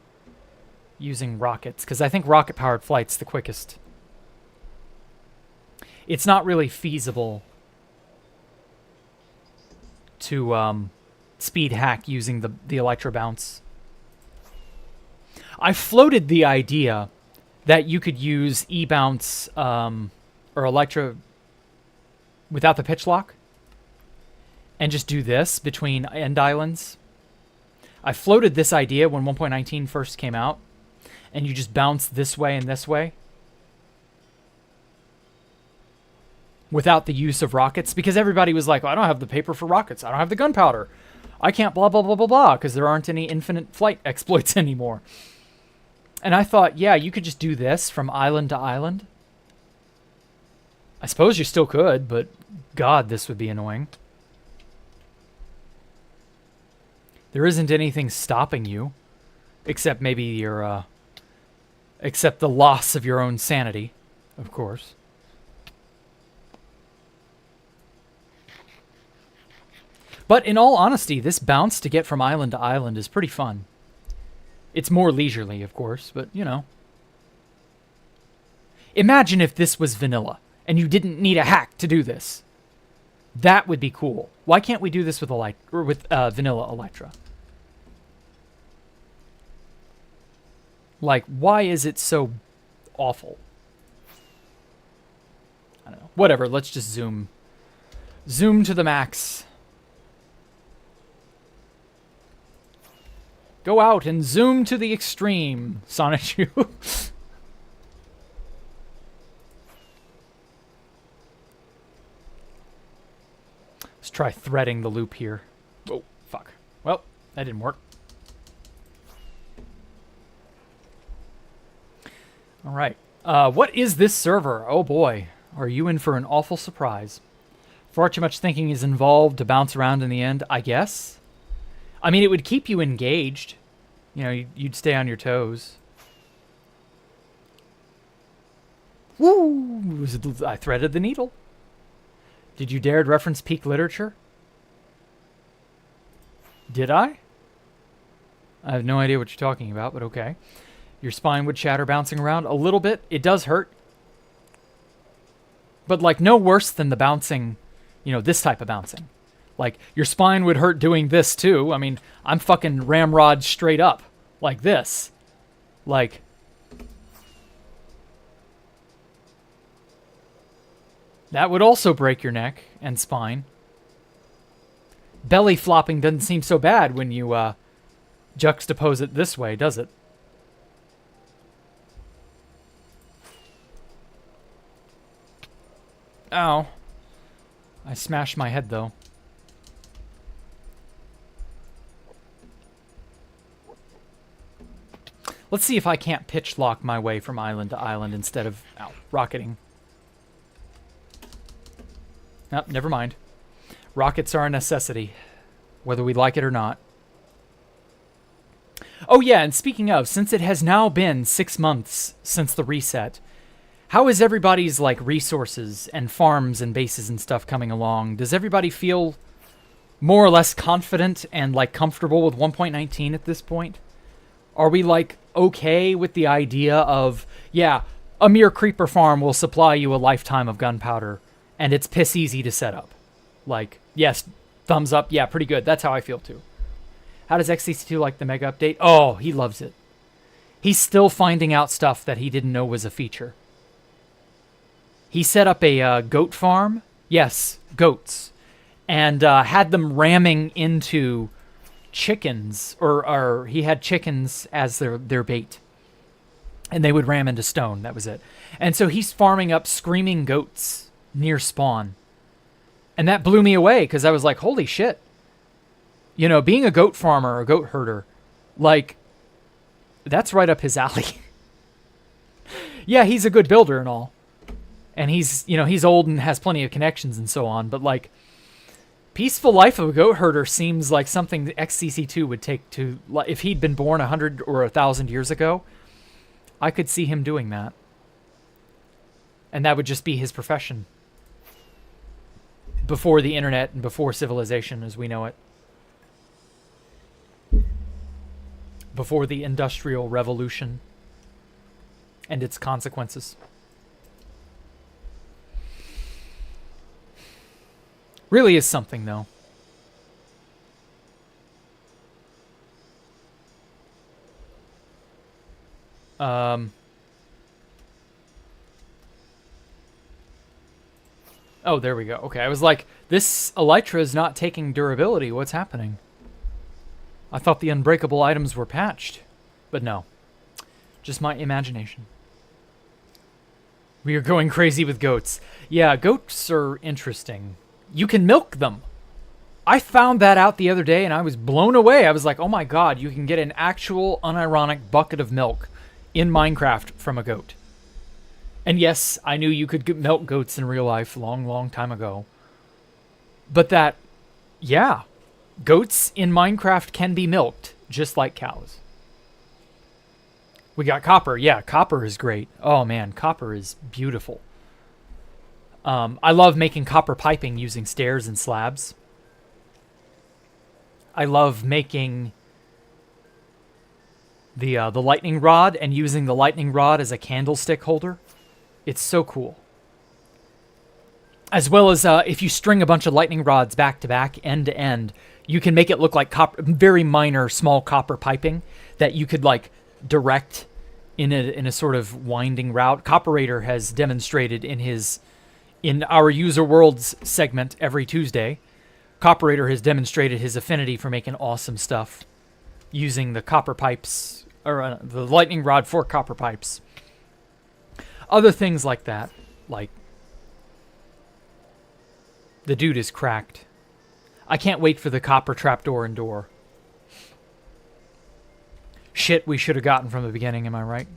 using rockets because I think rocket-powered flight's the quickest. It's not really feasible to speed hack using the Electro Bounce. I floated the idea that you could use E-Bounce or Electro without the pitch lock and just do this between end islands. I floated this idea when 1.19 first came out, and you just bounce this way and this way without the use of rockets, because everybody was like, well, I don't have the paper for rockets. I don't have the gunpowder. I can't blah, blah, blah, blah, blah, because there aren't any infinite flight exploits anymore. And I thought, yeah, you could just do this from island to island. I suppose you still could, but God, this would be annoying. There isn't anything stopping you, except maybe your, except the loss of your own sanity, of course. But in all honesty, this bounce to get from island to island is pretty fun. It's more leisurely, of course, but, you know. Imagine if this was vanilla, and you didn't need a hack to do this. That would be cool. Why can't we do this with vanilla Electra? Like, why is it so awful? I don't know. Whatever, let's just zoom. Zoom to the max. Go out and zoom to the extreme, Sonichu. Let's try threading the loop here. Oh, fuck. Well, that didn't work. All right. What is this server? Oh boy. Are you in for an awful surprise? Far too much thinking is involved to bounce around in the end, I guess. I mean, it would keep you engaged. You know, you'd stay on your toes. Woo! I threaded the needle. Did you dare reference peak literature? Did I? I have no idea what you're talking about, but okay. Your spine would shatter bouncing around a little bit. It does hurt. But, like, no worse than the bouncing, you know, this type of bouncing. Like, your spine would hurt doing this, too. I mean, I'm fucking ramrod straight up. Like this. Like... that would also break your neck and spine. Belly flopping doesn't seem so bad when you, juxtapose it this way, does it? Ow. I smashed my head, though. Let's see if I can't pitch lock my way from island to island instead of rocketing. Oh, never mind. Rockets are a necessity, whether we like it or not. Oh yeah, and speaking of, since it has now been 6 months since the reset, how is everybody's, like, resources and farms and bases and stuff coming along? Does everybody feel more or less confident and, like, comfortable with 1.19 at this point? Are we, like, okay with the idea of, yeah, a mere creeper farm will supply you a lifetime of gunpowder, and it's piss easy to set up? Like, yes, thumbs up, yeah, pretty good. That's how I feel, too. How does XCC2 like the mega update? Oh, he loves it. He's still finding out stuff that he didn't know was a feature. He set up a goat farm. Yes, goats. And had them ramming into chickens, or he had chickens as their bait. And they would ram into stone, that was it. And so he's farming up screaming goats near spawn. And that blew me away, because I was like, holy shit. You know, being a goat farmer, a goat herder, like, that's right up his alley. Yeah, he's a good builder and all. And he's, you know, he's old and has plenty of connections and so on. But, like, peaceful life of a goat herder seems like something that XCC2 would take to, if he'd been born 100 or 1,000 years ago, I could see him doing that. And that would just be his profession. Before the internet and before civilization as we know it. Before the Industrial Revolution and its consequences. Really is something, though. Oh, there we go. Okay, I was like, this Elytra is not taking durability. What's happening? I thought the unbreakable items were patched. But no. Just my imagination. We are going crazy with goats. Yeah, goats are interesting. You can milk them. I found that out the other day and I was blown away. I was like, oh my god, you can get an actual unironic bucket of milk in Minecraft from a goat. And yes, I knew you could milk goats in real life long, long time ago. But that, yeah, goats in Minecraft can be milked, just like cows. We got copper. Yeah, copper is great. Oh man, copper is beautiful. I love making copper piping using stairs and slabs. I love making the lightning rod and using the lightning rod as a candlestick holder. It's so cool. As well as if you string a bunch of lightning rods back to back, end to end, you can make it look like copper, very minor, small copper piping that you could like direct in a sort of winding route. Copperator has demonstrated in our User Worlds segment every Tuesday. Copperator has demonstrated his affinity for making awesome stuff using the copper pipes, or the lightning rod for copper pipes. Other things like that, like the dude is cracked. I can't wait for the copper trapdoor and door. Shit we should have gotten from the beginning, am I right?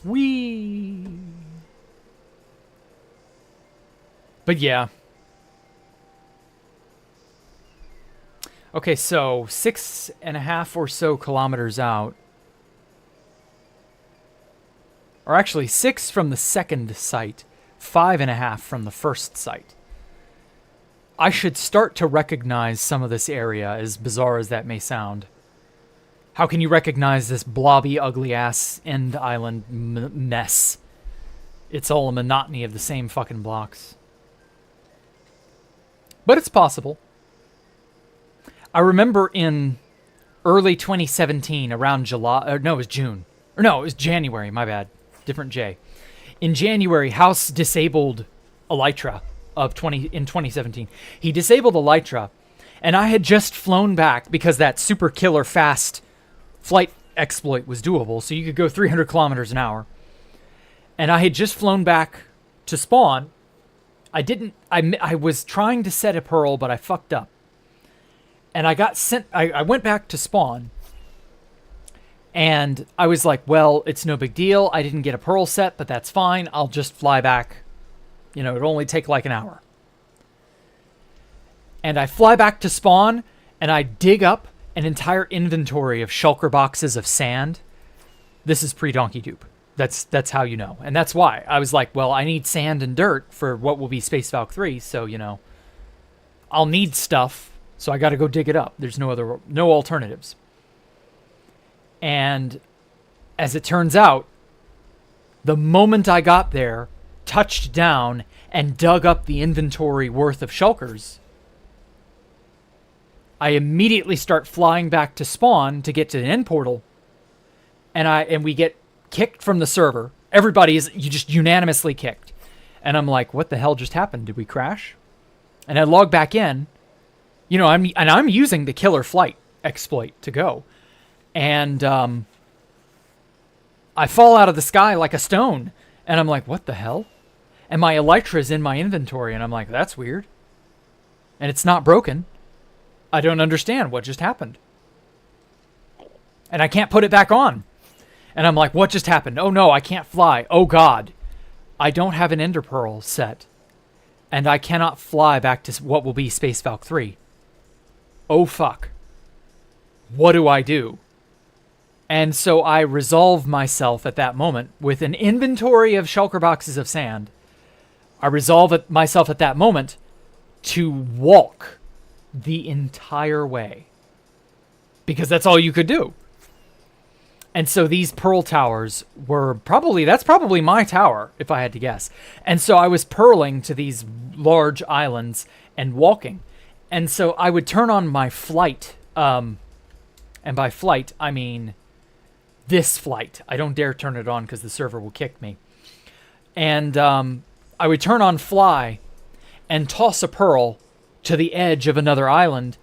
Whee! But yeah. Okay, so 6.5 or so kilometers out. Or actually 6 from the second site, 5.5 from the first site. I should start to recognize some of this area, as bizarre as that may sound. How can you recognize this blobby, ugly-ass end island mess? It's all a monotony of the same fucking blocks. But it's possible. I remember in early 2017, around July, no, it was June. Or no, it was January, my bad. Different J. In January, House disabled Elytra in 2017. He disabled Elytra, and I had just flown back because that super killer fast flight exploit was doable, so you could go 300 kilometers an hour. And I had just flown back to spawn. I was trying to set a pearl, but I fucked up. And I went back to spawn. And I was like, well, it's no big deal. I didn't get a pearl set, but that's fine. I'll just fly back. You know, it'll only take like an hour. And I fly back to spawn, and I dig up an entire inventory of shulker boxes of sand. This is pre-Donkey Dupe. That's how you know. And that's why. I was like, well, I need sand and dirt for what will be Space Valk 3, so, you know, I'll need stuff, so I got to go dig it up. There's no alternatives. And as it turns out, the moment I got there, touched down, and dug up the inventory worth of shulkers, I immediately start flying back to spawn to get to the end portal, and we get kicked from the server. You just unanimously kicked. And I'm like, what the hell just happened? Did we crash? And I log back in. You know, I'm using the killer flight exploit to go. And I fall out of the sky like a stone. And I'm like, what the hell? And my Elytra's in my inventory. And I'm like, that's weird. And it's not broken. I don't understand what just happened. And I can't put it back on. And I'm like, what just happened? Oh no, I can't fly. Oh God. I don't have an Ender Pearl set. And I cannot fly back to what will be Space Valk 3. Oh fuck. What do I do? And so I resolve myself at that moment with an inventory of shulker boxes of sand. I resolve myself at that moment to walk the entire way. Because that's all you could do. And so these pearl towers were that's probably my tower, if I had to guess. And so I was pearling to these large islands and walking. And so I would turn on my flight. And by flight, I mean this flight. I don't dare turn it on because the server will kick me. And I would turn on fly and toss a pearl to the edge of another island.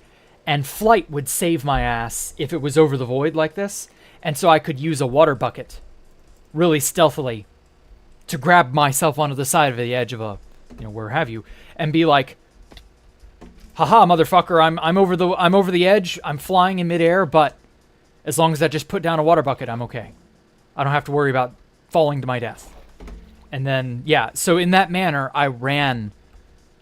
And flight would save my ass if it was over the void like this. And so I could use a water bucket really stealthily to grab myself onto the side of the edge of where have you, and be like, haha, motherfucker, I'm over the edge, I'm flying in midair, but as long as I just put down a water bucket, I'm okay. I don't have to worry about falling to my death. And then, yeah, so in that manner, I ran,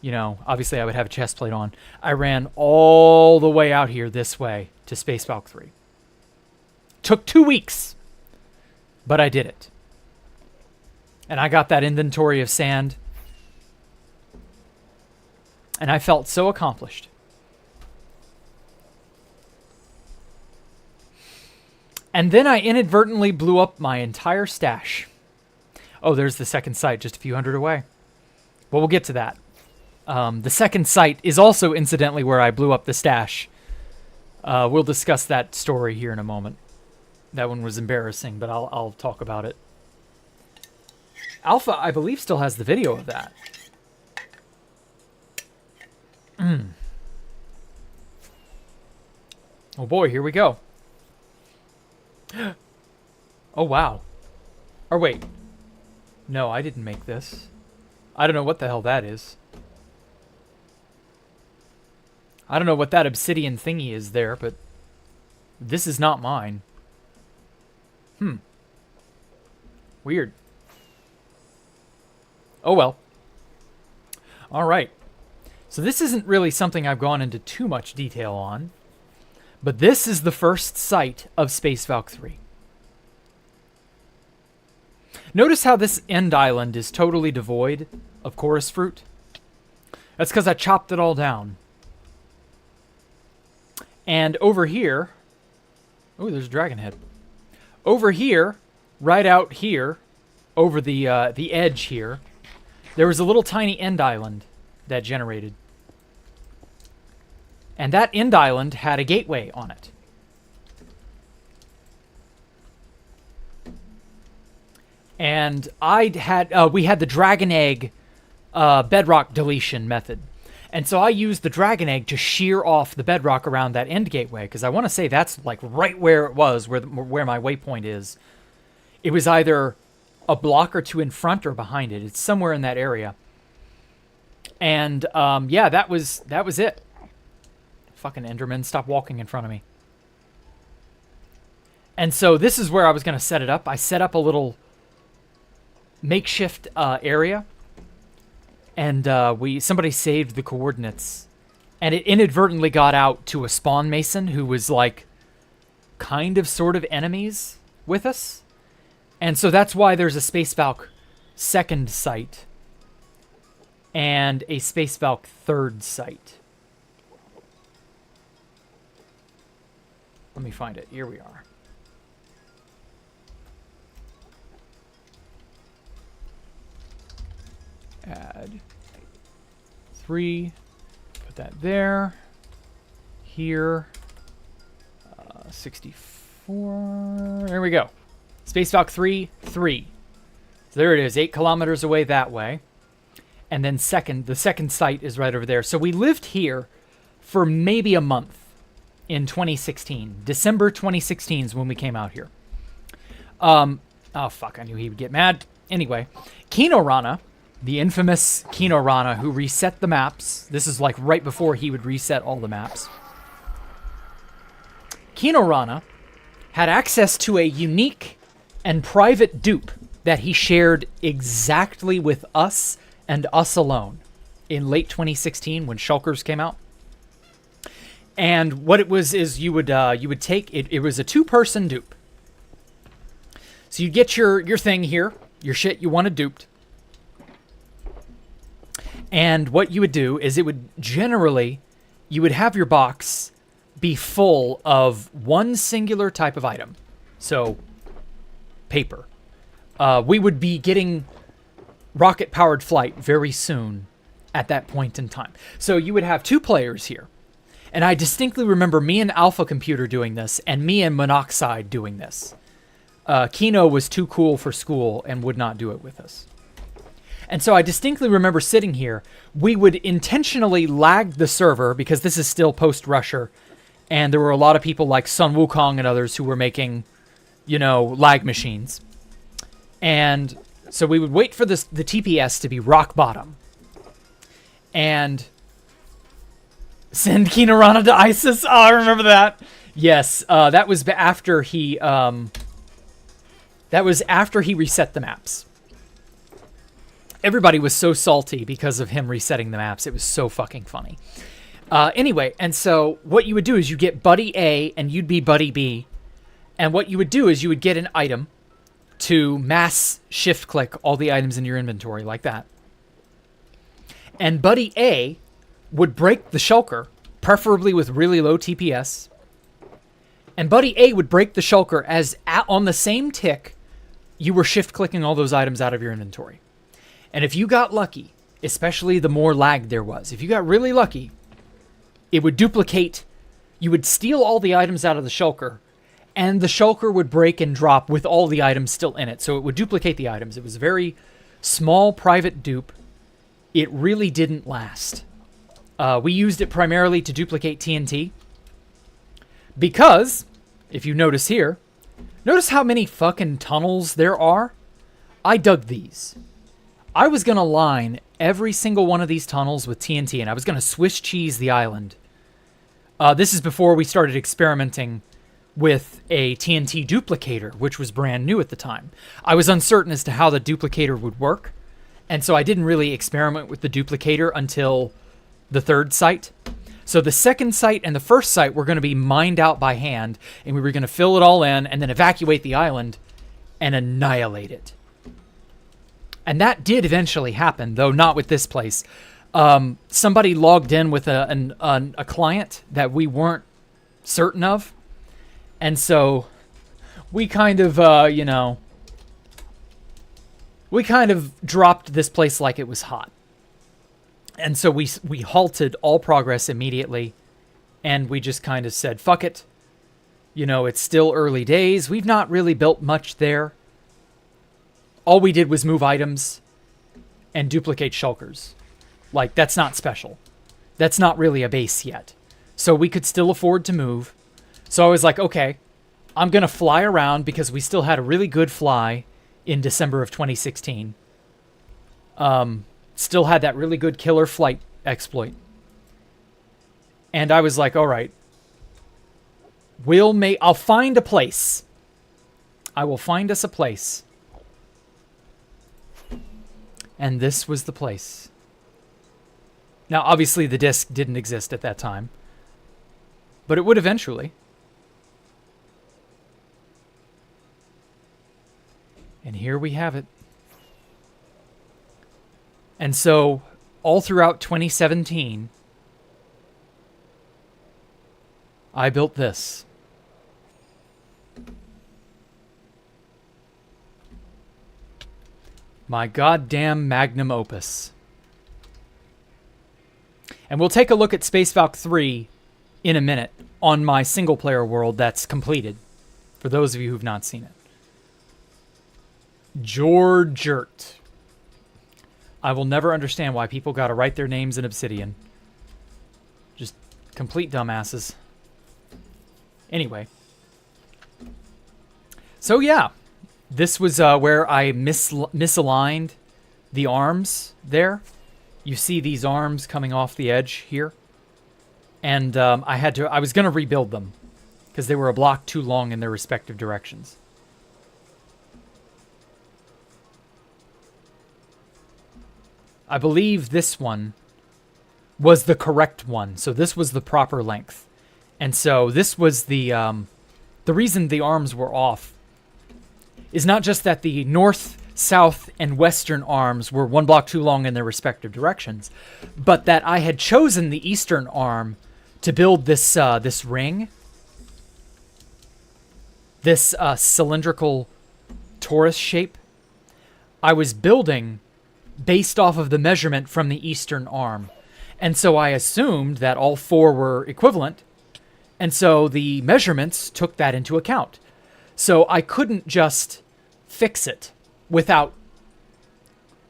obviously I would have a chest plate on. I ran all the way out here this way to Space Valk 3. Took 2 weeks, but I did it. And I got that inventory of sand, and I felt so accomplished. And then I inadvertently blew up my entire stash. Oh, there's the second site just a few hundred away. Well, we'll get to that. The second site is also incidentally where I blew up the stash. We'll discuss that story here in a moment. That one was embarrassing, but I'll talk about it. Alpha, I believe, still has the video of that. Oh boy, here we go. Oh wow. Or wait. No, I didn't make this. I don't know what the hell that is. I don't know what that obsidian thingy is there, but this is not mine. Weird. Oh well. Alright. So this isn't really something I've gone into too much detail on, but this is the first sight of Space Valk 3. Notice how this end island is totally devoid of chorus fruit? That's because I chopped it all down. And over here... Oh, there's a dragon head. Over here, right out here, over the edge here, there was a little tiny end island that generated. And that end island had a gateway on it. And we had the dragon egg bedrock deletion method. And so I used the dragon egg to shear off the bedrock around that end gateway, because I want to say that's like right where it was, where my waypoint is. It was either a block or two in front or behind it. It's somewhere in that area. And yeah, that was it. Fucking Enderman, stop walking in front of me. And so this is where I was going to set it up. I set up a little makeshift area. And somebody saved the coordinates. And it inadvertently got out to a spawn mason who was like kind of sort of enemies with us. And so that's why there's a Space Valk second site and a Space Valk third site. Let me find it. Here we are. Add 3. Put that there. Here. 64. There we go. Space Valk 3, 3. So there it is, 8 kilometers away that way. And then the second site is right over there. So we lived here for maybe a month in 2016. December 2016 is when we came out here. Oh, fuck, I knew he would get mad. Anyway, Kino Rana, the infamous Kino Rana who reset the maps. This is like right before he would reset all the maps. Kino Rana had access to a unique and private dupe that he shared exactly with us and us alone in late 2016 when Shulkers came out. And what it was is you would take it. It was a 2-person dupe. So you'd get your thing here, your shit you wanted duped. And what you would do is you would have your box be full of one singular type of item. So, paper. We would be getting rocket-powered flight very soon at that point in time. So you would have 2 players here. And I distinctly remember me and Alpha Computer doing this, and me and Monoxide doing this. Kino was too cool for school and would not do it with us. And so I distinctly remember sitting here. We would intentionally lag the server, because this is still post-Rusher, and there were a lot of people like Sun Wukong and others who were making, lag machines. And so we would wait for the TPS to be rock bottom. And send Kino Rana to ISIS. Oh, I remember that. Yes, that was after he reset the maps. Everybody was so salty because of him resetting the maps. It was so fucking funny. Anyway, and so what you would do is you get Buddy A and you'd be Buddy B. And what you would do is you would get an item to mass shift click all the items in your inventory like that. And Buddy A would break the shulker, preferably with really low TPS. And Buddy A would break the shulker as on the same tick you were shift clicking all those items out of your inventory. And if you got lucky, especially the more lag there was, if you got really lucky, it would duplicate. You would steal all the items out of the shulker, and the shulker would break and drop with all the items still in it. So it would duplicate the items. It was a very small private dupe. It really didn't last. We used it primarily to duplicate TNT. Because, if you notice here, notice how many fucking tunnels there are? I dug these. I was going to line every single one of these tunnels with TNT, and I was going to Swiss cheese the island. This is before we started experimenting with a TNT duplicator, which was brand new at the time. I was uncertain as to how the duplicator would work, and so I didn't really experiment with the duplicator until the third site. So the second site and the first site were going to be mined out by hand, and we were going to fill it all in and then evacuate the island and annihilate it. And that did eventually happen, though not with this place. Somebody logged in with a client that we weren't certain of. And so we kind of, we kind of dropped this place like it was hot. And so we halted all progress immediately. And we just kind of said, fuck it. It's still early days. We've not really built much there. All we did was move items and duplicate shulkers. Like, that's not special. That's not really a base yet. So we could still afford to move. So I was like, okay, I'm going to fly around because we still had a really good fly in December of 2016. Still had that really good killer flight exploit. And I was like, all right, I'll find a place. I will find us a place. And this was the place. Now, obviously, the disc didn't exist at that time. But it would eventually. And here we have it. And so, all throughout 2017, I built this. My goddamn magnum opus. And we'll take a look at Space Valk 3 in a minute on my single-player world that's completed, for those of you who've not seen it. Georgert. I will never understand why people gotta write their names in Obsidian. Just complete dumbasses. Anyway. So yeah. This was where I misaligned the arms there. You see these arms coming off the edge here. And I was going to rebuild them because they were a block too long in their respective directions. I believe this one was the correct one. So this was the proper length. And so this was the reason the arms were off is not just that the north, south, and western arms were one block too long in their respective directions, but that I had chosen the eastern arm to build this ring, this cylindrical torus shape. I was building based off of the measurement from the eastern arm, and so I assumed that all four were equivalent, and so the measurements took that into account. So I couldn't just fix it without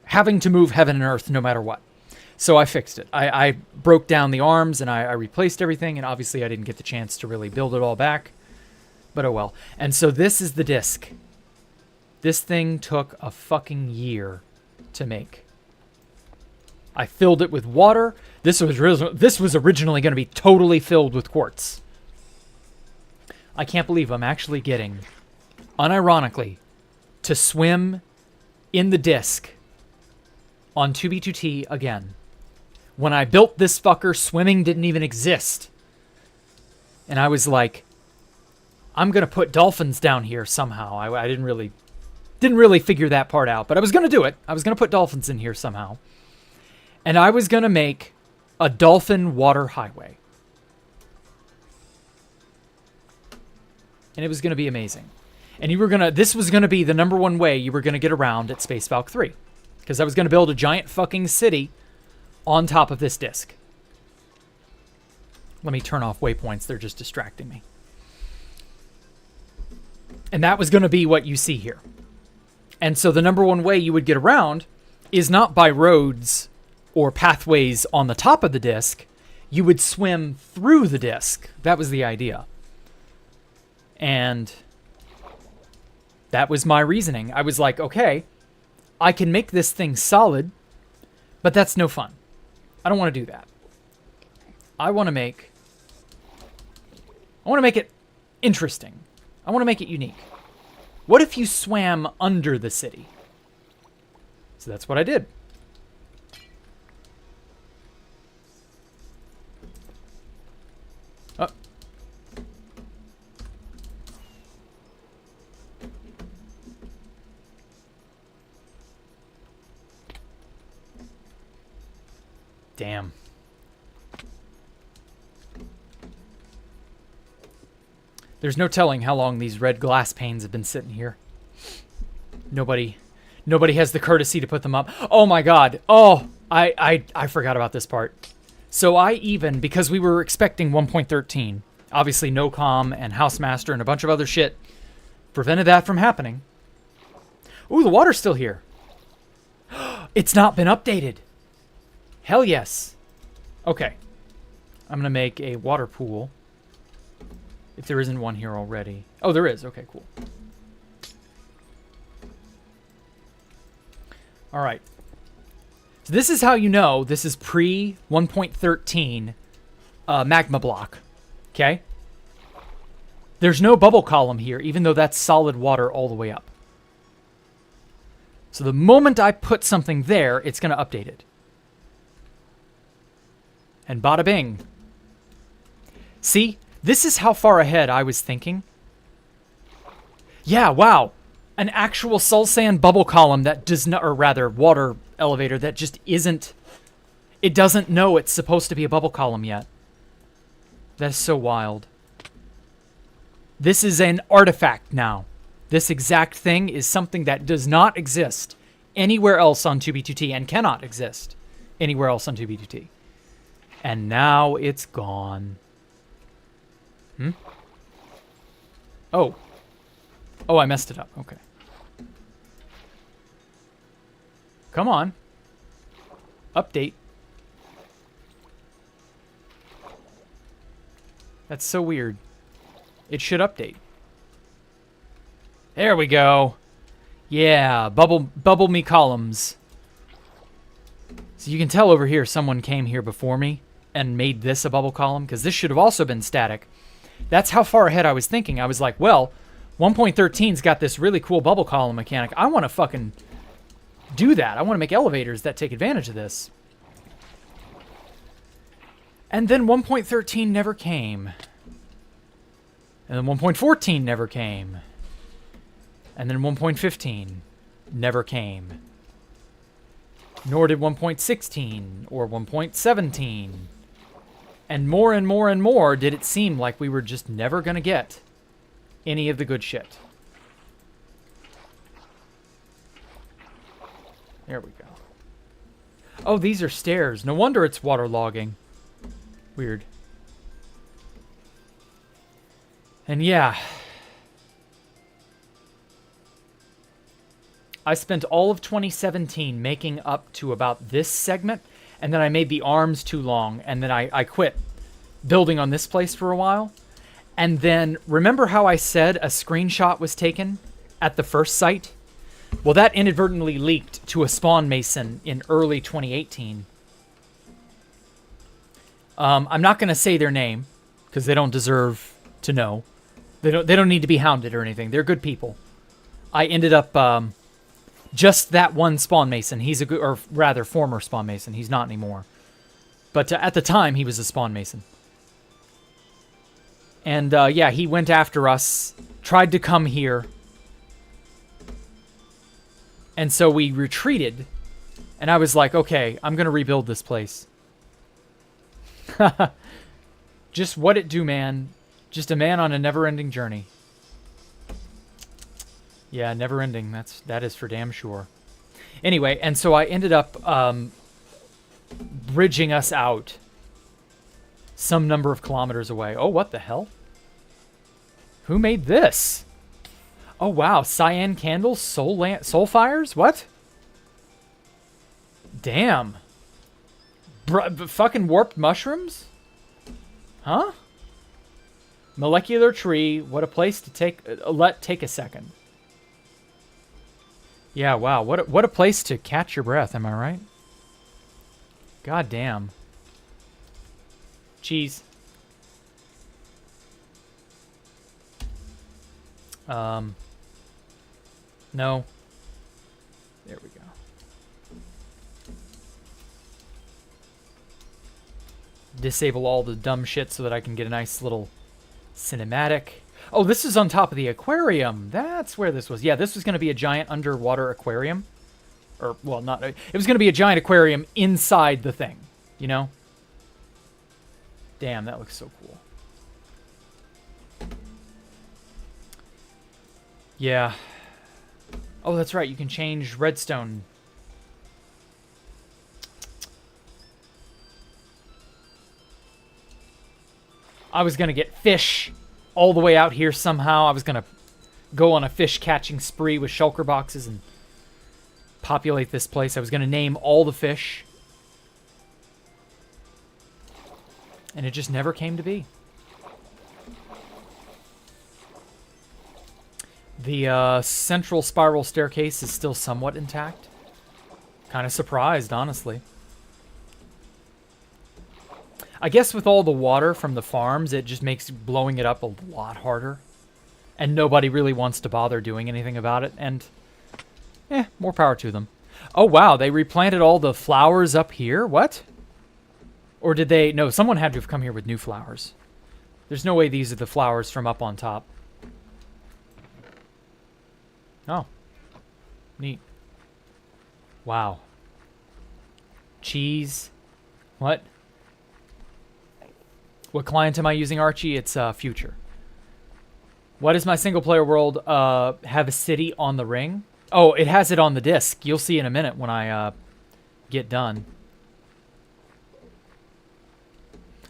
having to move heaven and earth no matter what. So I fixed it. I broke down the arms and I replaced everything, and obviously I didn't get the chance to really build it all back. But oh well. And so this is the disc. This thing took a fucking year to make. I filled it with water. This was originally going to be totally filled with quartz. I can't believe I'm actually getting, unironically, to swim in the disc on 2B2T again. When I built this fucker, swimming didn't even exist. And I was like, I'm going to put dolphins down here somehow. I didn't really figure that part out, but I was going to do it. I was going to put dolphins in here somehow. And I was going to make a dolphin water highway. And it was going to be amazing. And this was going to be the number one way you were going to get around at Space Valk 3. Because I was going to build a giant fucking city on top of this disc. Let me turn off waypoints. They're just distracting me. And that was going to be what you see here. And so the number one way you would get around is not by roads or pathways on the top of the disc. You would swim through the disc. That was the idea. And that was my reasoning. I was like, okay, I can make this thing solid, but that's no fun. I don't want to do that. I want to make it interesting. I want to make it unique. What if you swam under the city? So that's what I did. Oh. Damn. There's no telling how long these red glass panes have been sitting here. Nobody has the courtesy to put them up. Oh my god. Oh, I forgot about this part. So because we were expecting 1.13, obviously no comm and Housemaster and a bunch of other shit prevented that from happening. Ooh, the water's still here. It's not been updated. Hell yes. Okay. I'm gonna make a water pool. If there isn't one here already. Oh, there is. Okay, cool. All right. So this is how you know this is pre 1.13 magma block. Okay? There's no bubble column here, even though that's solid water all the way up. So the moment I put something there, it's going to update it. And bada bing. See? This is how far ahead I was thinking. Yeah, wow. An actual soul sand bubble column that does not, or rather, water elevator that just isn't, it doesn't know it's supposed to be a bubble column yet. That is so wild. This is an artifact now. This exact thing is something that does not exist anywhere else on 2B2T and cannot exist anywhere else on 2B2T. And now it's gone. Oh. Oh, I messed it up. Okay. Come on. Update. That's so weird. It should update. There we go. Yeah, bubble me columns. So you can tell over here someone came here before me and made this a bubble column, because this should have also been static. That's how far ahead I was thinking. I was like, well, 1.13's got this really cool bubble column mechanic. I want to fucking do that. I want to make elevators that take advantage of this. And then 1.13 never came. And then 1.14 never came. And then 1.15 never came. Nor did 1.16 or 1.17. And more and more and more did it seem like we were just never going to get any of the good shit. There we go. Oh, these are stairs. No wonder it's waterlogging. Weird. And yeah. I spent all of 2017 making up to about this segment, and then I made the arms too long, and then I quit building on this place for a while. And then, remember how I said a screenshot was taken at the first site? Well, that inadvertently leaked to a spawn mason in early 2018. I'm not going to say their name, because they don't deserve to know. They don't need to be hounded or anything. They're good people. I ended up just that one spawn mason. He's a good, or rather, former spawn mason. He's not anymore. But at the time, he was a spawn mason. And yeah, he went after us, tried to come here. And so we retreated. And I was like, okay, I'm going to rebuild this place. Just what it do, man. Just a man on a never-ending journey. Yeah, never-ending. That is for damn sure. Anyway, and so I ended up bridging us out some number of kilometers away. Oh, what the hell? Who made this? Oh wow, cyan candles, soul fires? What? Damn. Fucking warped mushrooms? Huh? Molecular tree, what a place to take a second. Yeah, wow, what a place to catch your breath, am I right? God damn. Cheese. No. There we go. Disable all the dumb shit so that I can get a nice little cinematic. Oh, this is on top of the aquarium. That's where this was. Yeah, this was going to be a giant underwater aquarium. Or, well, not... It was going to be a giant aquarium inside the thing, you know? Damn, that looks so cool. Yeah. Oh, that's right. You can change redstone. I was going to get fish all the way out here somehow. I was going to go on a fish catching spree with shulker boxes and populate this place. I was going to name all the fish. And it just never came to be. The central spiral staircase is still somewhat intact. Kind of surprised, honestly. I guess with all the water from the farms, it just makes blowing it up a lot harder. And nobody really wants to bother doing anything about it. And, more power to them. Oh, wow, they replanted all the flowers up here? What? Or did they... No, someone had to have come here with new flowers. There's no way these are the flowers from up on top. Oh. Neat. Wow. Cheese. What? What client am I using, Archie? It's Future. What does my single-player world have a city on the ring? Oh, it has it on the disc. You'll see in a minute when I get done.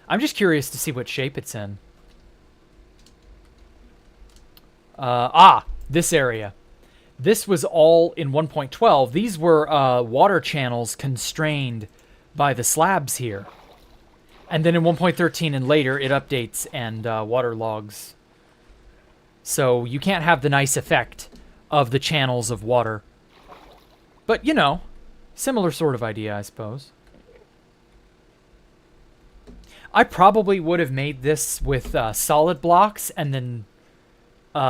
I'm just curious to see what shape it's in. This area. This was all in 1.12. These were water channels constrained by the slabs here. And then in 1.13 and later, it updates and waterlogs. So you can't have the nice effect of the channels of water. But, you know, similar sort of idea, I suppose. I probably would have made this with solid blocks and then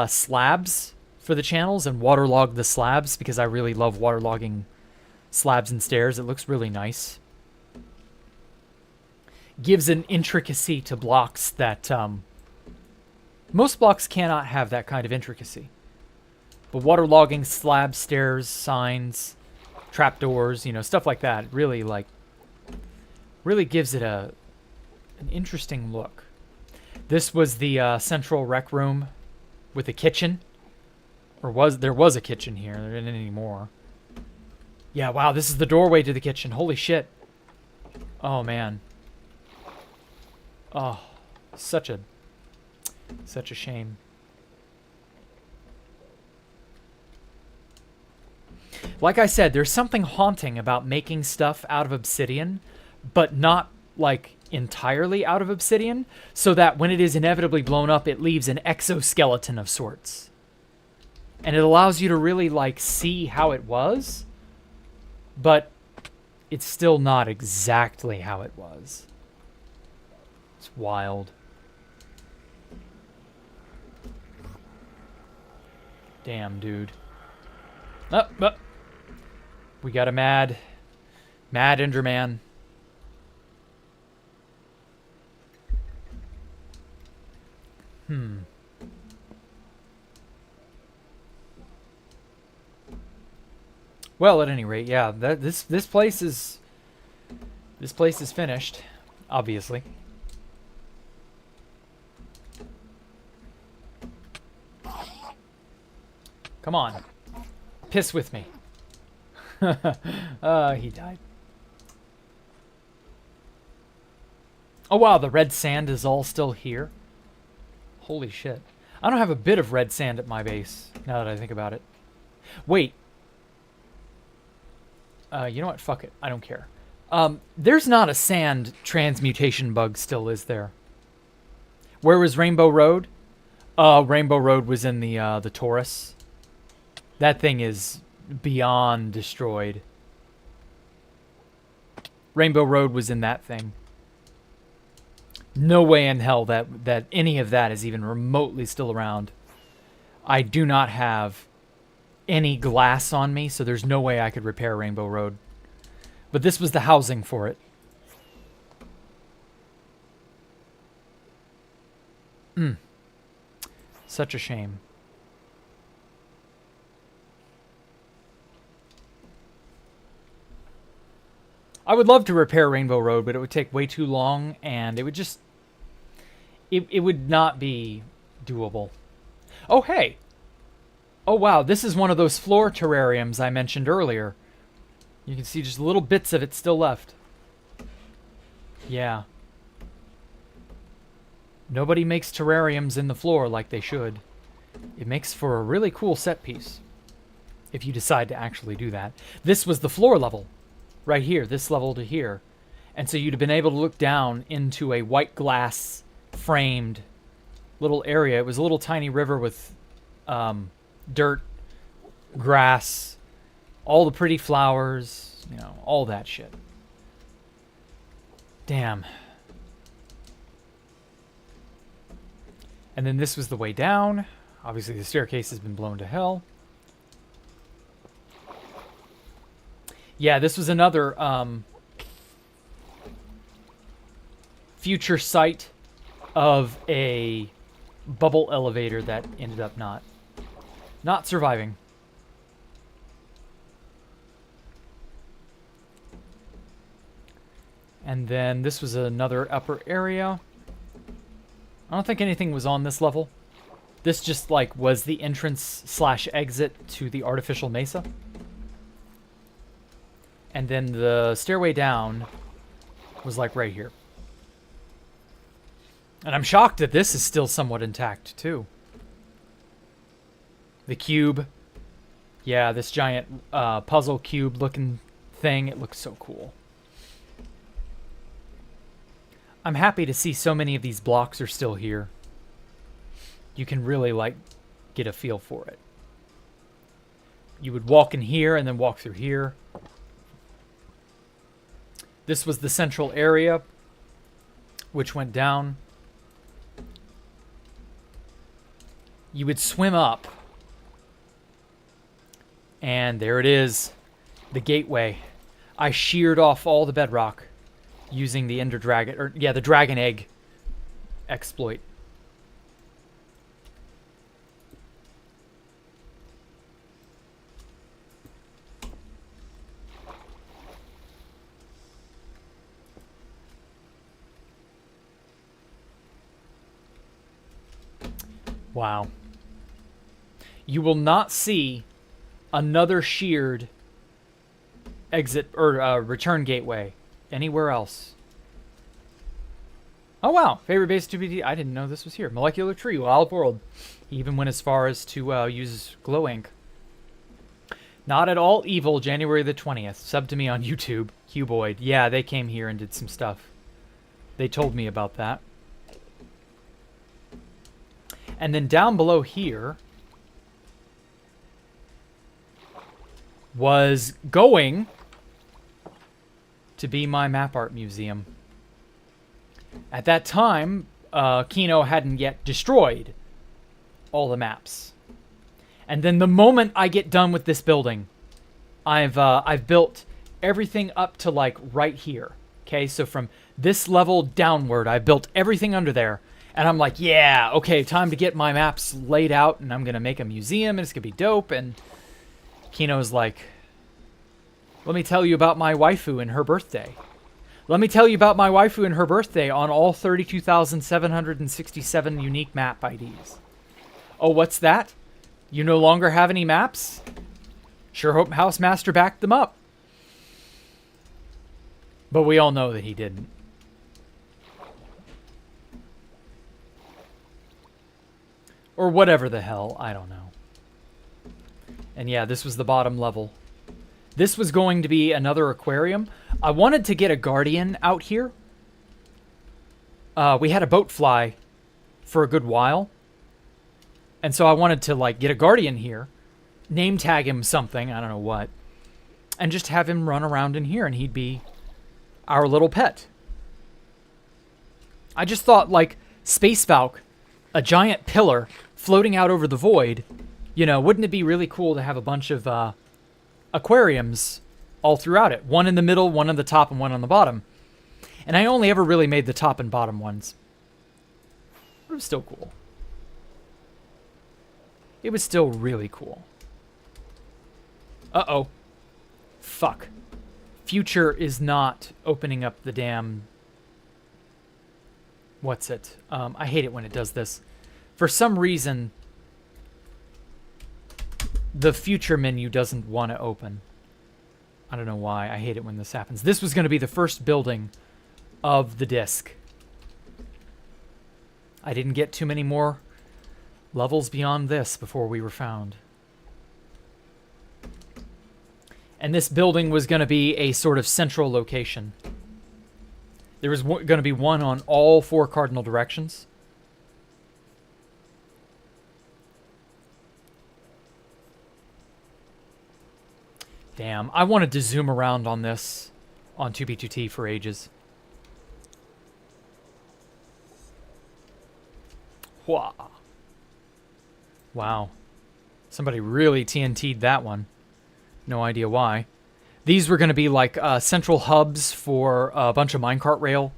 slabs for the channels and waterlog the slabs because I really love waterlogging slabs and stairs. It looks really nice. Gives an intricacy to blocks that most blocks cannot have that kind of intricacy. But waterlogging slabs, stairs, signs, trapdoors, you know, stuff like that really gives it an interesting look. This was the central rec room with a kitchen. Or there was a kitchen here. There isn't anymore. Yeah, wow, this is the doorway to the kitchen. Holy shit. Oh, man. Oh, such a shame. Like I said, there's something haunting about making stuff out of obsidian, but not, like, entirely out of obsidian, so that when it is inevitably blown up, it leaves an exoskeleton of sorts. And it allows you to really, like, see how it was, but it's still not exactly how it was. It's wild. Damn, dude. We got a mad Enderman. Well, at any rate, yeah, this place is finished, obviously. Come on. Piss with me. He died. Oh wow, the red sand is all still here. Holy shit. I don't have a bit of red sand at my base, now that I think about it. Wait. You know what? Fuck it. I don't care. There's not a sand transmutation bug still, is there? Where was Rainbow Road? Rainbow Road was in the Taurus. That thing is beyond destroyed. Rainbow Road was in that thing. No way in hell that any of that is even remotely still around. I do not have any glass on me, so there's no way I could repair Rainbow Road. But this was the housing for it. Such a shame. I would love to repair Rainbow Road, but it would take way too long, and it would just... It would not be doable. Oh, hey! Oh, wow, this is one of those floor terrariums I mentioned earlier. You can see just little bits of it still left. Yeah. Nobody makes terrariums in the floor like they should. It makes for a really cool set piece, if you decide to actually do that. This was the floor level. Right here, this level to here. And so you'd have been able to look down into a white glass framed little area. It was a little tiny river with dirt, grass, all the pretty flowers, you know, all that shit. Damn. And then this was the way down. Obviously the staircase has been blown to hell. Yeah, this was another future site of a bubble elevator that ended up not surviving. And then this was another upper area. I don't think anything was on this level. This just like was the entrance / exit to the artificial mesa. And then the stairway down was like right here. And I'm shocked that this is still somewhat intact too. The cube. Yeah, this giant puzzle cube looking thing. It looks so cool. I'm happy to see so many of these blocks are still here. You can really like get a feel for it. You would walk in here and then walk through here. This was the central area, which went down. You would swim up. And there it is, the gateway. I sheared off all the bedrock using the Ender Dragon, or yeah, the Dragon Egg exploit. Wow. You will not see another sheared exit or return gateway anywhere else. Oh wow, favorite base 2BD. I didn't know this was here. Molecular Tree, Wild World. He even went as far as to use glow ink. Not at all evil, January the 20th. Sub to me on YouTube. Hugh Boyd. Yeah, they came here and did some stuff. They told me about that. And then down below here was going to be my map art museum. At that time, Kino hadn't yet destroyed all the maps. And then the moment I get done with this building, I've built everything up to like right here. Okay, so from this level downward, I built everything under there. And I'm like, yeah, okay, time to get my maps laid out, and I'm going to make a museum, and it's going to be dope. And Kino's like, let me tell you about my waifu and her birthday. Let me tell you about my waifu and her birthday on all 32,767 unique map IDs. Oh, what's that? You no longer have any maps? Sure hope Housemaster backed them up. But we all know that he didn't. Or whatever the hell, I don't know. And yeah, this was the bottom level. This was going to be another aquarium. I wanted to get a guardian out here. We had a boat fly for a good while. And so I wanted to, like, get a guardian here. Name tag him something, I don't know what. And just have him run around in here and he'd be our little pet. I just thought, like, Space Valk, a giant pillar floating out over the void, you know, wouldn't it be really cool to have a bunch of aquariums all throughout it? One in the middle, one on the top, and one on the bottom. And I only ever really made the top and bottom ones. But it was still cool. It was still really cool. Uh-oh. Fuck. Future is not opening up the damn... What's it? I hate it when it does this. For some reason, the future menu doesn't want to open. I don't know why. I hate it when this happens. This was going to be the first building of the disc. I didn't get too many more levels beyond this before we were found. And this building was going to be a sort of central location. There was going to be one on all 4 cardinal directions. Damn, I wanted to zoom around on this on 2B2T for ages. Whoa. Wow. Somebody really TNT'd that one. No idea why. These were going to be like central hubs for a bunch of minecart rail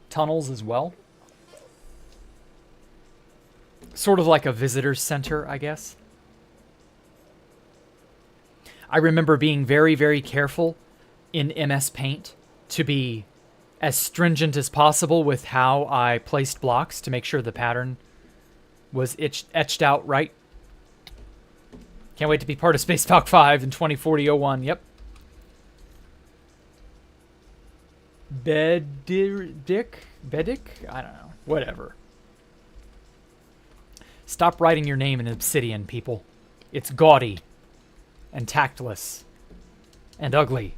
tunnels as well. Sort of like a visitor's center, I guess. I remember being very, very careful in MS Paint to be as stringent as possible with how I placed blocks to make sure the pattern was etched out right. Can't wait to be part of Space Valk 5 in 2040-01. Yep. Bedick? I don't know. Whatever. Stop writing your name in obsidian, people. It's gaudy. And tactless. And ugly.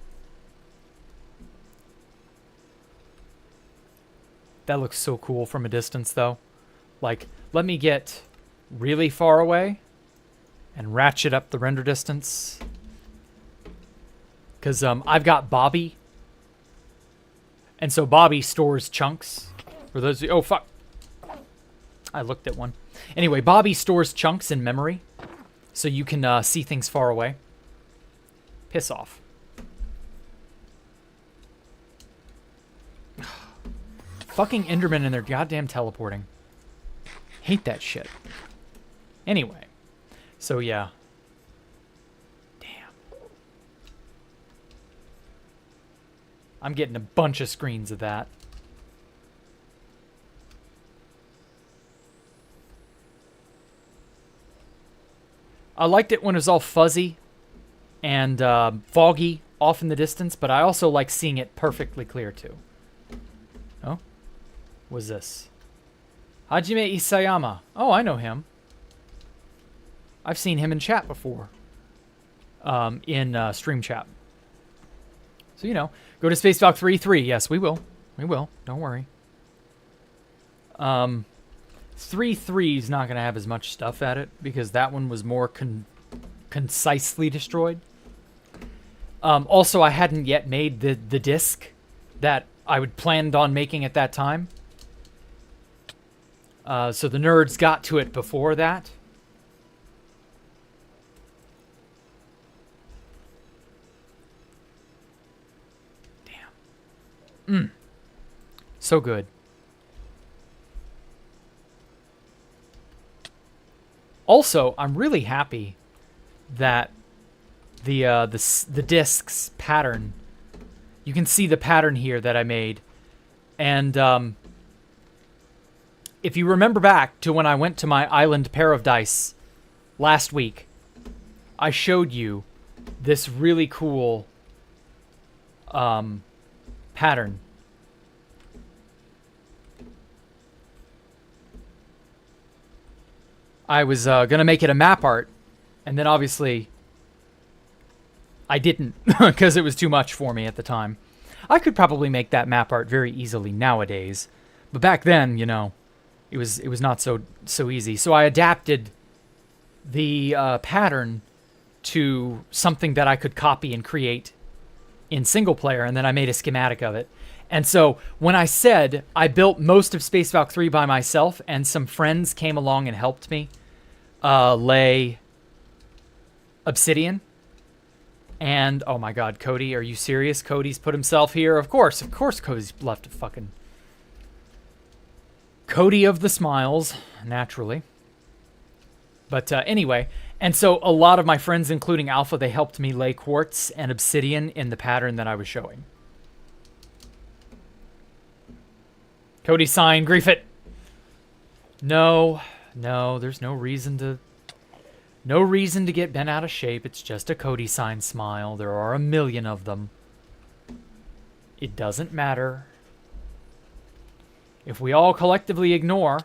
That looks so cool from a distance, though. Like, let me get really far away and ratchet up the render distance. Because I've got Bobby. And so Bobby stores chunks. For those of you... Oh, fuck. I looked at one. Anyway, Bobby stores chunks in memory. So you can see things far away. Piss off. Fucking Endermen and their goddamn teleporting. Hate that shit. Anyway. So yeah. Damn. I'm getting a bunch of screens of that. I liked it when it was all fuzzy and foggy off in the distance, but I also like seeing it perfectly clear too. Oh? What's this? Hajime Isayama. Oh, I know him. I've seen him in chat before. In stream chat. So, you know, go to Space Valk 3.3. Yes, we will. We will. Don't worry. 3.3 is not going to have as much stuff at it because that one was more concisely destroyed. Also, I hadn't yet made the disc that I would planned on making at that time. So the nerds got to it before that. Damn. So good. Also, I'm really happy that the disc's pattern, you can see the pattern here that I made. And if you remember back to when I went to my island pair of dice last week, I showed you this really cool pattern. I was gonna make it a map art, and then obviously I didn't because it was too much for me at the time. I could probably make that map art very easily nowadays, but back then, you know, it was not so easy. So I adapted the pattern to something that I could copy and create in single player, and then I made a schematic of it. And so when I said I built most of Space Valk 3 by myself, and some friends came along and helped me lay obsidian, and oh my god, Cody, are you serious? Cody's put himself here? Of course Cody's left a fucking... Cody of the smiles, naturally. But anyway, and so a lot of my friends, including Alpha, they helped me lay quartz and obsidian in the pattern that I was showing. Cody sign, grief it. No, there's no reason to get bent out of shape. It's just a Cody sign smile. There are a million of them. It doesn't matter. If we all collectively ignore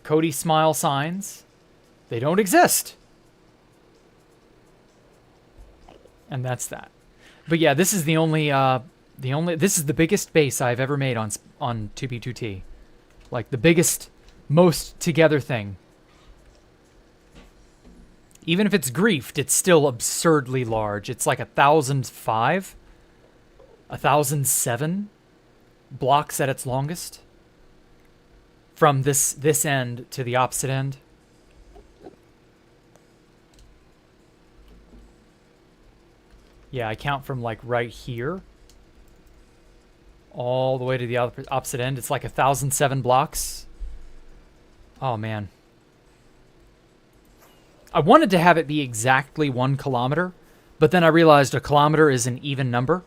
Cody smile signs, they don't exist. And that's that. But yeah, this is the only this is the biggest base I've ever made on 2B2T. Like the biggest, most together thing. Even if it's griefed, it's still absurdly large. It's like 1,005, 1,007 blocks at its longest. From this end to the opposite end. Yeah, I count from like right here all the way to the opposite end. It's like 1,007 blocks. Oh man. I wanted to have it be exactly 1 kilometer, but then I realized a kilometer is an even number.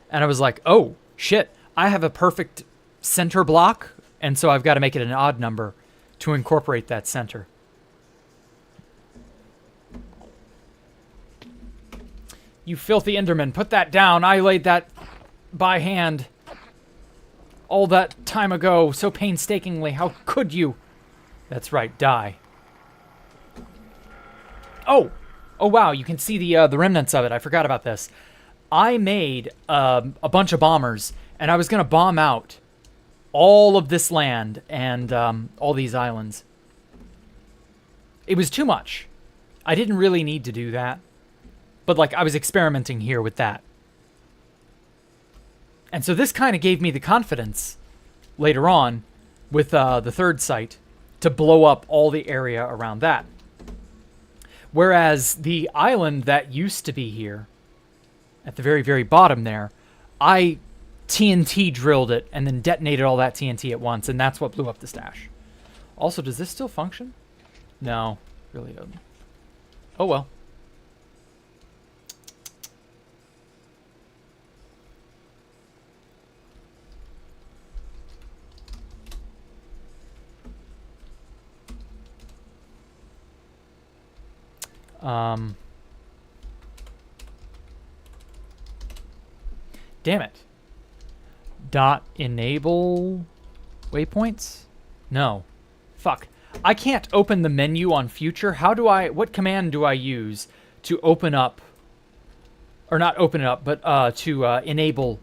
And I was like, oh shit, I have a perfect center block, and so I've got to make it an odd number to incorporate that center. You filthy Enderman, put that down. I laid that by hand all that time ago, so painstakingly. How could you? That's right, die. Oh wow, you can see the remnants of it. I forgot about this. I made a bunch of bombers, and I was going to bomb out all of this land and all these islands. It was too much. I didn't really need to do that. But like I was experimenting here with that. And so this kind of gave me the confidence later on with the third site to blow up all the area around that. Whereas the island that used to be here, at the very, very bottom there, I TNT drilled it and then detonated all that TNT at once, and that's what blew up the stash. Also, does this still function? No, really doesn't. Oh well. Damn it. Dot enable waypoints? No. Fuck. I can't open the menu on future. What command do I use to open up, or not open it up, but to enable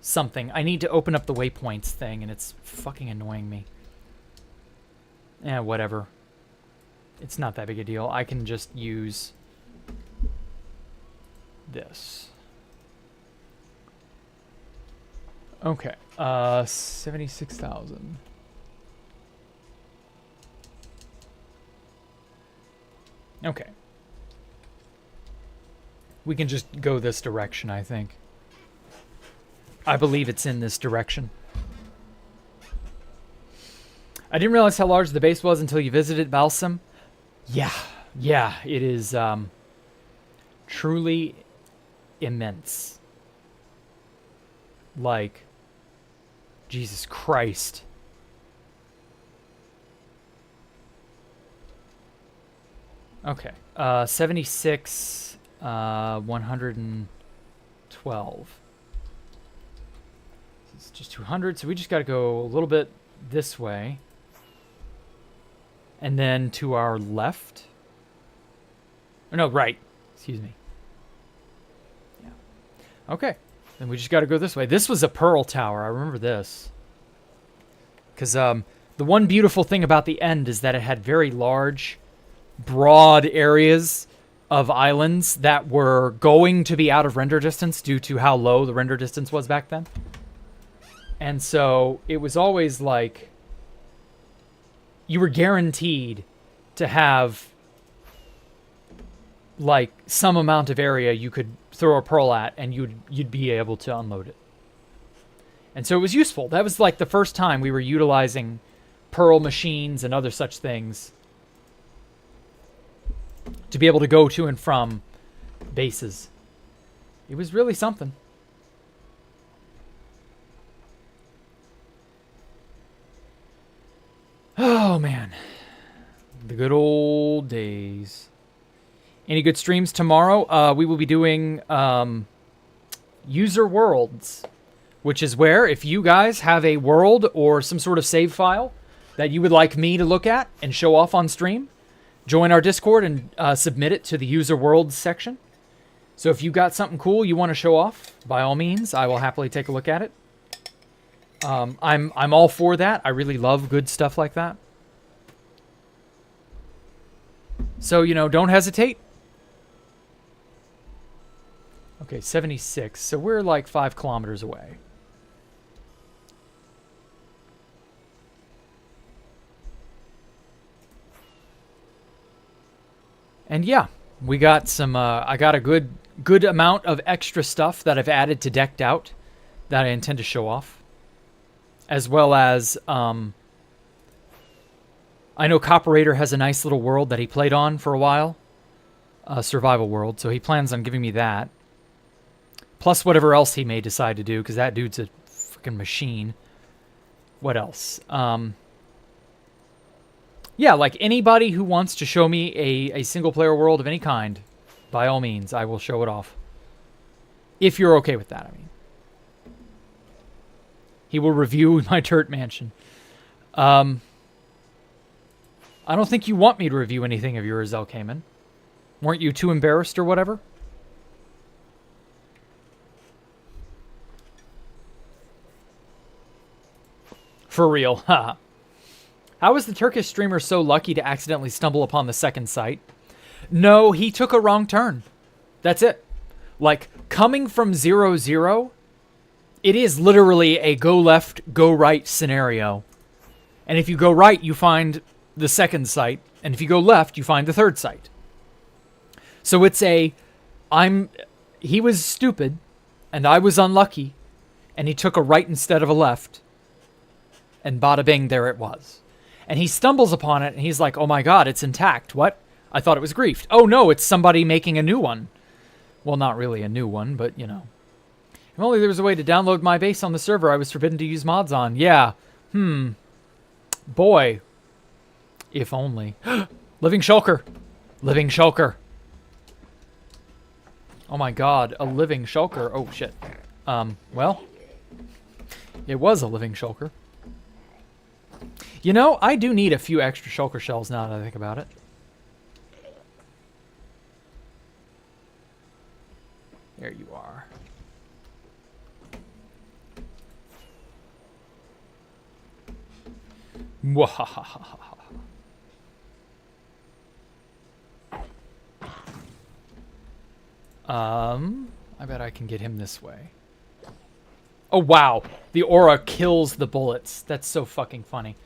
something? I need to open up the waypoints thing, and it's fucking annoying me. Whatever. It's not that big a deal. I can just use this. Okay, 76,000. Okay. We can just go this direction, I think. I believe it's in this direction. I didn't realize how large the base was until you visited Balsam. Yeah, it is truly immense. Like, Jesus Christ. Okay, 76, 112. It's just 200, so we just got to go a little bit this way. And then to our left. Oh, no, right. Excuse me. Yeah. Okay. Then we just got to go this way. This was a pearl tower. I remember this. Because the one beautiful thing about the end is that it had very large, broad areas of islands that were going to be out of render distance due to how low the render distance was back then. And so it was always like you were guaranteed to have like some amount of area you could throw a pearl at and you'd be able to unload it. And so it was useful. That was like the first time we were utilizing pearl machines and other such things to be able to go to and from bases. It was really something. Oh, man. The good old days. Any good streams tomorrow? We will be doing User Worlds, which is where if you guys have a world or some sort of save file that you would like me to look at and show off on stream, join our Discord and submit it to the User Worlds section. So if you got something cool you want to show off, by all means, I will happily take a look at it. I'm all for that. I really love good stuff like that. So, you know, don't hesitate. Okay, 76. So we're like 5 kilometers away. And yeah, we got some, I got a good amount of extra stuff that I've added to Decked Out that I intend to show off. As well as, I know Copperator has a nice little world that he played on for a while. A survival world, so he plans on giving me that. Plus whatever else he may decide to do, because that dude's a freaking machine. What else? Yeah, like anybody who wants to show me a single-player world of any kind, by all means, I will show it off. If you're okay with that, I mean. He will review my Turret Mansion. I don't think you want me to review anything of yours, El Cayman. Weren't you too embarrassed or whatever? For real, haha. How is the Turkish streamer so lucky to accidentally stumble upon the second site? No, he took a wrong turn. That's it. Like, coming from 0-0, it is literally a go left, go right scenario. And if you go right, you find the second site. And if you go left, you find the third site. So it's he was stupid, and I was unlucky, and he took a right instead of a left. And bada bing, there it was. And he stumbles upon it, and he's like, oh my god, it's intact. What? I thought it was griefed. Oh no, it's somebody making a new one. Well, not really a new one, but, you know. If only there was a way to download my base on the server I was forbidden to use mods on. Yeah. Boy. If only. Living shulker. Living shulker. Oh my god, a living shulker. Oh, shit. Well. It was a living shulker. You know, I do need a few extra shulker shells now that I think about it. There you are. Mwahahaha. I bet I can get him this way. Oh, wow. The aura kills the bullets. That's so fucking funny.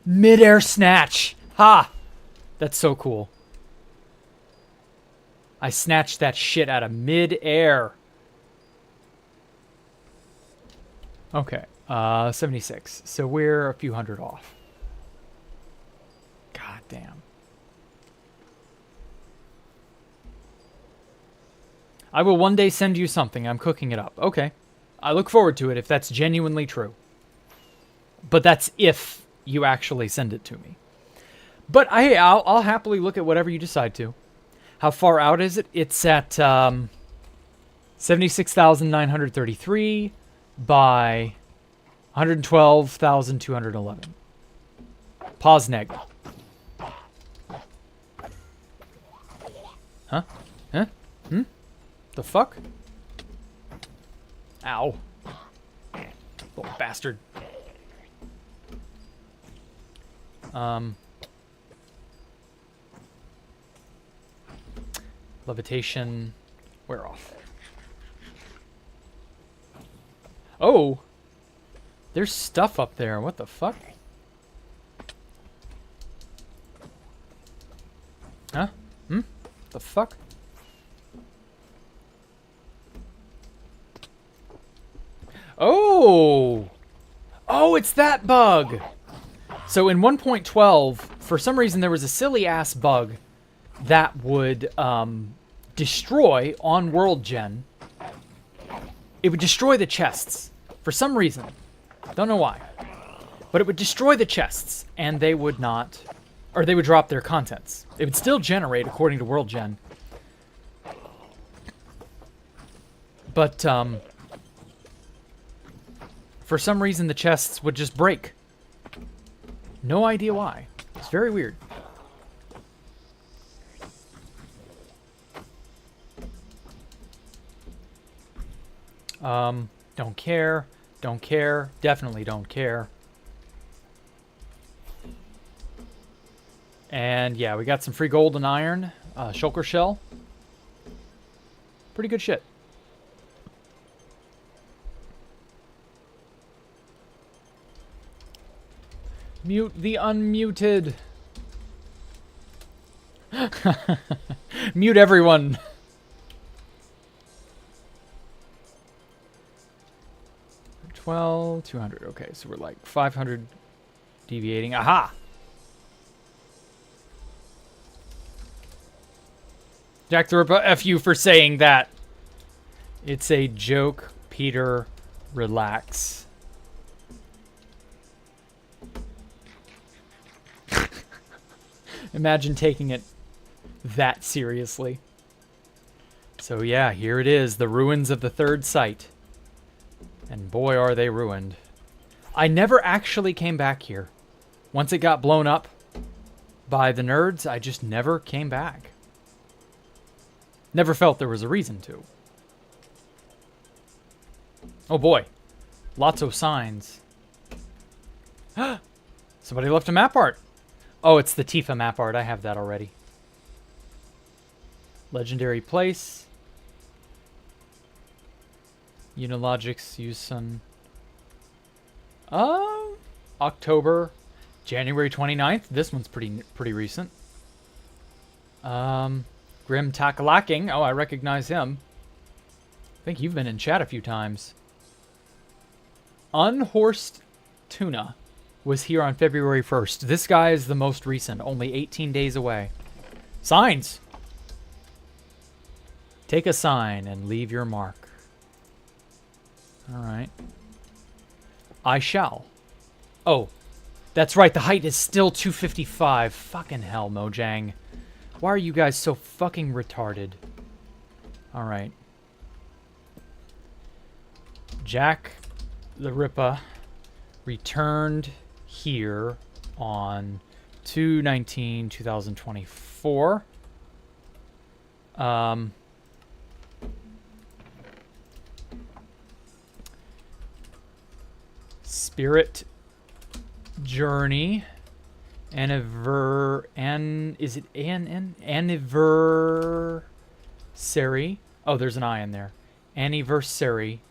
Mid-air snatch. Ha! That's so cool. I snatched that shit out of mid-air. Okay. 76. So we're a few hundred off. God damn. I will one day send you something. I'm cooking it up. Okay. I look forward to it if that's genuinely true. But that's if you actually send it to me. But I'll happily look at whatever you decide to. How far out is it? It's at 76,933 by 112,211. Posneg. Huh? Huh? Hmm? The fuck? Ow. Little bastard. Levitation. Wear off. Oh! There's stuff up there. What the fuck? Huh? Hmm? The fuck? Oh! Oh, it's that bug! So in 1.12, for some reason there was a silly-ass bug that would destroy on World Gen. It would destroy the chests. For some reason. Don't know why. But it would destroy the chests, and they would not... Or they would drop their contents. It would still generate according to World Gen. But, for some reason the chests would just break. No idea why. It's very weird. Don't care. Don't care. Definitely don't care. And yeah, we got some free gold and iron. Shulker shell. Pretty good shit. Mute the unmuted. Mute everyone. Well, 200. Okay, so we're like 500 deviating. Aha! Jacktherippa, F you for saying that. It's a joke, Peter. Relax. Imagine taking it that seriously. So yeah, here it is. The ruins of the third site. And boy, are they ruined. I never actually came back here. Once it got blown up by the nerds, I just never came back. Never felt there was a reason to. Oh boy. Lots of signs. Somebody left a map art. Oh, it's the Tifa map art. I have that already. Legendary place. Unilogic's use some... October. January 29th. This one's pretty recent. Grim Takalacking. Oh, I recognize him. I think you've been in chat a few times. Unhorsed Tuna was here on February 1st. This guy is the most recent. Only 18 days away. Signs! Take a sign and leave your mark. Alright. I shall. Oh. That's right, the height is still 255. Fucking hell, Mojang. Why are you guys so fucking retarded? Alright. Jacktherippa returned here on 2/19/2024. Spirit Journey. Is it anniversary? Oh, there's an I in there. Anniversary.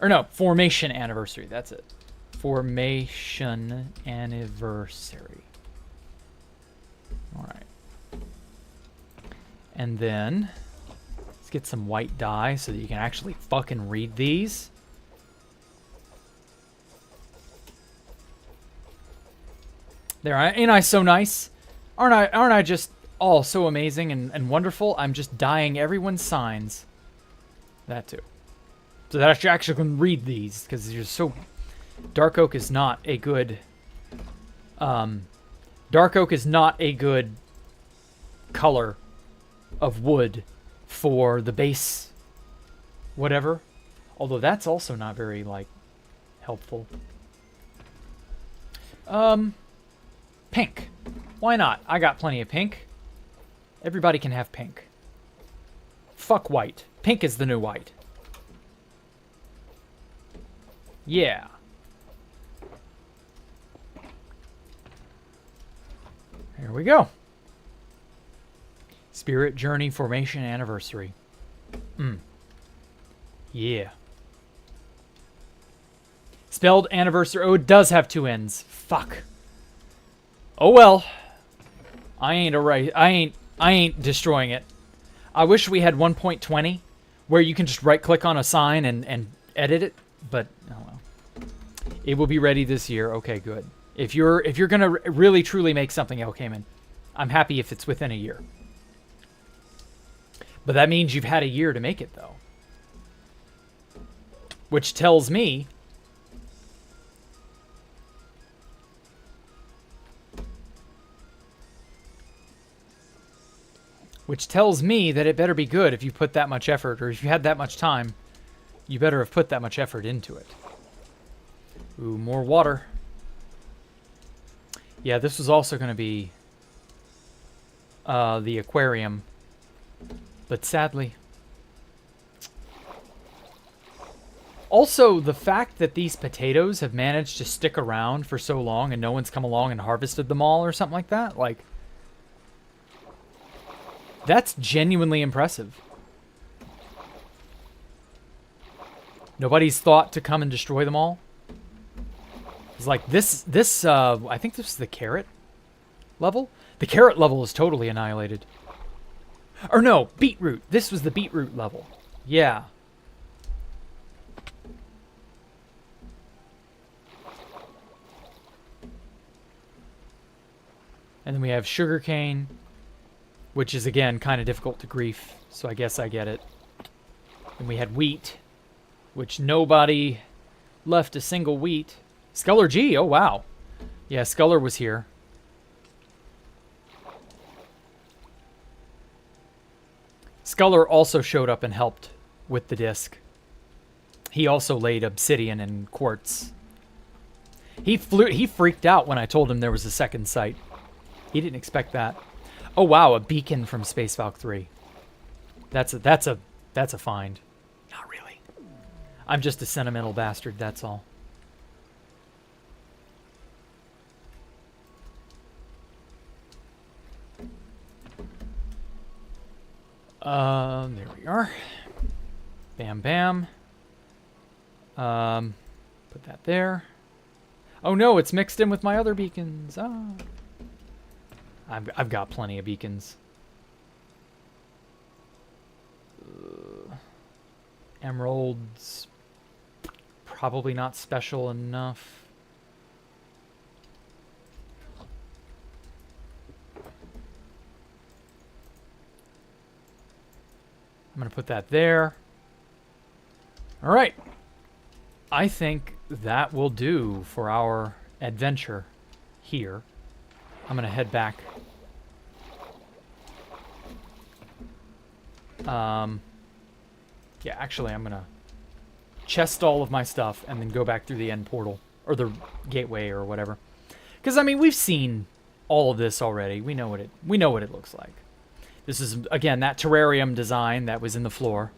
Or no, Formation Anniversary. That's it. Formation Anniversary. Alright. And then, let's get some white dye so that you can actually fucking read these. There, ain't I so nice? Aren't I just all so amazing and wonderful? I'm just dyeing everyone's signs. That too. So that you actually can read these, because you're so... Dark oak is not a good... Dark oak is not a good color of wood for the base whatever. Although that's also not very, like, helpful. Pink. Why not? I got plenty of pink. Everybody can have pink. Fuck white. Pink is the new white. Yeah. Here we go. Spirit Journey Formation Anniversary. Yeah. Spelled anniversary. Oh, it does have two ends. Fuck. Oh well. I ain't destroying it. I wish we had 1.20 where you can just right click on a sign and edit it, but oh well. It will be ready this year. Okay, good. If you're gonna really truly make something, El Cayman, I'm happy if it's within a year. But that means you've had a year to make it, though. Which tells me that it better be good if you put that much effort, or if you had that much time, you better have put that much effort into it. Ooh, more water. Yeah, this was also going to be the aquarium. But sadly. Also, the fact that these potatoes have managed to stick around for so long and no one's come along and harvested them all or something like that, like, that's genuinely impressive. Nobody's thought to come and destroy them all. It's like this, I think this is the carrot level. The carrot level is totally annihilated. Or no, beetroot. This was the beetroot level. Yeah. And then we have sugarcane, which is, again, kind of difficult to grief, so I guess I get it. And we had wheat, which nobody left a single wheat. Sculler G, oh wow. Yeah, Sculler was here. Sculler also showed up and helped with the disc. He also laid obsidian and quartz. He freaked out when I told him there was a second site. He didn't expect that. Oh wow, a beacon from Space Valk 3. That's a find. Not really. I'm just a sentimental bastard, that's all. There we are. Bam, bam. Put that there. Oh no, it's mixed in with my other beacons. Ah. I've got plenty of beacons. Emeralds. Probably not special enough. I'm going to put that there. All right. I think that will do for our adventure here. I'm going to head back. Yeah, actually, I'm going to chest all of my stuff and then go back through the end portal. Or the gateway or whatever. Because, I mean, we've seen all of this already. We know what it looks like. This is, again, that terrarium design that was in the floor.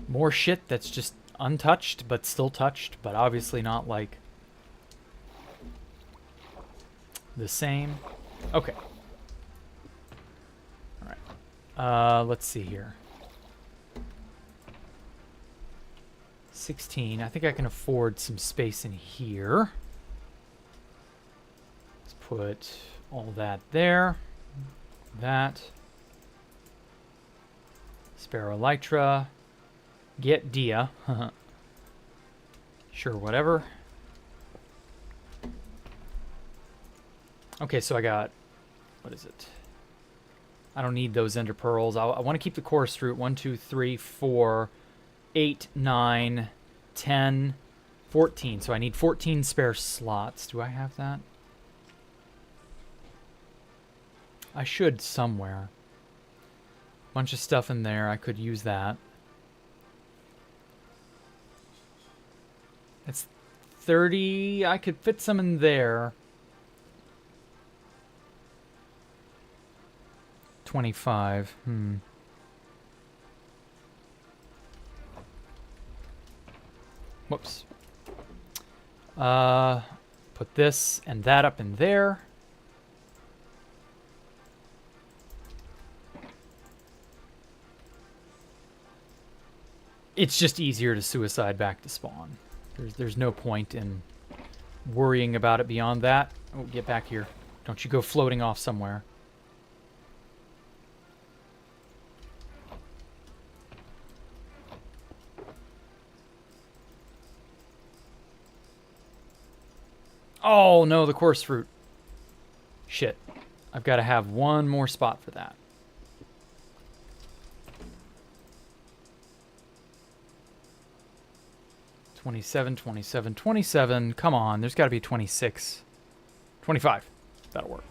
More shit that's just untouched, but still touched, but obviously not, like, the same. Okay. Alright. Let's see here. 16. I think I can afford some space in here. Put all that there. That. Sparrow Elytra. Get Dia. Sure, whatever. Okay, so I got... What is it? I don't need those ender pearls. I want to keep the chorus fruit. 1, 2, 3, 4, 8, 9, 10, 14. So I need 14 spare slots. Do I have that? I should somewhere. Bunch of stuff in there. I could use that. It's 30. I could fit some in there. 25. Whoops. Put this and that up in there. It's just easier to suicide back to spawn. There's no point in worrying about it beyond that. Oh, get back here. Don't you go floating off somewhere. Oh, no, the coarse fruit. Shit. I've got to have one more spot for that. $27, $27, $27. Come on, there's got to be 26. 25. That'll work.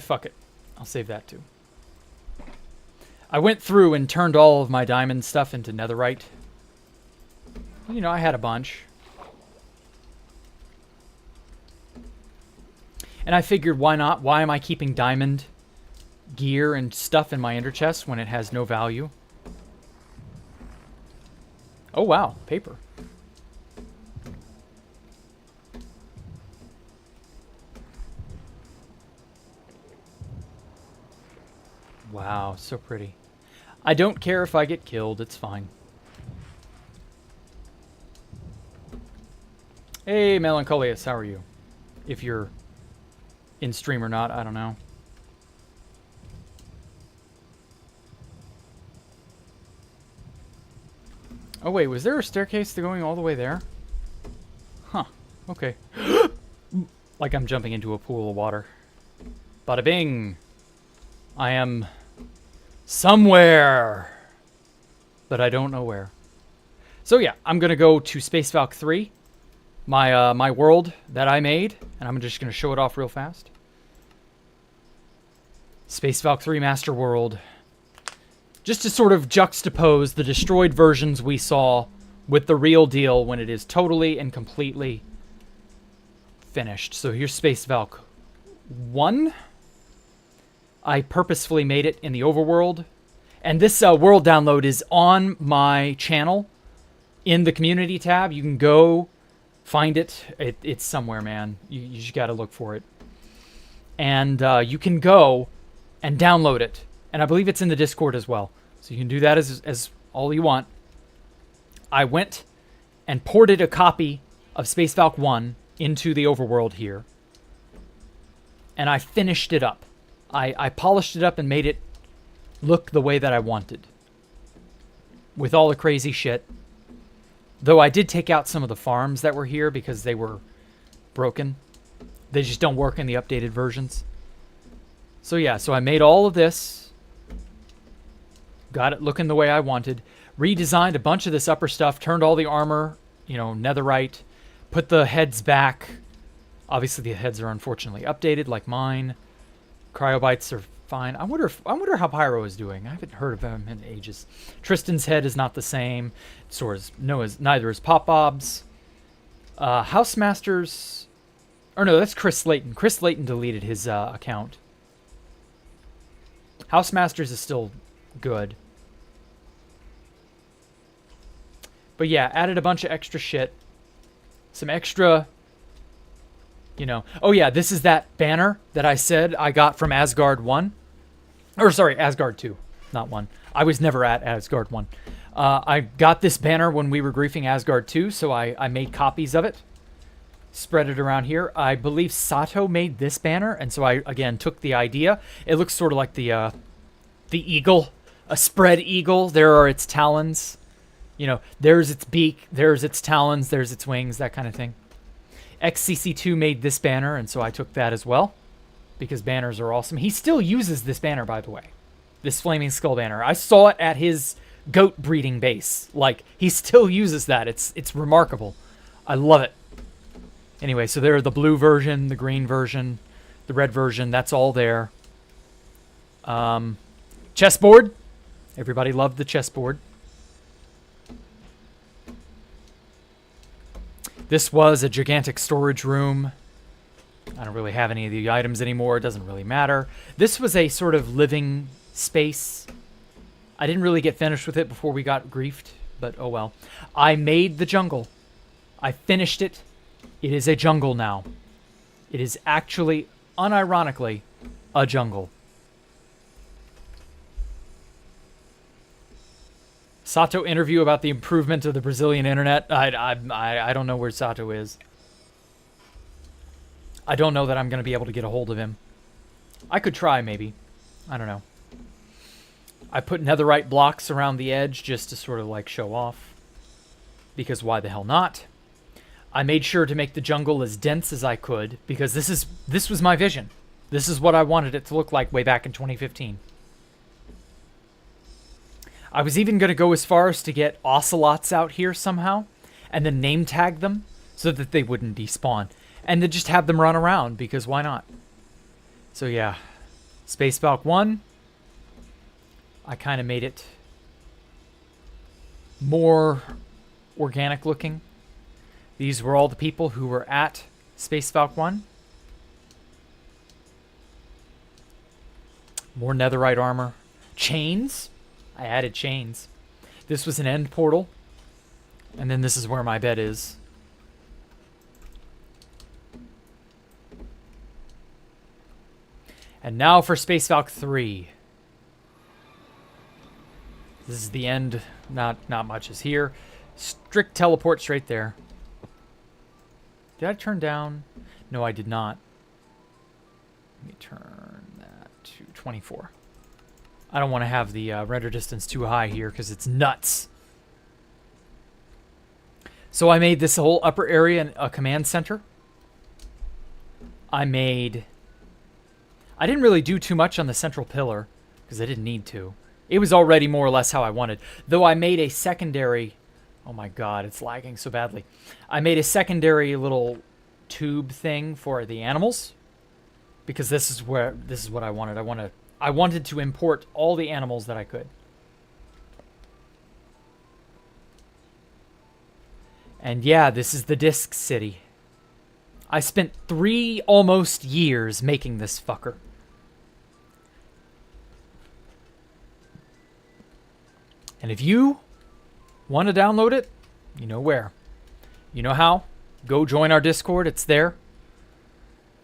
Fuck it. I'll save that too. I went through and turned all of my diamond stuff into netherite. You know, I had a bunch. And I figured, why not? Why am I keeping diamond gear and stuff in my ender chest when it has no value? Oh, wow. Paper. Wow, so pretty. I don't care if I get killed. It's fine. Hey, Melancholius, how are you? If you're in stream or not, I don't know. Oh wait, was there a staircase to going all the way there? Huh, okay. Like I'm jumping into a pool of water. Bada bing! I am somewhere, but I don't know where. So yeah, I'm gonna go to Space Valk 3. My world that I made, and I'm just going to show it off real fast. Space Valk 3 Master World. Just to sort of juxtapose the destroyed versions we saw with the real deal when it is totally and completely finished. So here's Space Valk 1. I purposefully made it in the overworld. And this world download is on my channel in the community tab. You can go find it. It's somewhere, man. You just got to look for it. And you can go and download it. And I believe it's in the Discord as well. So you can do that as all you want. I went and ported a copy of Space Valk 1 into the overworld here. And I finished it up. I polished it up and made it look the way that I wanted. With all the crazy shit. Though I did take out some of the farms that were here because they were broken. They just don't work in the updated versions. So yeah, so I made all of this. Got it looking the way I wanted. Redesigned a bunch of this upper stuff. Turned all the armor, you know, netherite. Put the heads back. Obviously the heads are unfortunately updated like mine. Cryobites are fine. I wonder how Pyro is doing. I haven't heard of him in ages. Tristan's head is not the same. So is neither is Pop Bob's. Housemasters, or no, that's Chris Slayton. Chris Slayton deleted his account. Housemasters is still good. But yeah, added a bunch of extra shit. Some extra, you know. Oh yeah, this is that banner that I said I got from Asgard 1. Or sorry, Asgard 2, not 1. I was never at Asgard 1. I got this banner when we were griefing Asgard 2, so I made copies of it. Spread it around here. I believe Sato made this banner, and so I, again, took the idea. It looks sort of like the eagle, a spread eagle. There are its talons. You know, there's its beak, there's its talons, there's its wings, that kind of thing. XCC2 made this banner, and so I took that as well. Because banners are awesome. He still uses this banner, by the way. This Flaming Skull banner. I saw it at his goat breeding base. Like, he still uses that. It's remarkable. I love it. Anyway, so there are the blue version, the green version, the red version. That's all there. Chessboard. Everybody loved the chessboard. This was a gigantic storage room. I don't really have any of the items anymore. It doesn't really matter. This was a sort of living space. I didn't really get finished with it before we got griefed, but oh well. I made the jungle. I finished it. It is a jungle now. It is actually, unironically, a jungle. Sato interview about the improvement of the Brazilian internet. I don't know where Sato is. I don't know that I'm going to be able to get a hold of him. I could try, maybe. I don't know. I put netherite blocks around the edge just to sort of like show off. Because why the hell not? I made sure to make the jungle as dense as I could because this was my vision. This is what I wanted it to look like way back in 2015. I was even going to go as far as to get ocelots out here somehow and then name tag them so that they wouldn't despawn. And then just have them run around because why not? So yeah, Space Valk 1, I kind of made it more organic looking. These were all the people who were at Space Valk 1. More netherite armor. Chains. I added chains. This was an end portal. And then this is where my bed is. And now for Space Valk 3. This is the end. Not much is here. Strict teleport straight there. Did I turn down? No, I did not. Let me turn that to 24. I don't want to have the render distance too high here because it's nuts. So I made this whole upper area a command center. I didn't really do too much on the central pillar because I didn't need to. It was already more or less how I wanted. Though I made a secondary... Oh my god, it's lagging so badly. I made a secondary little tube thing for the animals because this is what I wanted. I wanted to import all the animals that I could. And yeah, this is the Disc City. I spent 3 almost years making this fucker. And if you want to download it, you know where. You know how. Go join our Discord. It's there.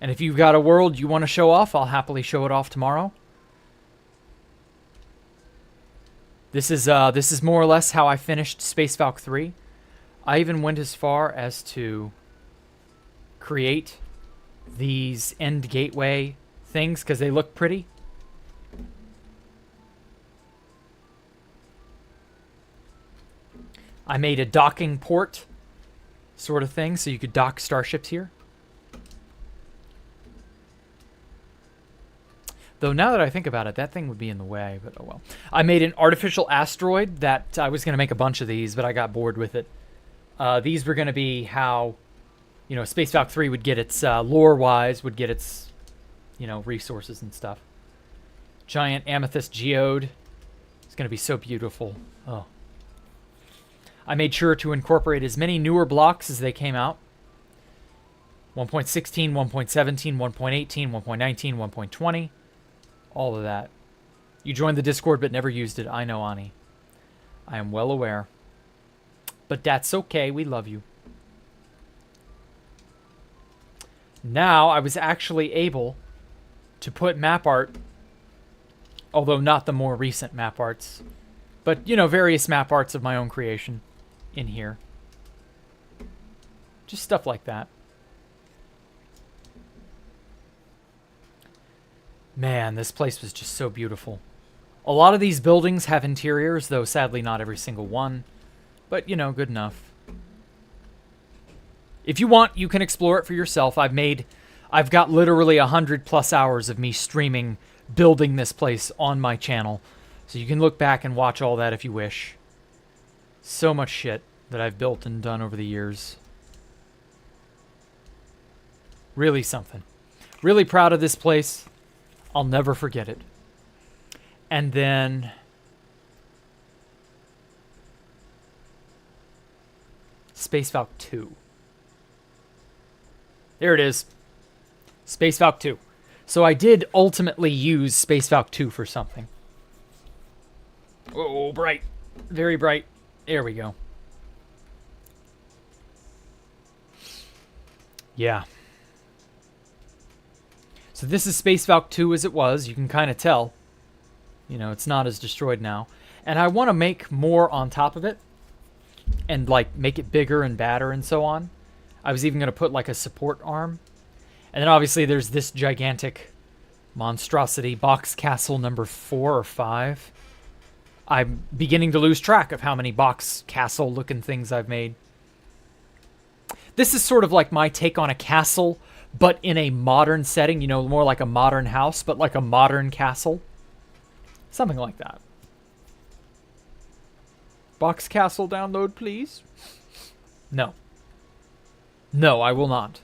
And if you've got a world you want to show off, I'll happily show it off tomorrow. This is more or less how I finished Space Valk 3. I even went as far as to create these end gateway things because they look pretty. I made a docking port sort of thing so you could dock starships here. Though now that I think about it, that thing would be in the way, but oh well. I made an artificial asteroid that I was going to make a bunch of these, but I got bored with it. These were going to be how, Space Valk 3 would get its, lore-wise, would get its, resources and stuff. Giant amethyst geode. It's going to be so beautiful. Oh. I made sure to incorporate as many newer blocks as they came out. 1.16, 1.17, 1.18, 1.19, 1.20. All of that. You joined the Discord but never used it. I know, Ani. I am well aware. But that's okay. We love you. Now, I was actually able to put map art, although not the more recent map arts, but, various map arts of my own creation in here. Just stuff like that. Man, this place was just so beautiful. A lot of these buildings have interiors, though sadly not every single one. But, good enough. If you want, you can explore it for yourself. I've got literally 100+ hours of me streaming, building this place on my channel. So you can look back and watch all that if you wish. So much shit that I've built and done over the years. Really something. Really proud of this place. I'll never forget it. And then Space Valk 2. There it is. Space Valk 2. So I did ultimately use Space Valk 2 for something. Oh, bright. Very bright. There we go. Yeah. So this is Space Valk 2 as it was. You can kind of tell. You know, it's not as destroyed now. And I want to make more on top of it. And, like, make it bigger and badder and so on. I was even going to put, like, a support arm. And then, obviously, there's this gigantic monstrosity. Box Castle number 4 or 5. I'm beginning to lose track of how many box castle-looking things I've made. This is sort of like my take on a castle, but in a modern setting. You know, more like a modern house, but like a modern castle. Something like that. Box Castle download, please. No. No, I will not.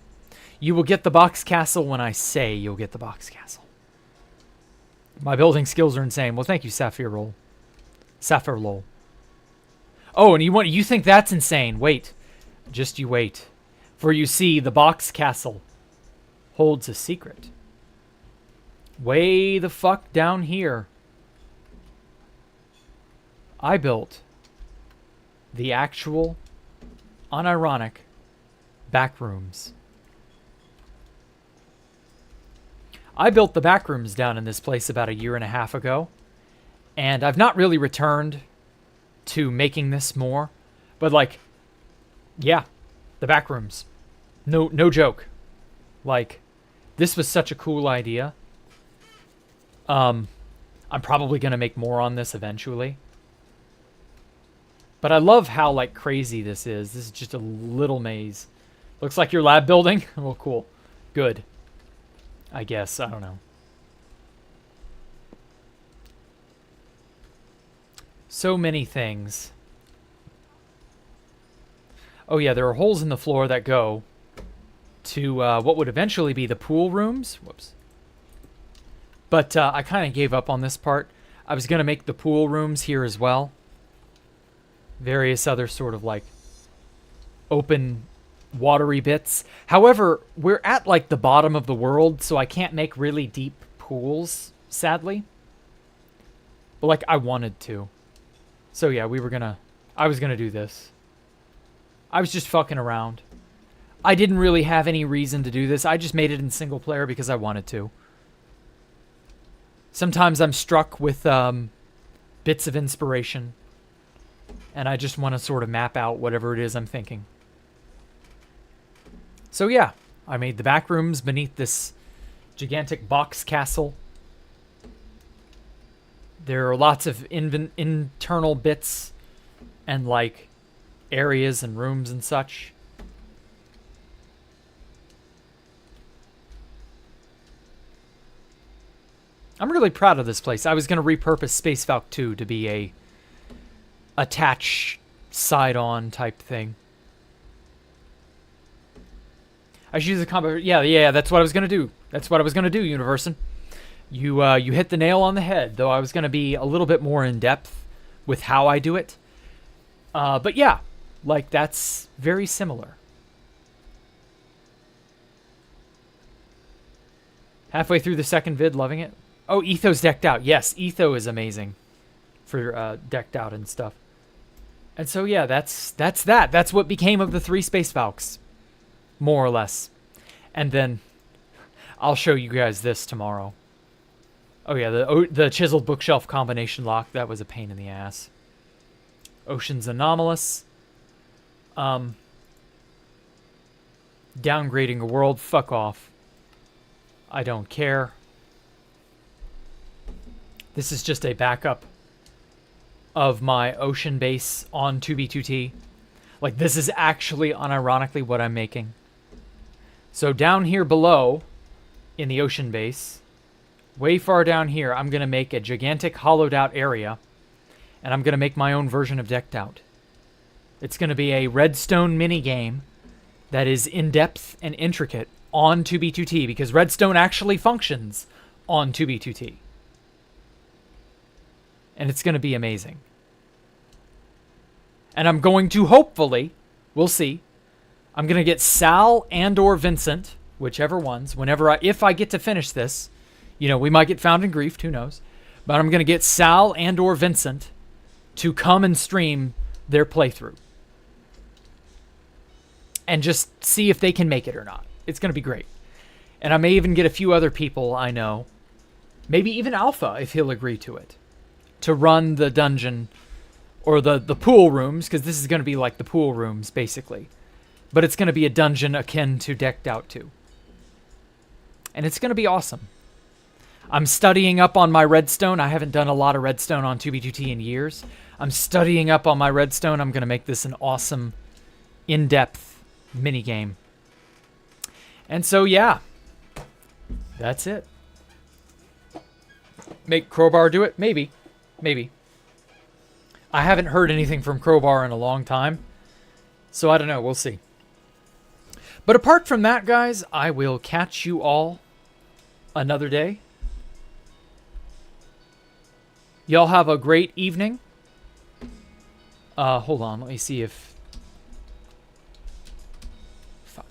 You will get the Box Castle when I say you'll get the Box Castle. My building skills are insane. Well, thank you, Sapphire Roll. Sapphire Lol. Oh, and you think that's insane. Wait. Just you wait. For you see, the Box Castle holds a secret. Way the fuck down here. I built the actual, unironic back rooms. I built the back rooms down in this place about 1.5 years ago, and I've not really returned to making this more, but like, yeah, the back rooms. No joke. Like, this was such a cool idea. I'm probably gonna make more on this eventually. But I love how, like, crazy this is. This is just a little maze. Looks like your lab building? Well, cool. Good. I guess. I don't know. So many things. Oh, yeah, there are holes in the floor that go to what would eventually be the pool rooms. Whoops. But I kind of gave up on this part. I was going to make the pool rooms here as well. Various other sort of like open watery bits. However, we're at like the bottom of the world, so I can't make really deep pools, sadly. But like I wanted to. So yeah, I was gonna do this. I was just fucking around. I didn't really have any reason to do this. I just made it in single player because I wanted to. Sometimes I'm struck with bits of inspiration. And I just want to sort of map out whatever it is I'm thinking. So yeah, I made the back rooms beneath this gigantic box castle. There are lots of internal bits and like areas and rooms and such. I'm really proud of this place. I was going to repurpose Space Valk 2 to be a attach side-on type thing. I should use a combo. Yeah, that's what I was gonna do. That's what I was gonna do, Universin. You hit the nail on the head. Though I was gonna be a little bit more in depth with how I do it. But yeah, like that's very similar. Halfway through the second vid, loving it. Oh, Etho's decked out. Yes, Etho is amazing for decked out and stuff. And so yeah, that's that. That's what became of the 3 Space Valks, more or less. And then I'll show you guys this tomorrow. Oh yeah, the chiseled bookshelf combination lock, that was a pain in the ass. Ocean's anomalous. Downgrading a world, fuck off. I don't care. This is just a backup of my ocean base on 2B2T. Like, this is actually unironically what I'm making. So down here below, in the ocean base, way far down here, I'm going to make a gigantic hollowed out area. And I'm going to make my own version of Decked Out. It's going to be a Redstone minigame that is in-depth and intricate on 2B2T, because Redstone actually functions on 2B2T. And it's going to be amazing. And I'm going to hopefully, we'll see, I'm going to get Sal and or Vincent whichever ones, if I get to finish this, you know, we might get found in grief, who knows, but I'm going to get Sal and or Vincent to come and stream their playthrough and just see if they can make it or not. It's going to be great. And I may even get a few other people I know, maybe even Alpha, if he'll agree to it, to run the dungeon or the pool rooms, because this is going to be like the pool rooms, basically. But it's going to be a dungeon akin to Decked Out 2. And it's going to be awesome. I'm studying up on my redstone. I haven't done a lot of redstone on 2B2T in years. I'm studying up on my redstone. I'm going to make this an awesome, in-depth minigame. And so, yeah. That's it. Make Crowbar do it? Maybe. Maybe. I haven't heard anything from Crowbar in a long time. So I don't know. We'll see. But apart from that, guys, I will catch you all another day. Y'all have a great evening. Hold on. Let me see if... Fuck.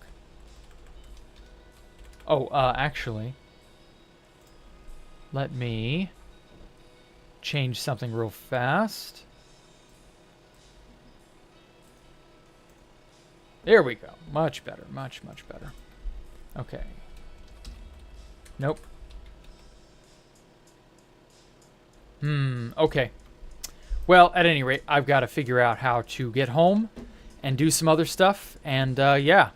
Oh, actually... Let me change something real fast. There we go. Much better. Much, much better. Okay. Nope. Okay. Well, at any rate, I've got to figure out how to get home and do some other stuff. And, yeah.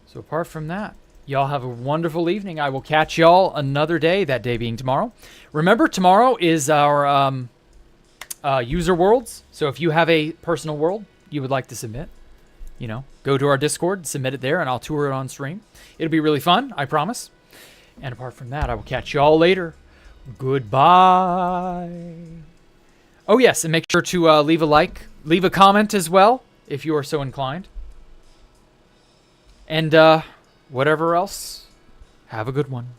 So apart from that, y'all have a wonderful evening. I will catch y'all another day, that day being tomorrow. Remember, tomorrow is our user worlds. So if you have a personal world you would like to submit, you know, go to our Discord, submit it there, and I'll tour it on stream. It'll be really fun, I promise. And apart from that, I will catch y'all later. Goodbye. Oh, yes, and make sure to leave a like, leave a comment as well, if you are so inclined. And, whatever else, have a good one.